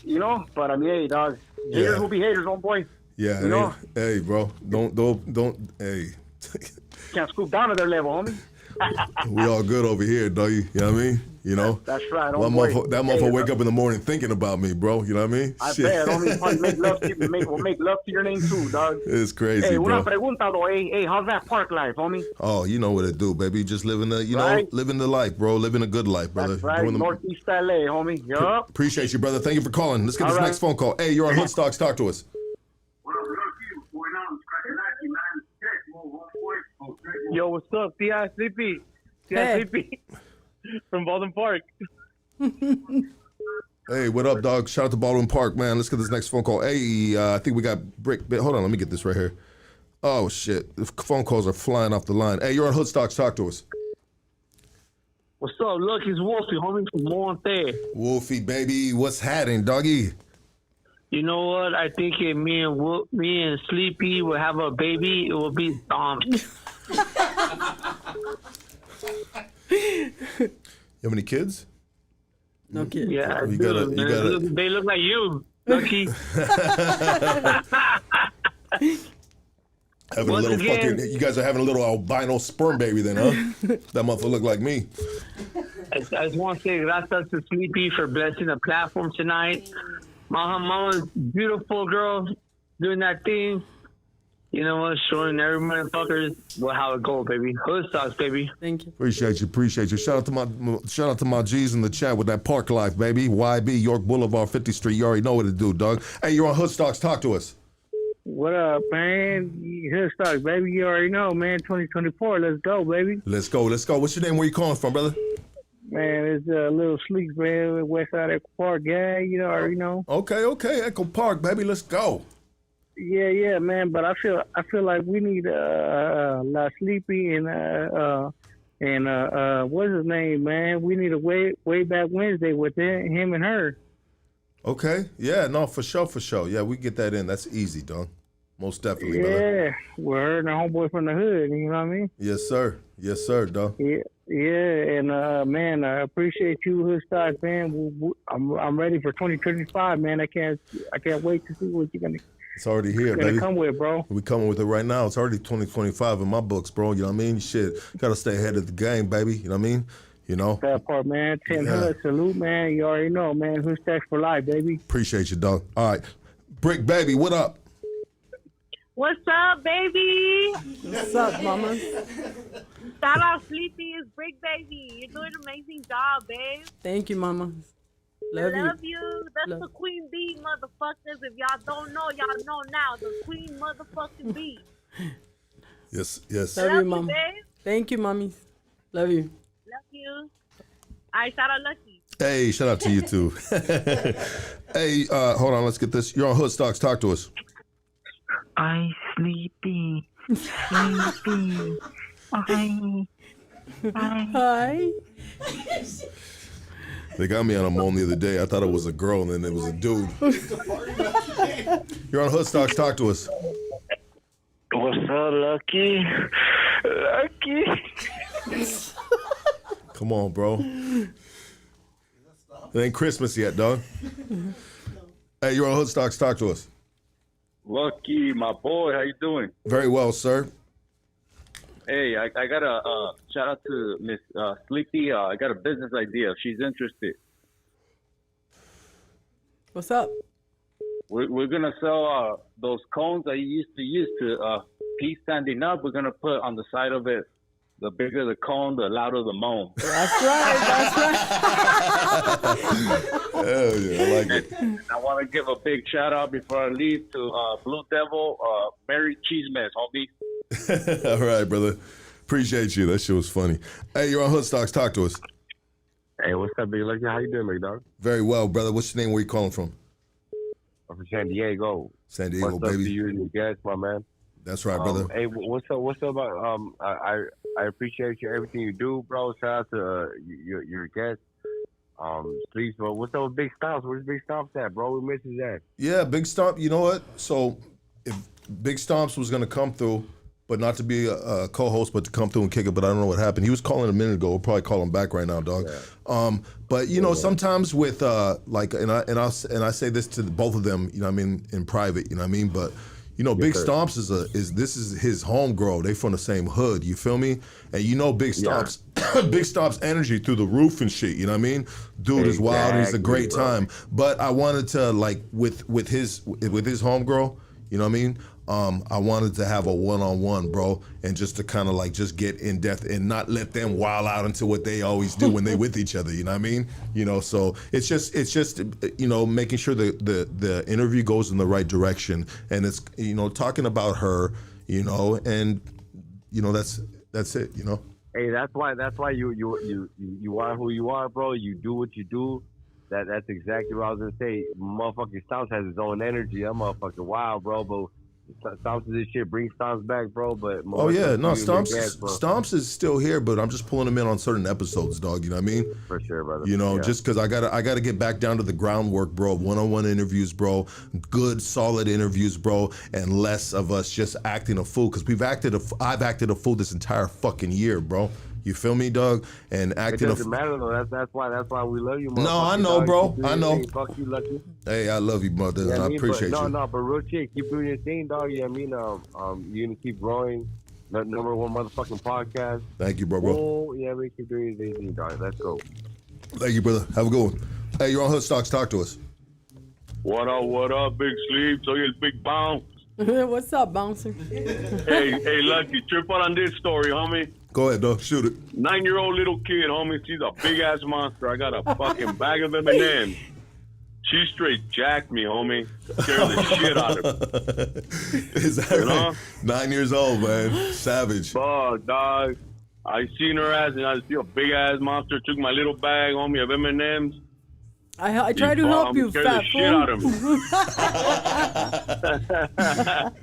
You know? But, I mean, hey, dog, haters Yeah. will be haters, homeboy. Yeah. You it know? ain't- Hey, bro. Don't. Hey. Can't scoop down to their level, homie. We all good over here, doggy. You know what I mean? You know? That's right, That homeboy. motherfucker wake up in the morning thinking about me, bro. You know what I mean? I bet, homie. Probably make love to your name, too, dog. It's crazy, Hey, bro. una pregunta, though. Hey, how's that park life, homie? Oh, you know what it do, baby. Just living the, Right. living the life, bro. Living a good life, brother. That's right, Doing the- Northeast LA, homie. Yup. Appreciate you, brother. Thank you for calling. Let's get this All right. next phone call. Hey, you're on Hoodstocks. Talk to us. Yo, what's up? T.I. Sleepy. T.I. Hey. Sleepy. From Baldwin Park. Hey, what up, dog? Shout out to Baldwin Park, man. Let's get this next phone call. Hey, I think we got Brick. Hold on, let me get this right here. Oh, shit. The phone calls are flying off the line. Hey, you're on Hoodstocks. Talk to us. What's up? Look, it's Wolfie, homie from Monte. Wolfie, baby. What's happening, doggy? You know what? I think if me and Sleepy will have a baby, it will be You have any kids? No kidding. Yeah, I You do, gotta- man. you gotta- They look like you, Lucky. Having Once a little again- fucking. You guys are having a little albino sperm baby then, huh? That motherfucker look like me. I just want to say gracias to Sleepy for blessing the platform tonight. Mama's beautiful girl doing that thing. You know what? Showing every motherfuckers how it go, baby. Hoodstocks, baby. Thank you. Appreciate you. Shout out to my G's in the chat with that park life, baby. YB York Boulevard, 50th Street. You already know what to do, dog. Hey, you're on Hoodstocks. Talk to us. What up, man? Hoodstocks, baby. You already know, man. 2024. Let's go, baby. Let's go. What's your name? Where you calling from, brother? Man, it's a little sleek, man. West Side Echo Park, yeah. You already know. Okay. Echo Park, baby. Let's go. Yeah, man. But I feel like we need La Sleepy and what's his name, man? We need a way back Wednesday with him and her. Okay. Yeah, no, for sure. Yeah, we get that in. That's easy, dog. Most definitely, brother. Yeah, with her and her homeboy from the hood. You know what I mean? Yes, sir, dog. Yeah, and man, I appreciate you, Hoodstock, man. I'm ready for 2025, man. I can't wait to see what you're gonna It's already here, baby. come with, bro. We coming with it right now. It's already 2025 in my books, bro. You know what I mean? Shit, gotta stay ahead of the game, baby. You know what I mean? You know? That part, man. 10 Hood, salute, man. You already know, man. Hoodstock for life, baby. Appreciate you, dog. All right. Brick, baby, what up? What's up, baby? What's up, mama? Shout out Sleepy is Brick Baby. You're doing an amazing job, babe. Thank you, mama. Love you. Love you. That's Love- the Queen Bee, motherfuckers. If y'all don't know, y'all know now. The Queen motherfucking Bee. Yes. Love you, Love you, mama. babe. Thank you, mommies. Love you. Love you. I shout out Lucky. Hey, shout out to you too. Hey, hold on, let's get this. You're on Hoodstocks. Talk to us. I sleepy. Sleepy. Hi. They got me on a moan the other day. I thought it was a girl, and then it was a dude. You're on Hoodstocks. Talk to us. What's up, Lucky? Lucky. Come on, bro. It ain't Christmas yet, dog. Hey, you're on Hoodstocks. Talk to us. Lucky, my boy, how you doing? Very well, sir. Hey, I got a shout out to Miss Sleepy. I got a business idea if she's interested. What's up? We're gonna sell those cones that you used to use to pee standing up. We're gonna put on the side of it. The bigger the cone, the louder the moan. That's right. That's right. Hell yeah, I like it. And I want to give a big shout out before I leave to Blue Devil, Merry Cheesemas, homie. All right, brother. Appreciate you. That shit was funny. Hey, you're on Hoodstocks. Talk to us. Hey, what's up, Big Lucky? How you doing, big dog? Very well, brother. What's your name? Where you calling from? I'm from San Diego. San Diego, what's baby. Up to you and your guests, my man? That's right, brother. Hey, what's up? What's up about? I appreciate you everything you do, bro. Shout out to your guests. Please, bro. What's up with Big Stomps? Where's Big Stomps at, bro? We missed his ass. Yeah, Big Stomp. You know what? So, if Big Stomps was gonna come through, but not to be a co-host, but to come through and kick it. But I don't know what happened. He was calling a minute ago. We'll probably call him back right now, dog. Yeah. But you know, sometimes with like, and I say this to both of them. You know, what I mean, in private. You know, what I mean, but. You know, Big Stomps is his home girl. They from the same hood. You feel me? And you know, Big Stomps, Big Stomps energy through the roof and shit. You know what I mean? Dude is wild. He's a great time. But I wanted to like with his home girl. You know what I mean? I wanted to have a one-on-one, bro, and just to kind of like just get in depth and not let them wild out into what they always do when they with each other. You know what I mean? You know, so it's just you know, making sure the interview goes in the right direction, and it's, you know, talking about her, you know, and you know that's it, you know. Hey, that's why you are who you are, bro. You do what you do. That's exactly what I was gonna say. Motherfucking Stomps has his own energy. That motherfucking wild, bro. But Stomps is this shit. Bring Stomps back, bro. But oh yeah, no, Stomps is still here, but I'm just pulling him in on certain episodes, dog. You know what I mean? For sure, brother. You know, just because I gotta get back down to the groundwork, bro. One-on-one interviews, bro. Good, solid interviews, bro, and less of us just acting a fool. Because I've acted a fool this entire fucking year, bro. You feel me, dog? And acting. It doesn't matter though. That's why we love you, man. No, I know, bro. I know. Hey, fuck you, Lucky. Hey, I love you, brother. Yeah, I appreciate you. No, but real shit, keep doing your thing, dog. Yeah, I mean, you're gonna keep growing. Number one motherfucking podcast. Thank you, bro. Oh, yeah, we keep doing your thing, dog. Let's go. Thank you, brother. Have a good one. Hey, you're on Hoodstocks. Talk to us. What up, Big Sleep? So you Big Bounce. What's up, bouncer? Hey, Lucky, trip out on this story, homie. Go ahead, dog. Shoot it. 9-year-old little kid, homie. She's a big ass monster. I got a fucking bag of M&M's. She straight jacked me, homie. Scared the shit out of me. Is that right? Know? 9 years old, man. Savage. Fuck, dog. I seen her ass, and I see a big ass monster. Took my little bag, homie, of M&Ms. I try to help you, fat fool.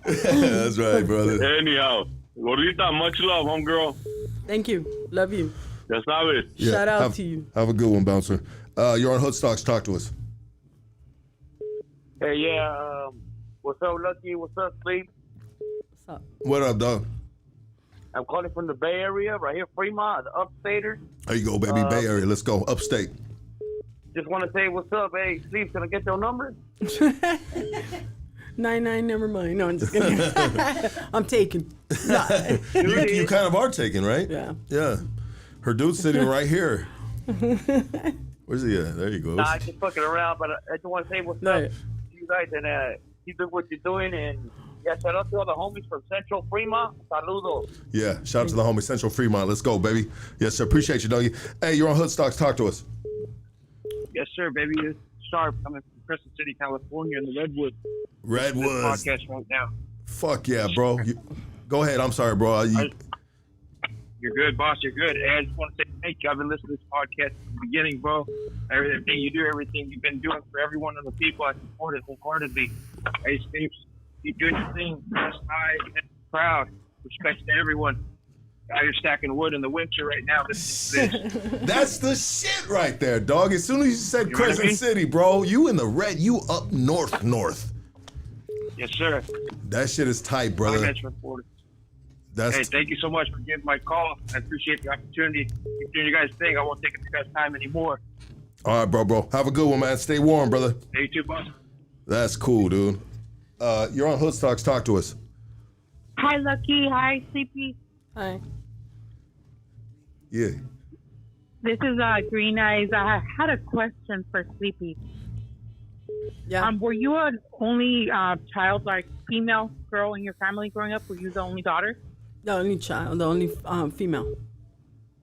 That's right, brother. Anyhow, Gordita, much love, homegirl. Thank you. Love you. Ya sabes. Yeah, shout out to you. Have a good one, bouncer. You're on Hoodstocks. Talk to us. Hey, yeah. What's up, Lucky? What's up, Sleep? What's up? What up, dog? I'm calling from the Bay Area, right here, Fremont, the Upstater. There you go, baby. Bay Area. Let's go. Upstate. Just want to say what's up. Hey, Sleep, can I get your number? 99, never mind. No, I'm just kidding. I'm taking. You kind of are taking, right? Yeah. Yeah. Her dude's sitting right here. Where's he at? There you go. Nah, I just fucking around, but I just want to say what's up to you guys and keep doing what you're doing. And yeah, shout out to all the homies from Central Fremont. Saludos. Yeah, shout out to the homies Central Fremont. Let's go, baby. Yes, sir. Appreciate you, doggy. Hey, you're on Hoodstocks. Talk to us. Yes, sir, baby. It's Sharp coming from Crescent City, California, in the Redwoods. Redwoods. Podcast right now. Fuck yeah, bro. Go ahead. I'm sorry, bro. You're good, boss. You're good. Hey, I just want to say thank you. I've been listening to this podcast from the beginning, bro. Everything you do, everything you've been doing for every one of the people I supported wholeheartedly. Hey, Steve, Keep doing your thing. That's high and proud. Respect to everyone. Out here stacking wood in the winter right now. This is That's the shit right there, dog. As soon as you said You know what I Crescent mean? City, bro, you in the red, you up north. Yes, sir. That shit is tight, I brother. mentioned before. That's Hey, thank you so much for giving my call. I appreciate the opportunity. Keep doing your guys' thing. I won't take up your guys' time anymore. all right, bro. Have a good one, man. Stay warm, brother. Hey, you too, boss. That's cool, dude. You're on Hoodstocks. Talk to us. Hi, Lucky. Hi, Sleepy. Hi. Yeah. This is Green Eyes. I had a question for Sleepy. Yeah. Were you an only child, like female girl in your family growing up? Were you the only daughter? The only child, the only female.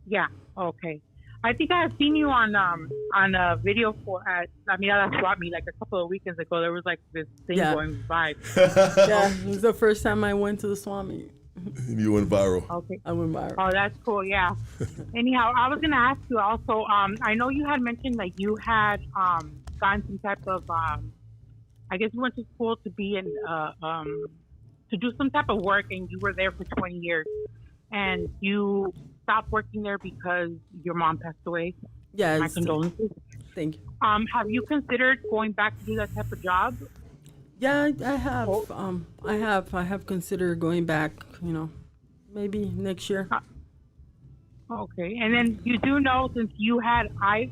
Yeah. Okay. I think I have seen you on a video at swap meet like a couple of weekends ago. There was like this thing Yeah. going by. Yeah, it was the first time I went to the Swami. You went viral. Okay. I went viral. Oh, that's cool. Yeah. Anyhow, I was gonna ask you also. I know you had mentioned like you had gotten some type of I guess you went to school to be in to do some type of work, and you were there for 20 years, and you stopped working there because your mom passed away. Yes. My condolences. Thank you. Have you considered going back to do that type of job? Yeah, I have. I have considered going back. You know, maybe next year. Okay, and then you do know, since you had eye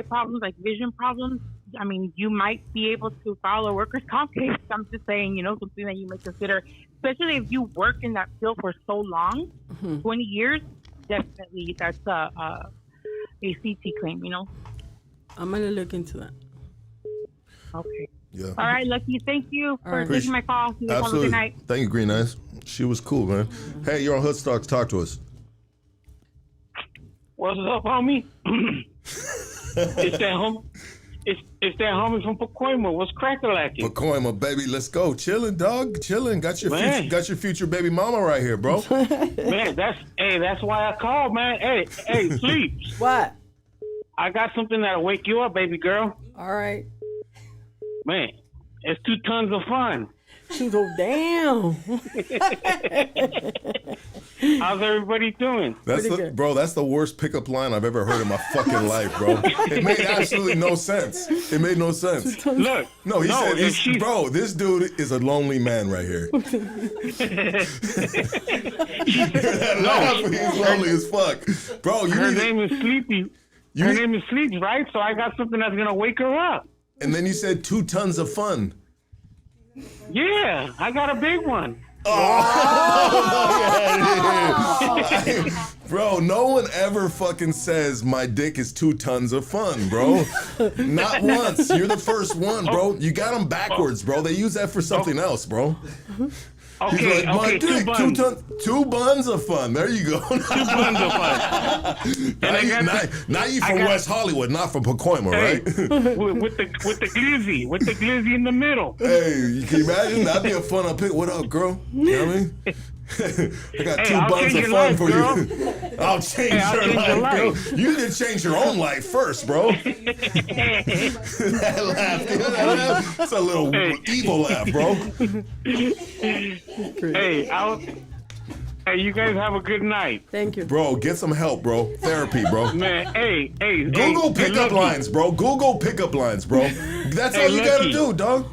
problems, like vision problems, I mean, you might be able to file a workers' comp case. I'm just saying, something that you may consider, especially if you work in that field for so long, 20 years. Definitely, that's a CT claim. I'm gonna look into that. Okay. Yeah. All right, Lucky. Thank you for right. taking my call. You have a Absolutely. good night. Thank you, Green Eyes. She was cool, man. Hey, you're on Hoodstocks. Talk to us. What's up, homie? It's that homie from Pacoima. What's crack-a-lacking? Pacoima, baby, let's go. Chilling, dog. Chilling. Got your Man. future baby mama right here, bro. Man, that's why I called, man. Hey, sleep. What? I got something that'll wake you up, baby girl. All right. Man, it's 2 tons of fun. To go down. How's everybody doing? That's Pretty good. bro. That's the worst pickup line I've ever heard in my fucking life, bro. It made absolutely no sense. It made no sense. Look. No, he said, if she's- bro, this dude is a lonely man right here. That laugh, he's lonely as fuck, bro. Her name is Sleepy. Her name is Sleepy, right? So I got something that's gonna wake her up. And then you said 2 tons of fun. Yeah, I got a big one. Bro, no one ever fucking says my dick is 2 tons of fun, bro. Not once. You're the first one, bro. You got them backwards, bro. They use that for something else, bro. He's Okay, like, my okay, 2 dick, buns. 2 buns of fun. There you go. 2 buns of fun. Now you I from got- West Hollywood, not from Pacoima, Hey, right? with the glizzy in the middle. Hey, can you imagine? That'd be a fun up pick. What up, girl? You know what I mean? I got Hey, 2 I'll buns change of your fun life, for girl. you. I'll change Hey, I'll your change your life, girl. life. You need to change your own life first, bro. That laugh, dude, that laugh. It's a little evil laugh, bro. Hey, you guys have a good night. Thank you. Bro, get some help, bro. Therapy, bro. Man, hey. Google hey, pickup Lucky. lines, bro. Google pickup lines, bro. That's Hey, all you gotta Lucky. do, dog.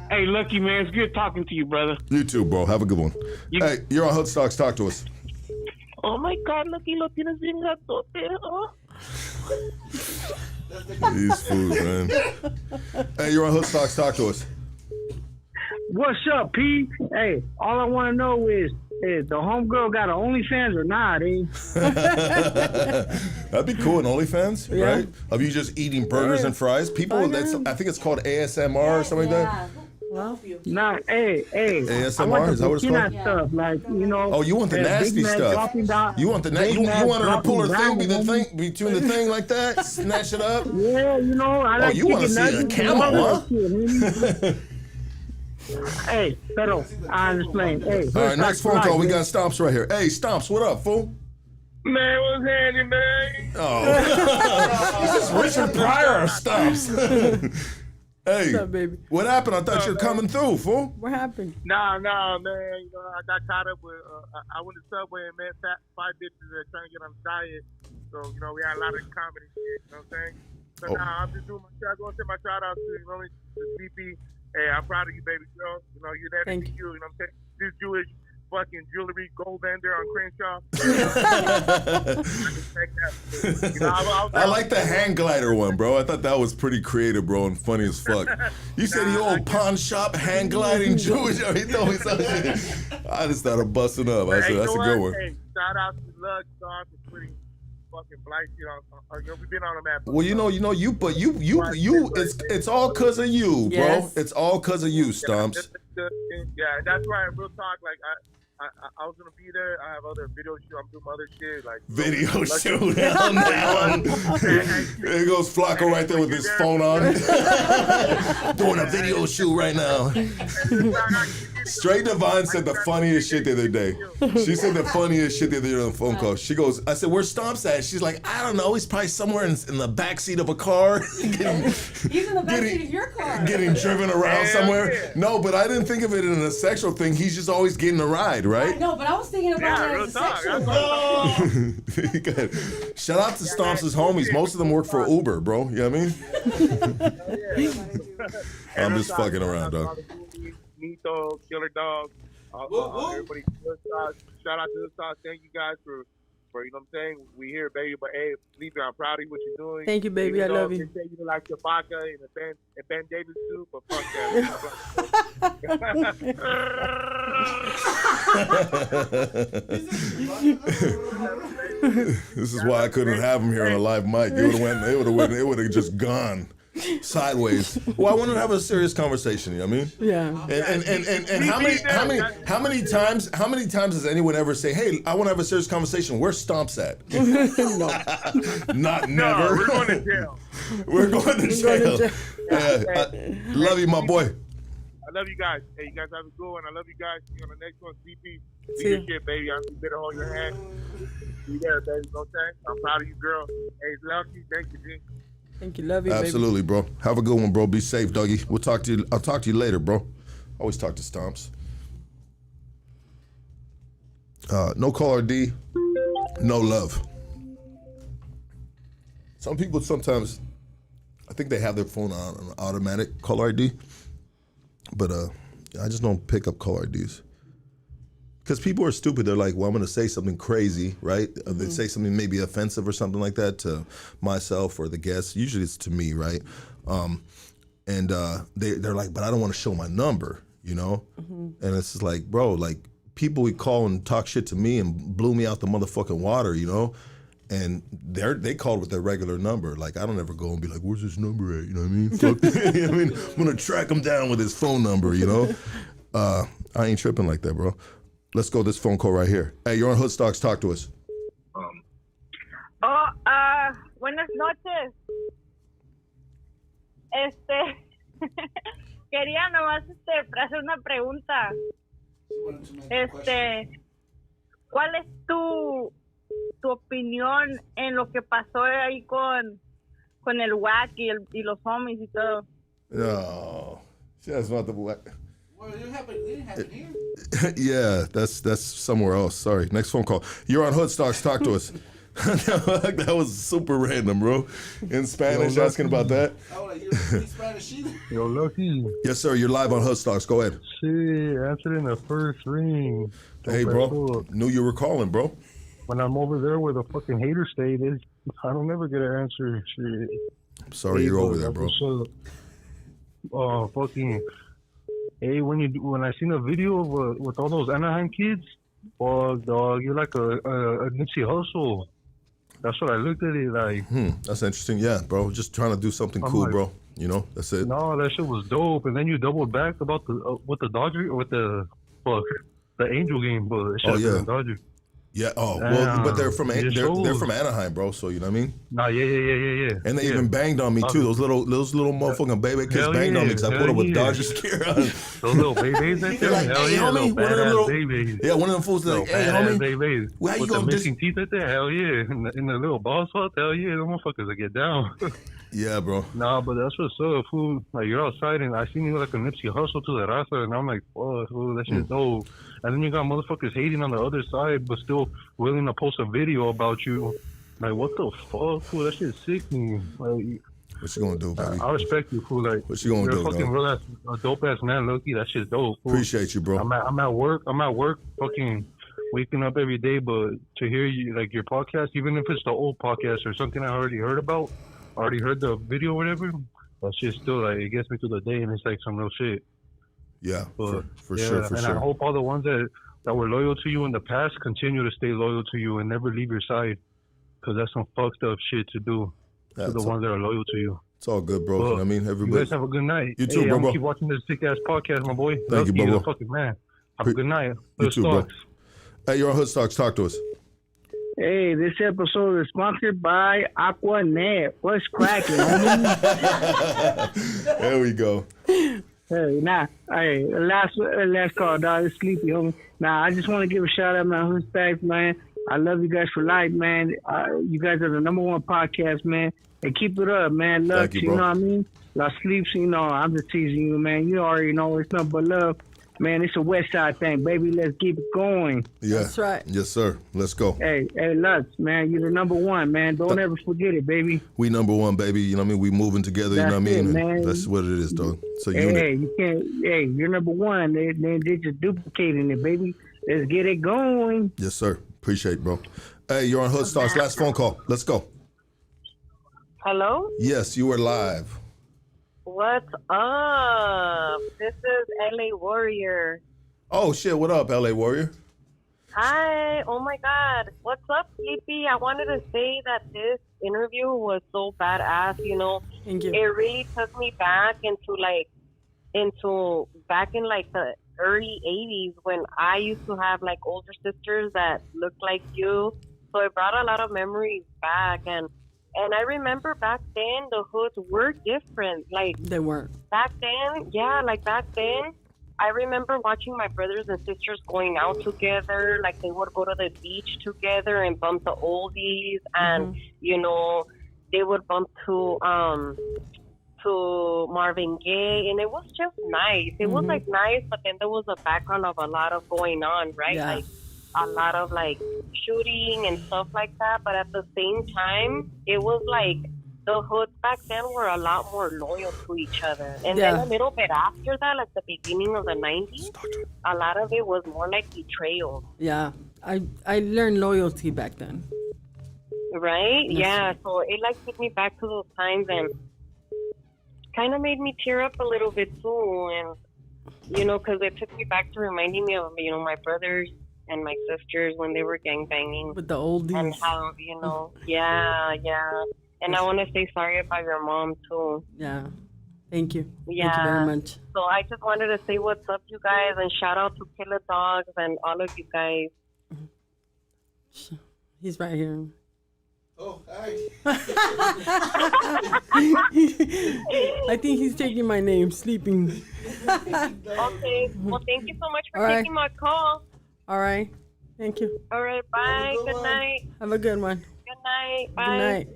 Hey, Lucky, man, it's good talking to you, brother. You too, bro. Have a good one. Hey, you're on Hoodstocks. Talk to us. Oh my God, Lucky, lo tienes bien gatote, oh. These fools, man. Hey, you're on Hoodstocks. Talk to us. What's up, P? Hey, all I want to know is the homegirl got an OnlyFans or not, eh? That'd be cool. An OnlyFans, right? Of you just eating burgers and fries. People, that's I think it's called ASMR or something like that. Nah, hey. ASMR, I want is that what it's Burkina called? stuff, like, Oh, you want the Big nasty Mac stuff. dropping down- You want the Big you Mac want her to pull her dropping thing, be the down, thing between the thing like that, snatch it up. Yeah, I like you want to chicken see a nuggets camel, and all huh? that shit, Hey, pero I understand. Hey, All right, next phone call. We got Stomps right here. Hey, Stomps, what up, fool? Man, what's happening, man? Oh, this is Richard Pryor of Stomps. Hey, What's up, baby? What happened? I thought you were coming through, fool. What happened? Nah, man. You know, I got caught up with. I went to Subway and met 5 bitches that trying to get on the diet. So you know, we had a lot of comedy shit. You know what I'm saying? So now I'm just doing my shout. Going to send my shout out to to CP. Hey, I'm proud of you, baby girl. You know, you're there to be you. You know what I'm saying? This Jewish fucking jewelry gold vendor on Crenshaw. I like the hang glider one, bro. I thought that was pretty creative, bro, and funny as fuck. You said the old pawn shop hang gliding Jewish. He told me some shit. I just started busting up. I said, that's a good one. Hey, shout out to Lug Star for putting fucking blight shit on. You know, we've been on the map. Well, you. It's all cause of you, bro. Yes. It's all cause of you, Stomps. Yeah, that's right. Real talk. Like I was gonna be there. I have other video shoot. I'm doing other shit like Video shoot. Hell no. There goes Flacco right there with his phone on. Doing a video shoot right now. Straight Divine said the funniest shit the other day. She said the funniest shit the other day on the phone call. She goes, I said, where's Stomps at? She's like, I don't know. He's probably somewhere in the backseat of a car. He's in the backseat of your car. Getting driven around somewhere. Yeah. No, but I didn't think of it in a sexual thing. He's just always getting a ride, right? No, but I was thinking about it as a sexual. Good. Shout out to Stomps' homies. Most of them work for Uber, bro. You know what I mean? I'm just fucking around, dog. Nito, Killer Dog, everybody. Shout out to the sauce. Thank you guys for you know what I'm saying. We here, baby. But hey, believe me, I'm proud of what you're doing. Thank you, baby. I love you. They say you like Chewbacca and Ben Davis too, but fuck that. This is why I couldn't have him here on a live mic. It would have just gone sideways. Well, I wanted to have a serious conversation. You know what I mean? Yeah. And how many times does anyone ever say, "Hey, I want to have a serious conversation"? Where's Stomps at? No. Not never. No, we're going to jail. We're going to jail. I love you, my boy. I love you guys. Hey, you guys have a good one. I love you guys. See you on the next one. CP. Do your shit, baby. You better hold your hand. Be there, baby. No thanks. I'm proud of you, girl. Hey, love you. Thank you, G. Thank you. Love you, Absolutely, baby. bro. Have a good one, bro. Be safe, Dougie. We'll talk to you. I'll talk to you later, bro. Always talk to Stomps. No caller D. No love. Some people sometimes, I think they have their phone on automatic caller ID, but I just don't pick up caller IDs. Because people are stupid. They're like, well, I'm going to say something crazy, right? They say something maybe offensive or something like that to myself or the guest. Usually it's to me, right? And they're like, but I don't want to show my number, you know? And it's just like, bro, like people would call and talk shit to me and blew me out the motherfucking water, you know? And they called with their regular number. Like, I don't ever go and be like, where's this number at? You know what I mean? Fuck. You know what I mean? I'm going to track him down with his phone number, you know? I ain't tripping like that, bro. Let's go this phone call right here. Hey, you're on Hood Stocks. Talk to us. Buenas noches. Quería nomás hacer una pregunta. ¿Cuál es tu opinión en lo que pasó ahí con el WAC y los homies y todo? No, that's not the WAC. Well, it didn't happen here. Yeah, that's somewhere else. Sorry. Next phone call. You're on Hood Stocks. Talk to us. That was super random, bro. In Spanish, asking about that. You speak Spanish either? Yo, Lucky. Yes, sir. You're live on Hood Stocks. Go ahead. Shit, answered in the first ring. Hey, bro. Knew you were calling, bro. When I'm over there where the fucking hater state is, I don't never get an answer. Shit. I'm sorry you're over there, bro. Fucking. Hey, when I seen a video of, with all those Anaheim kids, dog, you're like a Nipsey Hussle. That's what I looked at it like. That's interesting. Yeah, bro. Just trying to do something cool, like, bro. You know, that's it. No, that shit was dope. And then you doubled back about with the Dodger, with the Angel game, but oh yeah, Dodger. Yeah. Oh, well, but they're from Yes, they're sir. from Anaheim, bro. So you know what I mean. Nah, yeah. And they Yeah. even banged on me too. Those little motherfucking baby kids Hell banged on me because I yeah, put up with hell yeah. Dodgers gear on. Those little babies right They're there. like, Hell hey, yeah, homie, little one of them badass little babies. Yeah, one of them fools. Little Like, hey, badass homie, babies. how you With gonna the missing teeth right there. Hell yeah. In the little ball spot. Hell yeah. Them motherfuckers will get down. Yeah, bro. Nah, but that's what's up, fool. Like, you're outside, and I seen you like a Nipsey Hustle to the raza, and I'm like, fuck, fool, that shit's dope. And then you got motherfuckers hating on the other side, but still willing to post a video about you. Like, what the fuck, fool? That shit's sickening. Like, what you gonna do, baby? I respect you, fool. Like, what you gonna you're do, a fucking dog? real ass, a dope ass man, Loki. That shit's dope, fool. Appreciate you, bro. I'm at work, fucking waking up every day, but to hear you, like, your podcast, even if it's the old podcast or something I already heard about, already heard the video or whatever, that shit still, like, it gets me through the day, and it's like some real shit. Yeah, But, for yeah, sure, and I hope all the ones that were loyal to you in the past continue to stay loyal to you and never leave your side, because that's some fucked up shit to do to the ones that are loyal to you. It's all good, bro. Well, You know what I mean, You everybody. guys have a good night. You too, hey, bro, I'm bro. gonna keep watching this sick ass podcast, my boy. Thank you, bro, You're bro. the fucking man. Have a good night. You Hood too, bro. Stocks. Hey, you're on Hood Stocks. Talk to us. Hey, this episode is sponsored by Aquanet. What's cracking, homie? There we go. Hey, last call, dog. It's sleepy, homie. Nah, I just want to give a shout out, man. Hood Stacks, man. I love you guys for life, man. You guys are the #1 podcast, man. And keep it up, man. Love, Thank you, bro. know what I mean? Love sleeps, I'm just teasing you, man. You already know it's nothing but love. Man, it's a West Side thing, baby. Let's keep it going. Yeah. That's right. Yes, sir. Let's go. Hey, Lutz, man, you're the #1, man. Don't ever forget it, baby. We #1, baby. You know what I mean? We moving together. You know what I That's mean? it, man. That's what it is, dog. It's a Hey, unit. you can't. Hey, you're #1. They're just duplicating it, baby. Let's get it going. Yes, sir. Appreciate it, bro. Hey, you're on Hood Stars. Last phone call. Let's go. Hello? Yes, you are live. What's up? This is LA Warrior. Oh, shit. What up, LA Warrior? Hi. Oh my God. What's up, Sleepy? I wanted to say that this interview was so badass, Thank you. It really took me back into back in like the early 80s when I used to have like older sisters that looked like you. So it brought a lot of memories back, and I remember back then the hoods were different. Like They weren't. back then, I remember watching my brothers and sisters going out together. Like they would go to the beach together and bump the oldies, and they would bump to Marvin Gaye, and it was just nice. It was like nice, but then there was a background of a lot of going on, right? Yeah. Like a lot of like shooting and stuff like that. But at the same time, it was like the hoods back then were a lot more loyal to each other. And then a little bit after that, like the beginning of the 90s, a lot of it was more like betrayal. Yeah. I learned loyalty back then. Right? Yes. Yeah. So it like took me back to those times and kind of made me tear up a little bit too. And, because it took me back to reminding me of, my brothers and my sisters when they were gangbanging. With the oldies. And how, yeah. And I want to say sorry about your mom too. Yeah. Thank you. Yeah. Thank you very much. So I just wanted to say what's up, you guys, and shout out to Killa Dogs and all of you guys. He's right here. Oh, hi. I think he's taking my name, sleeping. Okay. Well, thank you so much for All right. taking my call. All right. Thank you. All right. Bye. Good night. Have a good one. Good night. Bye. Good night.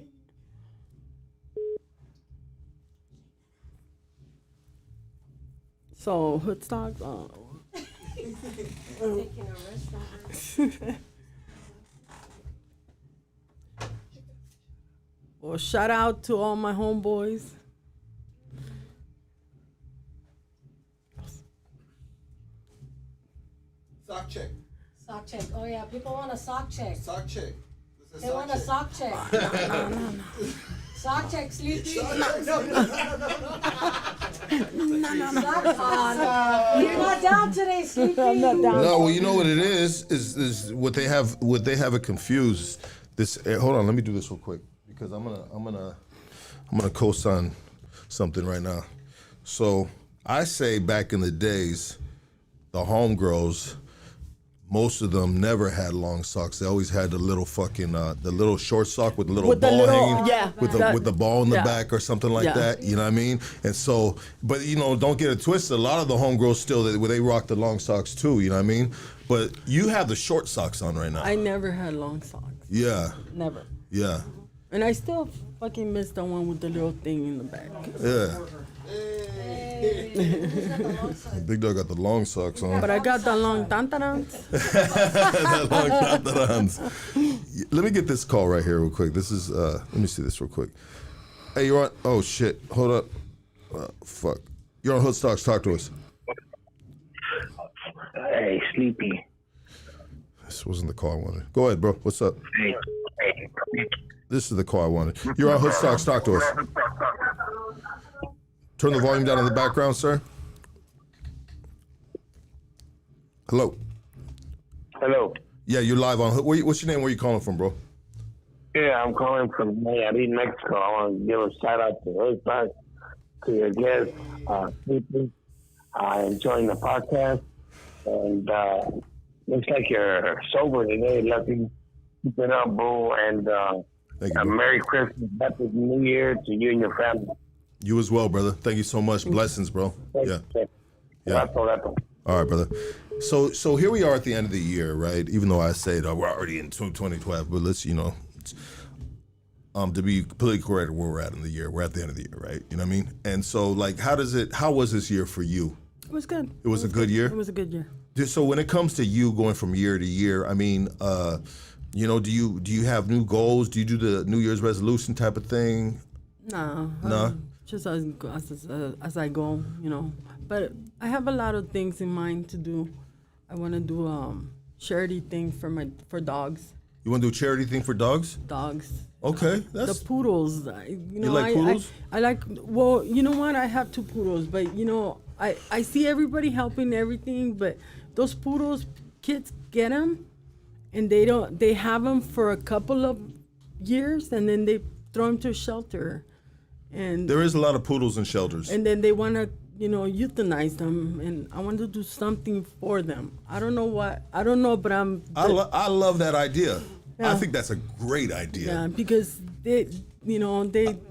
So, hood stocks. Oh. Taking a rest. Well, shout out to all my homeboys. Sock check. Sock check. Oh yeah, people want a sock check. Sock check. This is They want a sock check. No. Sock check, sleepy. No. You're not down today, sleepy. I'm not down. No, well, you know what it is what they have it confused. This hold on, let me do this real quick because I'm gonna co-sign something right now. So I say back in the days, the homegirls most of them never had long socks. They always had the little fucking the little short sock with the little ball hanging, with the ball in the back or something like that. You know what I mean? And so, but you know, don't get it twisted. A lot of the homegirls still they rock the long socks too. You know what I mean? But you have the short socks on right now. I never had long socks. Yeah. Never. Yeah. And I still fucking miss the one with the little thing in the back. Yeah. Big Dog got the long socks on. But I got the long tantarans. The long tantarans. Let me get this call right here real quick. This is, let me see this real quick. Hey, you're on, oh shit, hold up. Fuck. You're on Hood Stocks, talk to us. Hey, Sleepy. This wasn't the call I wanted. Go ahead, bro. What's up? Hey. This is the call I wanted. You're on Hood Stocks, talk to us. Turn the volume down in the background, sir. Hello. Hello. Yeah, you're live on Hood. What's your name? Where you calling from, bro? Yeah, I'm calling from Nayarit, Mexico. I want to give a shout out to Hood Stocks, to your guest, Sleepy. Enjoying the podcast. And looks like you're sober today. Lucky. Keep it up, bro. And Merry Christmas, Happy New Year to you and your family. You as well, brother. Thank you so much. Blessings, bro. Yeah. Yeah. All right, brother. So here we are at the end of the year, right? Even though I said we're already in 2012, but let's, to be politically correct where we're at in the year, we're at the end of the year, right? You know what I mean? And so, like, how was this year for you? It was good. It was a good year? It was a good year. So when it comes to you going from year to year, I mean, do you have new goals? Do you do the New Year's resolution type of thing? No. Just as I go, But I have a lot of things in mind to do. I want to do charity thing for dogs. You want to do a charity thing for dogs? Dogs. Okay, the poodles. You like poodles? I like. Well, you know what? I have 2 poodles, but I see everybody helping everything, but those poodles, kids get them, and they have them for a couple of years, and then they throw them to a shelter. And there is a lot of poodles in shelters. And then they want to, euthanize them, and I want to do something for them. I don't know, but I love that idea. Yeah. I think that's a great idea. Yeah, because they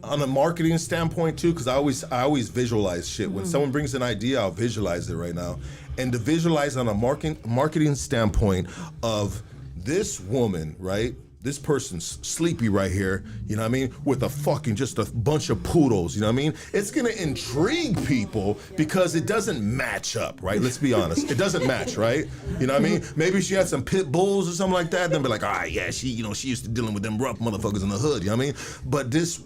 on a marketing standpoint too, because I always visualize shit. When someone brings an idea, I'll visualize it right now. And to visualize on a marketing standpoint of this woman, right? This person's Sleepy right here, you know what I mean? With just a bunch of poodles, you know what I mean? It's gonna intrigue people because it doesn't match up, right? Let's be honest. It doesn't match, right? You know what I mean? Maybe she had some pit bulls or something like that, then be like, she used to dealing with them rough motherfuckers in the hood, you know what I mean? But this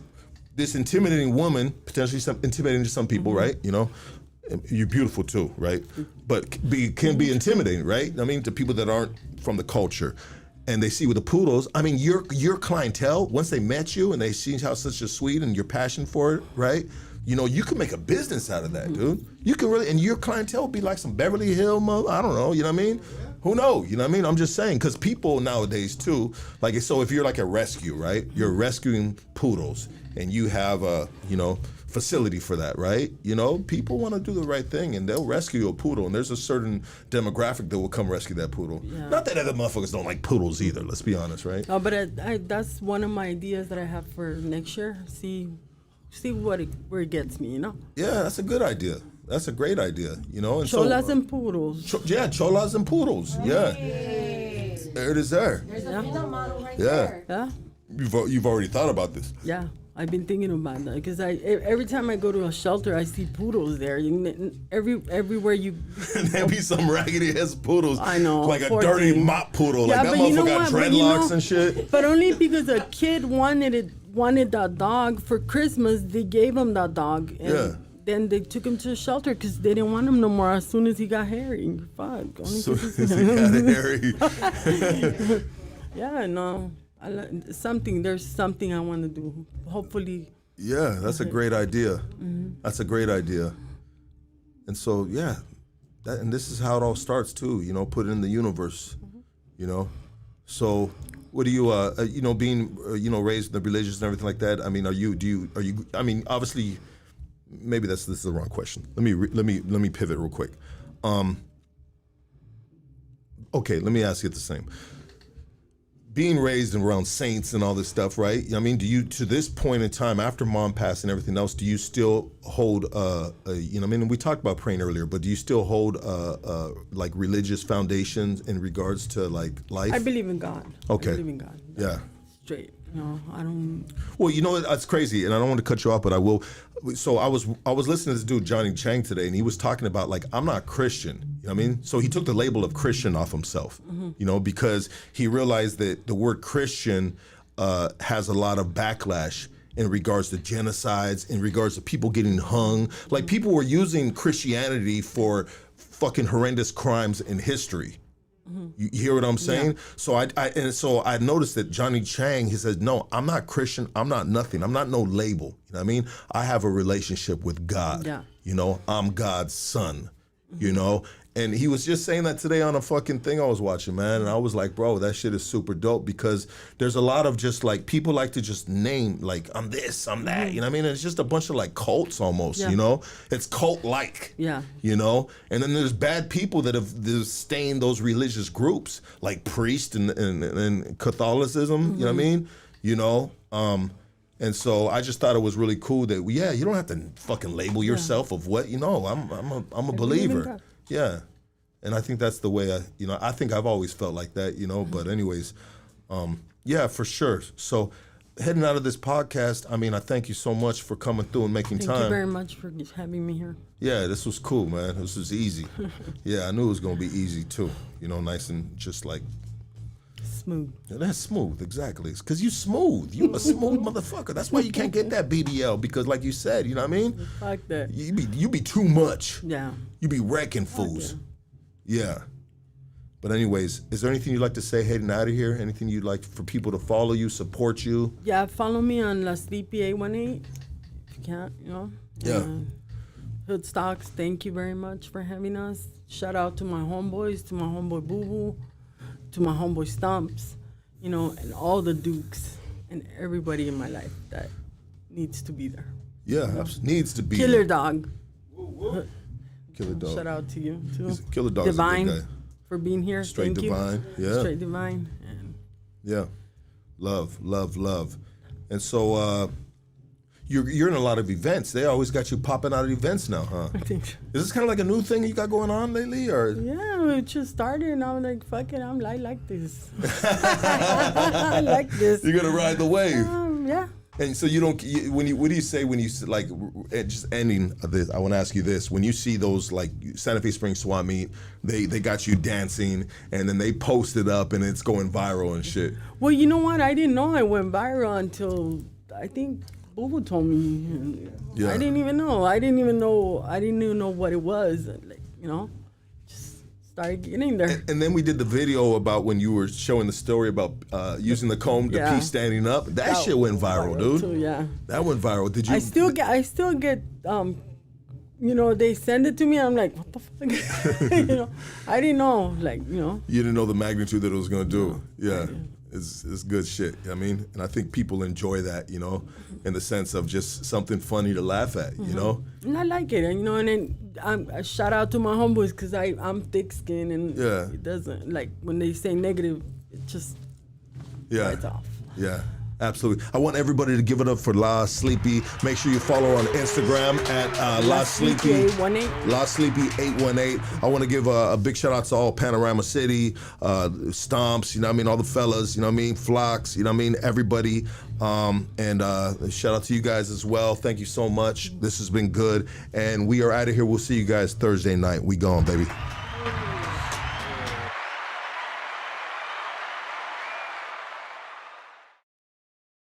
intimidating woman, potentially intimidating to some people, right? You're beautiful too, right? But can be intimidating, right? I mean, to people that aren't from the culture. And they see with the poodles, I mean, your clientele, once they met you and they see how such a sweet and your passion for it, right? You can make a business out of that, dude. You can really, and your clientele will be like some Beverly Hill, I don't know, you know what I mean? Who knows, you know what I mean? I'm just saying, because people nowadays too, so if you're like a rescue, right? You're rescuing poodles and you have a, facility for that, right? People want to do the right thing and they'll rescue a poodle, and there's a certain demographic that will come rescue that poodle. Yeah. Not that other motherfuckers don't like poodles either, let's be honest, right? Oh, but that's one of my ideas that I have for next year. See where it gets me, Yeah, that's a good idea. That's a great idea, And cholas and poodles. Cholas and poodles, yeah. There it is there. There's a peanut model right there. Yeah. You've already thought about this. Yeah. I've been thinking about that because every time I go to a shelter, I see poodles there. Everywhere you there be some raggedy ass poodles. I know, like a dirty mop poodle. Yeah, like that motherfucker got dreadlocks and shit. But only because a kid wanted that dog for Christmas, they gave him that dog. And then they took him to a shelter because they didn't want him no more. As soon as he got hairy, fuck. As soon as he got hairy. Yeah, no. There's something I want to do. Hopefully. Yeah, that's a great idea. Mm-hmm. That's a great idea. And so, and this is how it all starts too. Put it in the universe. Mm-hmm. So, what do you, being, raised in the religious and everything like that? I mean, are you? I mean, obviously, maybe this is the wrong question. Let me pivot real quick. okay, let me ask you the same. Being raised around saints and all this stuff, right? I mean, do you, to this point in time, after mom passed and everything else, do you still hold, you know, I mean, we talked about praying earlier, but do you still hold like religious foundations in regards to like life? I believe in God. Okay. I believe in God. Yeah. Straight. No, I don't. Well, you know, that's crazy, and I don't want to cut you off, but I will. So I was listening to this dude Johnny Chang today, and he was talking about like, I'm not Christian. You know what I mean? So he took the label of Christian off himself. You know, because he realized that the word Christian has a lot of backlash in regards to genocides, in regards to people getting hung. Like people were using Christianity for fucking horrendous crimes in history. You hear what I'm saying? Yeah. So I noticed that Johnny Chang, he says, no, I'm not Christian. I'm not nothing. I'm not no label. You know what I mean? I have a relationship with God. Yeah. You know, I'm God's son, you know? And he was just saying that today on a fucking thing I was watching, man. And I was like, bro, that shit is super dope because there's a lot of just like, people like to just name, like, I'm this, I'm that, you know what I mean? And it's just a bunch of like cults almost, you know? It's cult-like, you know? And then there's bad people that have stained those religious groups, like priests and Catholicism, you know what I mean? You know? And so I just thought it was really cool that, yeah, you don't have to fucking label yourself of what, you know, I'm a believer. Yeah. And I think that's the way I think I've always felt like that, you know, but anyways, yeah, for sure. So heading out of this podcast, I mean, I thank you so much for coming through and making time. Thank you very much for having me here. Yeah, this was cool, man. This was easy. Yeah, I knew it was going to be easy too, you know, nice and just like. Smooth. Yeah, that's smooth, exactly. It's because you smooth. You a smooth motherfucker. That's why you can't get that BBL because, like you said, you know what I mean? Like that. You be too much. Yeah. You be wrecking fools. Yeah. But anyways, is there anything you'd like to say heading out of here? Anything you'd like for people to follow you, support you? Yeah, follow me on La Sleepy 818. If you can't, you know. Yeah. Hood Stocks, thank you very much for having us. Shout out to my homeboys, to my homeboy Boo Boo, to my homeboy Stumps, you know, and all the Dukes and everybody in my life that needs to be there. Yeah, you know? Needs to be Killer there. Dog. Killer Dog. Shout out to you too. Killer Dog Divine is a good guy. For being here. Straight Thank Divine. You. Yeah. Straight Divine. And yeah. Love. And so you're in a lot of events. They always got you popping out of events now, huh? I think so. Is this kind of like a new thing you got going on lately, or? Yeah, it just started, and I'm like, fuck it, I like this. I like this. You're gonna ride the wave. Yeah. And so you don't. What do you say when you like? Just ending this, I want to ask you this: when you see those like Santa Fe Springs swap meet, they got you dancing, and then they post it up, and it's going viral and shit. Well, you know what? I didn't know I went viral until I think Boo Boo told me. Yeah. I didn't even know. I didn't even know what it was. Like, you know, just started getting there. And then we did the video about when you were showing the story about using the comb to pee standing up. That shit went viral, dude. Too, yeah. That went viral. Did you? I still get. You know, they send it to me. I'm like, what the fuck? You know, I didn't know. Like, you know. You didn't know the magnitude that it was gonna do. Yeah. It's good shit. I mean, and I think people enjoy that, you know, in the sense of just something funny to laugh at, you know. And I like it, and you know, and then I shout out to my homeboys because I'm thick skinned and it doesn't like when they say negative, it just lights off. Yeah. Absolutely. I want everybody to give it up for La Sleepy. Make sure you follow her on Instagram at La Sleepy 818. La Sleepy 818. I want to give a big shout out to all Panorama City, Stomps, you know what I mean, all the fellas, you know what I mean, Flocks, you know what I mean, everybody. And shout out to you guys as well. Thank you so much. This has been good. And we are out of here. We'll see you guys Thursday night. We gone, baby.